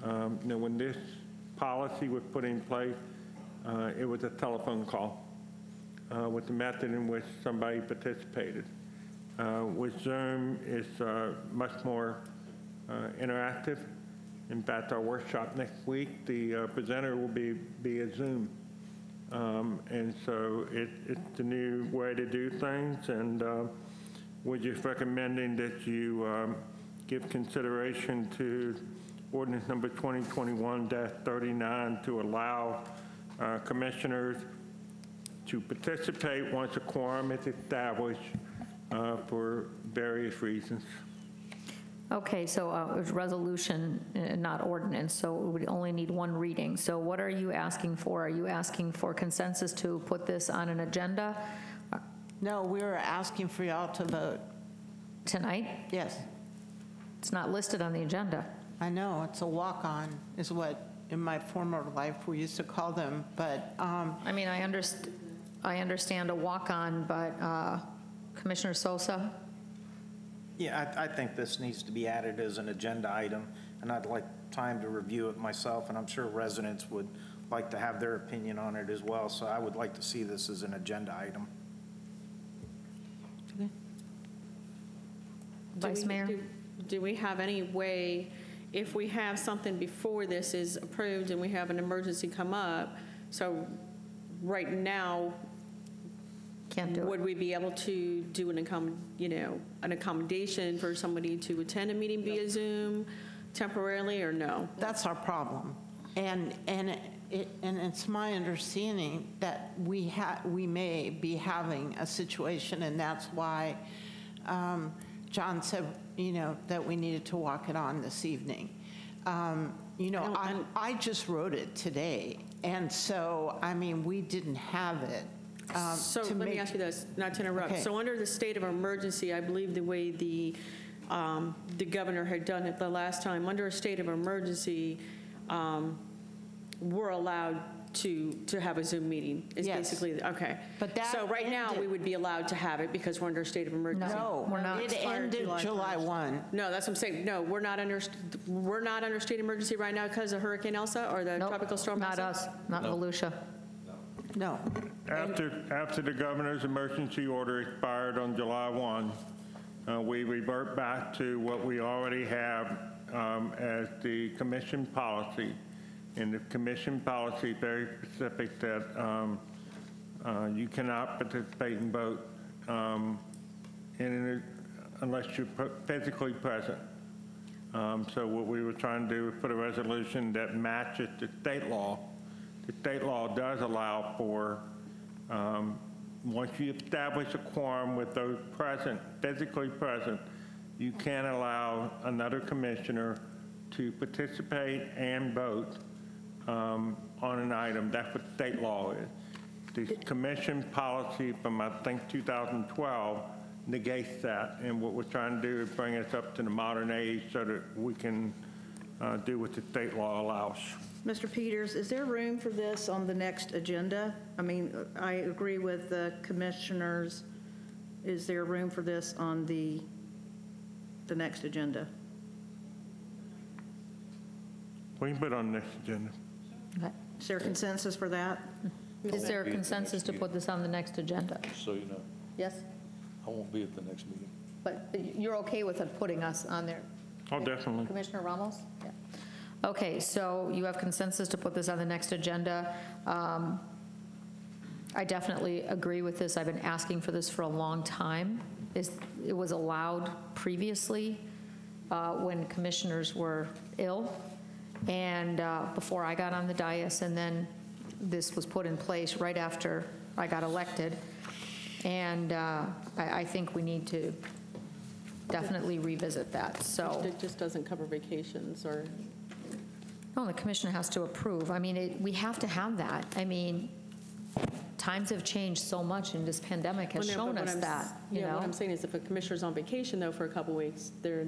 Speaker 13: when this policy was put in place, it was a telephone call with the method in which somebody participated. With Zoom, it's much more interactive. In fact, our workshop next week, the presenter will be via Zoom. And so it's the new way to do things, and we're just recommending that you give consideration to ordinance number 2021-39 to allow commissioners to participate once a quorum is established for various reasons.
Speaker 1: Okay, so it was resolution, not ordinance, so we would only need 1 reading. So what are you asking for? Are you asking for consensus to put this on an agenda?
Speaker 19: No, we were asking for y'all to vote.
Speaker 1: Tonight?
Speaker 19: Yes.
Speaker 1: It's not listed on the agenda.
Speaker 19: I know, it's a walk-on is what in my former life we used to call them, but.
Speaker 1: I mean, I understand a walk-on, but Commissioner Sosa?
Speaker 11: Yeah, I think this needs to be added as an agenda item, and I'd like time to review it myself, and I'm sure residents would like to have their opinion on it as well, so I would like to see this as an agenda item.
Speaker 8: Okay.
Speaker 1: Vice Mayor?
Speaker 8: Do we have any way, if we have something before this is approved and we have an emergency come up, so right now,
Speaker 1: can't do it.
Speaker 8: Would we be able to do an accommodation for somebody to attend a meeting via Zoom temporarily, or no?
Speaker 19: That's our problem. And it's my understanding that we may be having a situation, and that's why John said, that we needed to walk it on this evening. I just wrote it today, and so, we didn't have it.
Speaker 8: So let me ask you this, not to interrupt.
Speaker 19: Okay.
Speaker 8: So under the state of emergency, I believe the way the governor had done it the last time, under a state of emergency, we're allowed to have a Zoom meeting, is
Speaker 19: Yes.
Speaker 8: basically, okay.
Speaker 19: But that
Speaker 8: So right now, we
Speaker 19: ended-
Speaker 8: would be allowed to have it because we're under a state of emergency.
Speaker 19: No,
Speaker 14: we're not.
Speaker 19: it
Speaker 8: Expired
Speaker 19: ended July 1.
Speaker 8: No, that's what I'm saying. No, we're not under state emergency right now because of Hurricane Elsa or the
Speaker 1: Nope,
Speaker 8: tropical storm
Speaker 1: not
Speaker 8: Elsa?
Speaker 1: us, not Volusia.
Speaker 19: No.
Speaker 13: After the governor's emergency order expired on July 1, we revert back to what we already have as the commission policy. And the commission policy is very specific that you cannot participate and vote unless you're physically present. So what we were trying to do is put a resolution that matches the state law. The state law does allow for, once you establish a quorum with those present, physically present, you can allow another commissioner to participate and vote on an item. That's what state law is. The commission policy from, I think, 2012 negates that. And what we're trying to do is bring us up to the modern age so that we can do what the state law allows.
Speaker 10: Mr. Peters, is there room for this on the next agenda? I mean, I agree with the commissioners. Is there room for this on the next agenda?
Speaker 13: We can put it on the next agenda.
Speaker 10: Is there consensus for that?
Speaker 1: Is there a consensus to put this on the next agenda?
Speaker 12: So you know,
Speaker 1: Yes?
Speaker 12: I won't be at the next meeting.
Speaker 1: But you're okay with it putting us on there?
Speaker 13: Oh, definitely.
Speaker 1: Commissioner Ramos? Yeah. Okay, so you have consensus to put this on the next agenda. I definitely agree with this. I've been asking for this for a long time. It was allowed previously when commissioners were ill and before I got on the dais, and then this was put in place right after I got elected. And I think we need to definitely revisit that, so.
Speaker 8: It just doesn't cover vacations or?
Speaker 1: No, the commissioner has to approve. I mean, we have to have that. I mean, times have changed so much, and this pandemic has
Speaker 8: Well, no,
Speaker 1: shown
Speaker 8: but
Speaker 1: us that, you
Speaker 8: Yeah, what
Speaker 1: know?
Speaker 8: I'm saying is if a commissioner's on vacation, though, for a couple weeks, they're,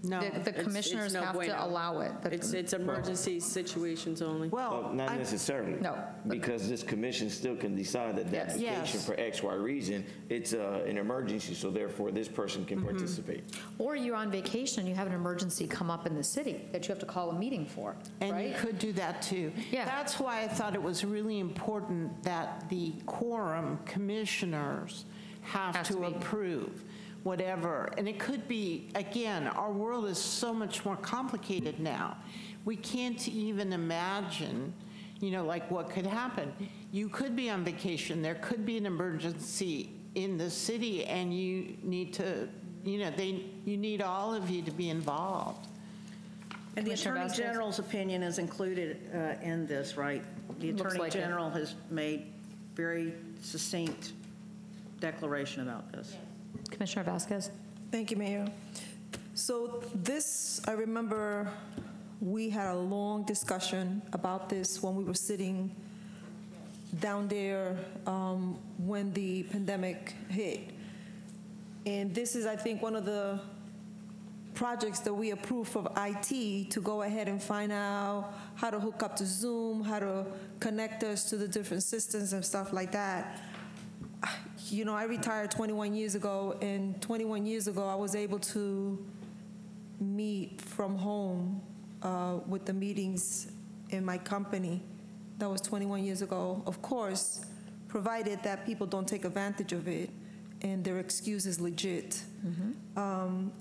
Speaker 19: No.
Speaker 1: The commissioners
Speaker 8: no
Speaker 1: have
Speaker 8: bueno.
Speaker 1: to allow it.
Speaker 8: it's emergency situations only.
Speaker 9: Well, not necessarily.
Speaker 1: No.
Speaker 9: Because this commission still can decide that that
Speaker 1: Yes.
Speaker 9: vacation for X, Y reason, it's an emergency, so therefore this person can participate.
Speaker 1: Or you're on vacation, you have an emergency come up in the city that you have to call a meeting for,
Speaker 19: And
Speaker 1: right?
Speaker 19: you could do that too.
Speaker 1: Yeah.
Speaker 19: That's why I thought it was really important that the quorum commissioners have
Speaker 1: Has to
Speaker 19: to
Speaker 1: be.
Speaker 19: approve whatever. And it could be, again, our world is so much more complicated now. We can't even imagine, like what could happen. You could be on vacation, there could be an emergency in the city, and you need to, you need all of you to be involved.
Speaker 10: And the
Speaker 1: Commissioner
Speaker 10: Attorney
Speaker 1: Vasquez?
Speaker 10: General's opinion is included in this, right? The
Speaker 1: Looks
Speaker 10: Attorney
Speaker 1: like it.
Speaker 10: General has made very succinct declaration about this.
Speaker 1: Commissioner Vasquez?
Speaker 3: Thank you, Mayor. So this, I remember we had a long discussion about this when we were sitting down there when the pandemic hit. And this is, I think, one of the projects that we approved of IT to go ahead and find out how to hook up to Zoom, how to connect us to the different systems and stuff like that. I retired 21 years ago, and 21 years ago, I was able to meet from home with the meetings in my company. That was 21 years ago. Of course, provided that people don't take advantage of it and their excuse is legit. I'm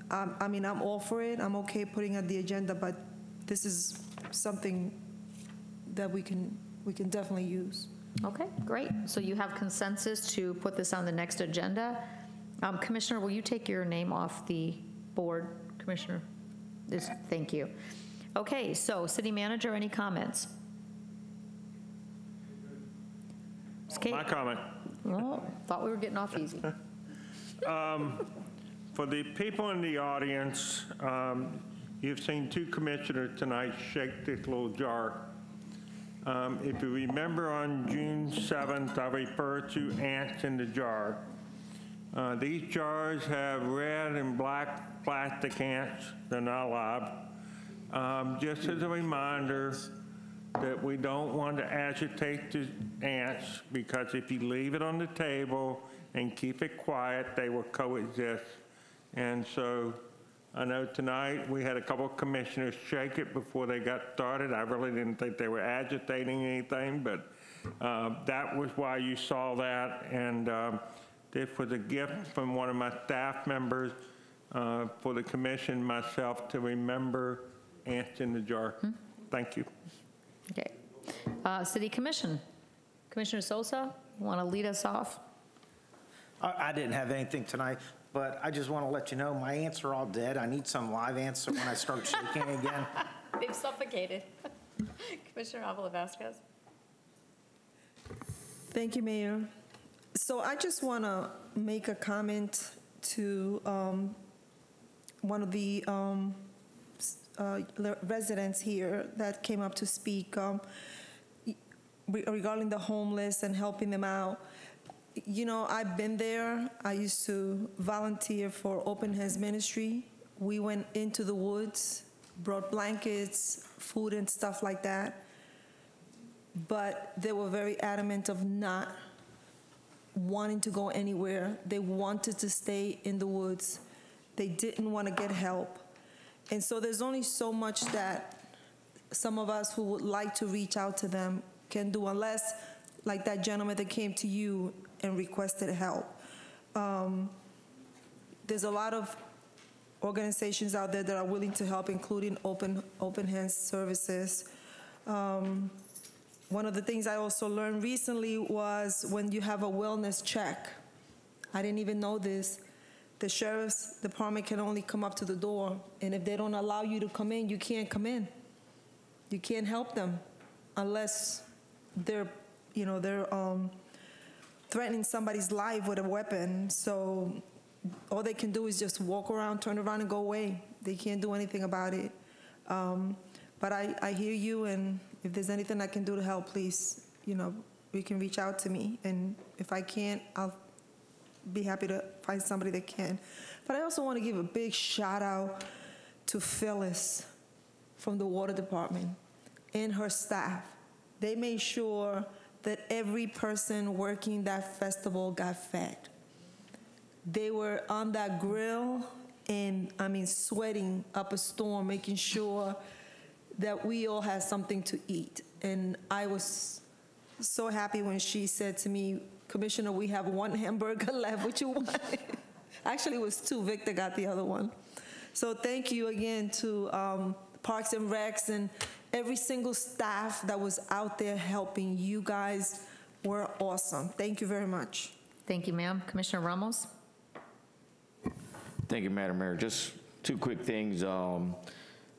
Speaker 3: all for it. I'm okay putting on the agenda, but this is something that we can definitely use.
Speaker 1: Okay, great. So you have consensus to put this on the next agenda. Commissioner, will you take your name off the board, Commissioner? Thank you. Okay, so City Manager, any comments?
Speaker 13: My comment.
Speaker 1: Oh, thought we were getting off easy.
Speaker 13: For the people in the audience, you've seen two commissioners tonight shake this little jar. If you remember on June 7th, I referred to ants in the jar. These jars have red and black plastic ants. They're not alive. Just as a reminder, that we don't want to agitate the ants, because if you leave it on the table and keep it quiet, they will coexist. And so I know tonight we had a couple of commissioners shake it before they got started. I really didn't think they were agitating anything, but that was why you saw that. And this was a gift from one of my staff members for the commission, myself, to remember ants in the jar. Thank you.
Speaker 1: Okay. City Commission. Commissioner Sosa, want to lead us off?
Speaker 11: I didn't have anything tonight, but I just want to let you know my ants are all dead. I need some live ants so when I start shaking again.
Speaker 1: They've suffocated. Commissioner Avila Vasquez.
Speaker 3: Thank you, Mayor. So I just want to make a comment to one of the residents here that came up to speak regarding the homeless and helping them out. You know, I've been there. I used to volunteer for Open Hands Ministry. We went into the woods, brought blankets, food and stuff like that. But they were very adamant of not wanting to go anywhere. They wanted to stay in the woods. They didn't want to get help. And so there's only so much that some of us who would like to reach out to them can do, unless, like that gentleman that came to you and requested help. There's a lot of organizations out there that are willing to help, including Open Hands Services. One of the things I also learned recently was when you have a wellness check. I didn't even know this. The sheriff's department can only come up to the door, and if they don't allow you to come in, you can't come in. You can't help them unless they're threatening somebody's life with a weapon. So all they can do is just walk around, turn around, and go away. They can't do anything about it. But I hear you, and if there's anything I can do to help, please, you can reach out to me. And if I can't, I'll be happy to find somebody that can. But I also want to give a big shout out to Phyllis from the water department and her staff. They made sure that every person working that festival got fed. They were on that grill and, sweating up a storm, making sure that we all had something to eat. And I was so happy when she said to me, Commissioner, we have one hamburger left. What you want? Actually, it was two. Victor got the other one. So thank you again to Parks and Recs and every single staff that was out there helping. You guys were awesome. Thank you very much.
Speaker 1: Thank you, ma'am. Commissioner Ramos?
Speaker 9: Thank you, Madam Mayor. Just two quick things.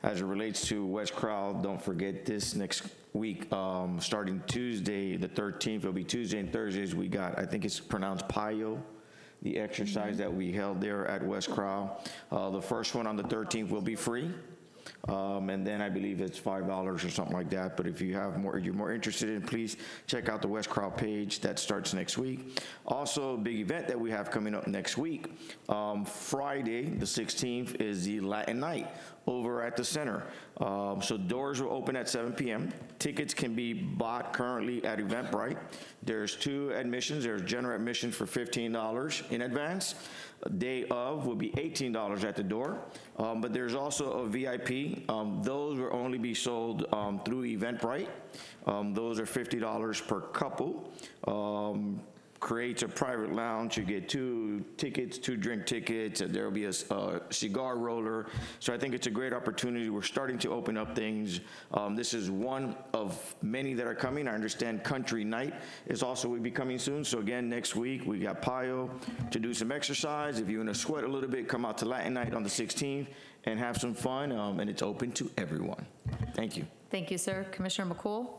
Speaker 9: As it relates to West Crowd, don't forget this next week, starting Tuesday the 13th, it'll be Tuesday and Thursdays, we got, I think it's pronounced Payo, the exercise that we held there at West Crowd. The first one on the 13th will be free. And then I believe it's $5 or something like that. But if you have more, you're more interested in, please check out the West Crowd page. That starts next week. Also, a big event that we have coming up next week. Friday, the 16th, is the Latin Night over at the center. So doors will open at 7 p.m. Tickets can be bought currently at Eventbrite. There's two admissions. There's general admission for $15 in advance. Day of will be $18 at the door, but there's also a VIP. Those will only be sold through Eventbrite. Those are $50 per couple. Creates a private lounge. You get two tickets, 2 drink tickets. There will be a cigar roller. So I think it's a great opportunity. We're starting to open up things. This is one of many that are coming. I understand Country Night is also will be coming soon. So again, next week we got Payo to do some exercise. If you want to sweat a little bit, come out to Latin Night on the 16th and have some fun. And it's open to everyone. Thank you.
Speaker 1: Thank you, sir. Commissioner McCool?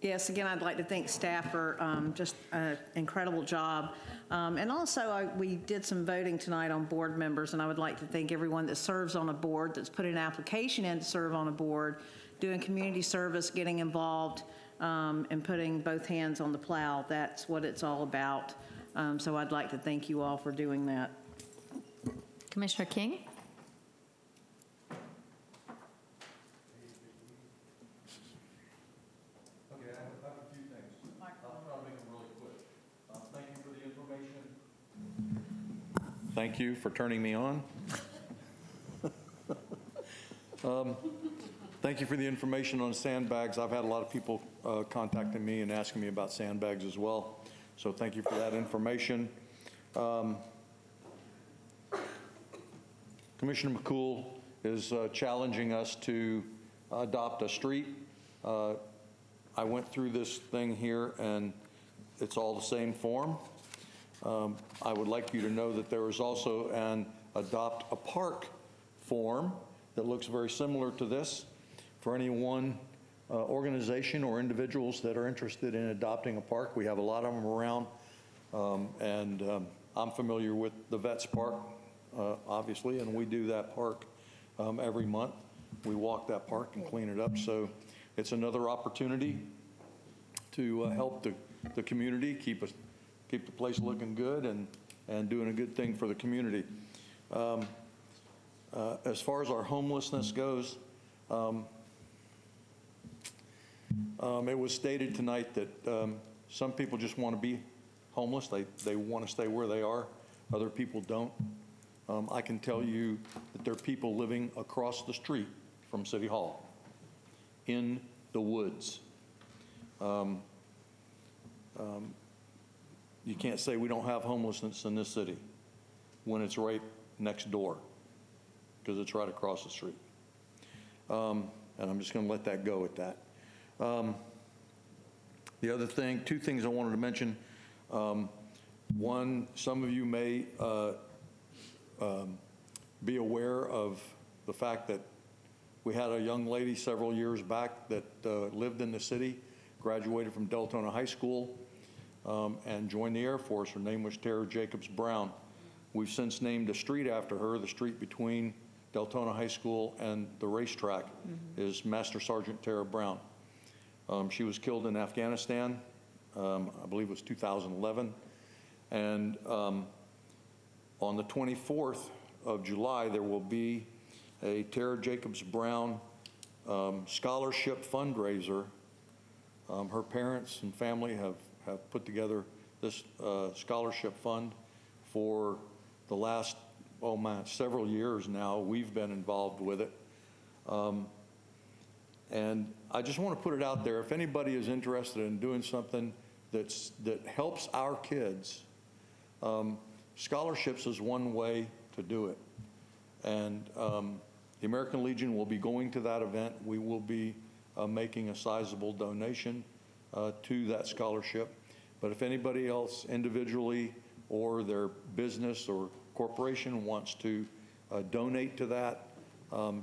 Speaker 10: Yes, again, I'd like to thank staff for just an incredible job. And also, we did some voting tonight on board members, and I would like to thank everyone that serves on a board, that's put an application in to serve on a board, doing community service, getting involved, and putting both hands on the plow. That's what it's all about. So I'd like to thank you all for doing that.
Speaker 1: Commissioner King?
Speaker 12: Thank you for turning me on. Thank you for the information on sandbags. I've had a lot of people contacting me and asking me about sandbags as well. So thank you for that information. Commissioner McCool is challenging us to adopt a street. I went through this thing here and it's all the same form. I would like you to know that there is also an adopt a park form that looks very similar to this for any one organization or individuals that are interested in adopting a park. We have a lot of them around, and I'm familiar with the Vets Park, obviously, and we do that park every month. We walk that park and clean it up, so it's another opportunity to help the community, keep the place looking good and doing a good thing for the community. As far as our homelessness goes, it was stated tonight that some people just want to be homeless. They want to stay where they are. Other people don't. I can tell you that there are people living across the street from City Hall in the woods. You can't say we don't have homelessness in this city when it's right next door, because it's right across the street. And I'm just going to let that go at that. The other thing, two things I wanted to mention. One, some of you may be aware of the fact that we had a young lady several years back that lived in the city, graduated from Deltona High School, and joined the Air Force. Her name was Tara Jacobs Brown. We've since named a street after her. The street between Deltona High School and the racetrack is Master Sergeant Tara Brown. She was killed in Afghanistan, I believe it was 2011. And on the 24th of July, there will be a Tara Jacobs Brown scholarship fundraiser. Her parents and family have put together this scholarship fund for the last, oh man, several years now. We've been involved with it. And I just want to put it out there. If anybody is interested in doing something that helps our kids, scholarships is one way to do it. And the American Legion will be going to that event. We will be making a sizable donation to that scholarship. But if anybody else individually or their business or corporation wants to donate to that,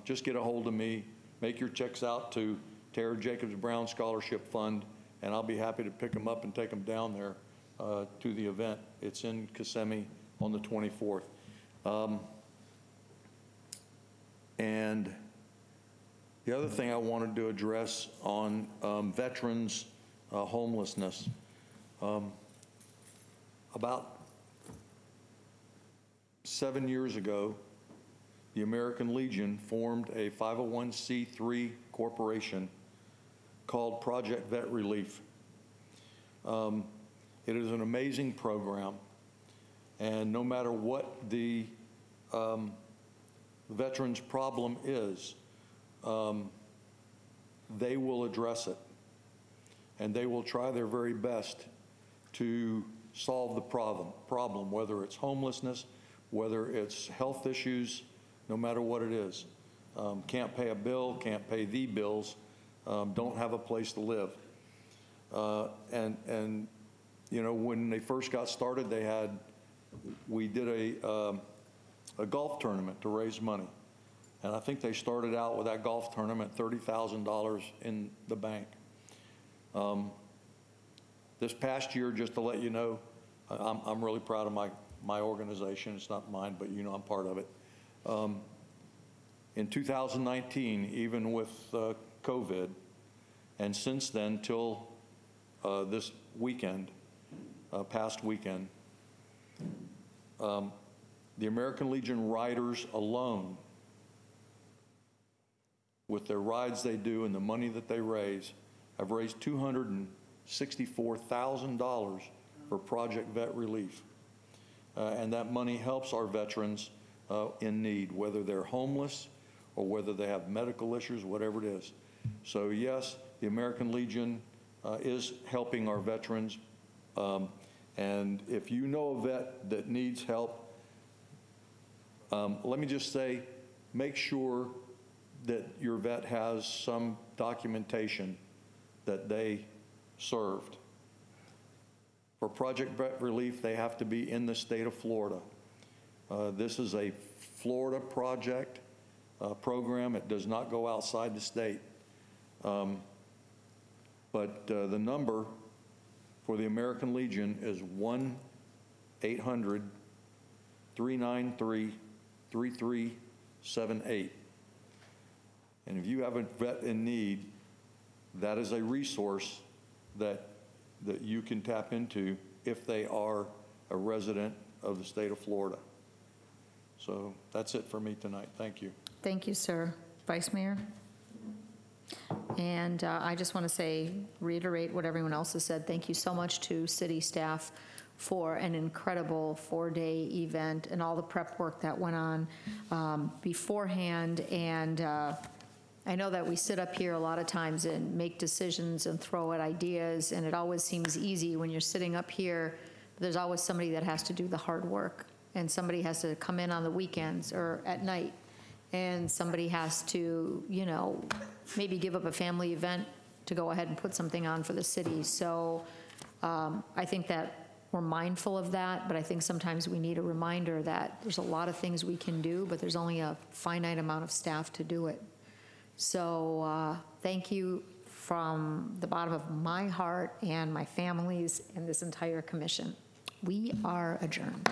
Speaker 12: just get a hold of me. Make your checks out to Tara Jacobs Brown Scholarship Fund, and I'll be happy to pick them up and take them down there to the event. It's in Kissimmee on the 24th. And the other thing I wanted to address on veterans homelessness, about 7 years ago, the American Legion formed a 501c3 corporation called Project Vet Relief. It is an amazing program, and no matter what the veterans' problem is, they will address it, and they will try their very best to solve the problem, whether it's homelessness, whether it's health issues, no matter what it is. Can't pay a bill, can't pay the bills, don't have a place to live. And you know, when they first got started, we did a golf tournament to raise money. And I think they started out with that golf tournament $30,000 in the bank. This past year, just to let you know, I'm really proud of my organization. It's not mine, but you know I'm part of it. In 2019, even with COVID, and since then till this weekend, past weekend, the American Legion riders alone, with their rides they do and the money that they raise, have raised $264,000 for Project Vet Relief. and that money helps our veterans in need, whether they're homeless or whether they have medical issues, whatever it is. So yes, the American Legion is helping our veterans. And if you know a vet that needs help, let me just say, make sure that your vet has some documentation that they served. For Project Vet Relief, they have to be in the state of Florida. This is a Florida project program. It does not go outside the state. But the number for the American Legion is 1-800-393-3378. And if you have a vet in need, that is a resource that you can tap into if they are a resident of the state of Florida. So that's it for me tonight. Thank you.
Speaker 1: Thank you, sir. Vice Mayor? And I just want to reiterate what everyone else has said. Thank you so much to city staff for an incredible 4-day event and all the prep work that went on beforehand. And I know that we sit up here a lot of times and make decisions and throw out ideas, and it always seems easy when you're sitting up here. There's always somebody that has to do the hard work, and somebody has to come in on the weekends or at night, and somebody has to, you know, maybe give up a family event to go ahead and put something on for the city. So I think that we're mindful of that, but I think sometimes we need a reminder that there's a lot of things we can do, but there's only a finite amount of staff to do it. So thank you from the bottom of my heart and my family's and this entire commission. We are adjourned.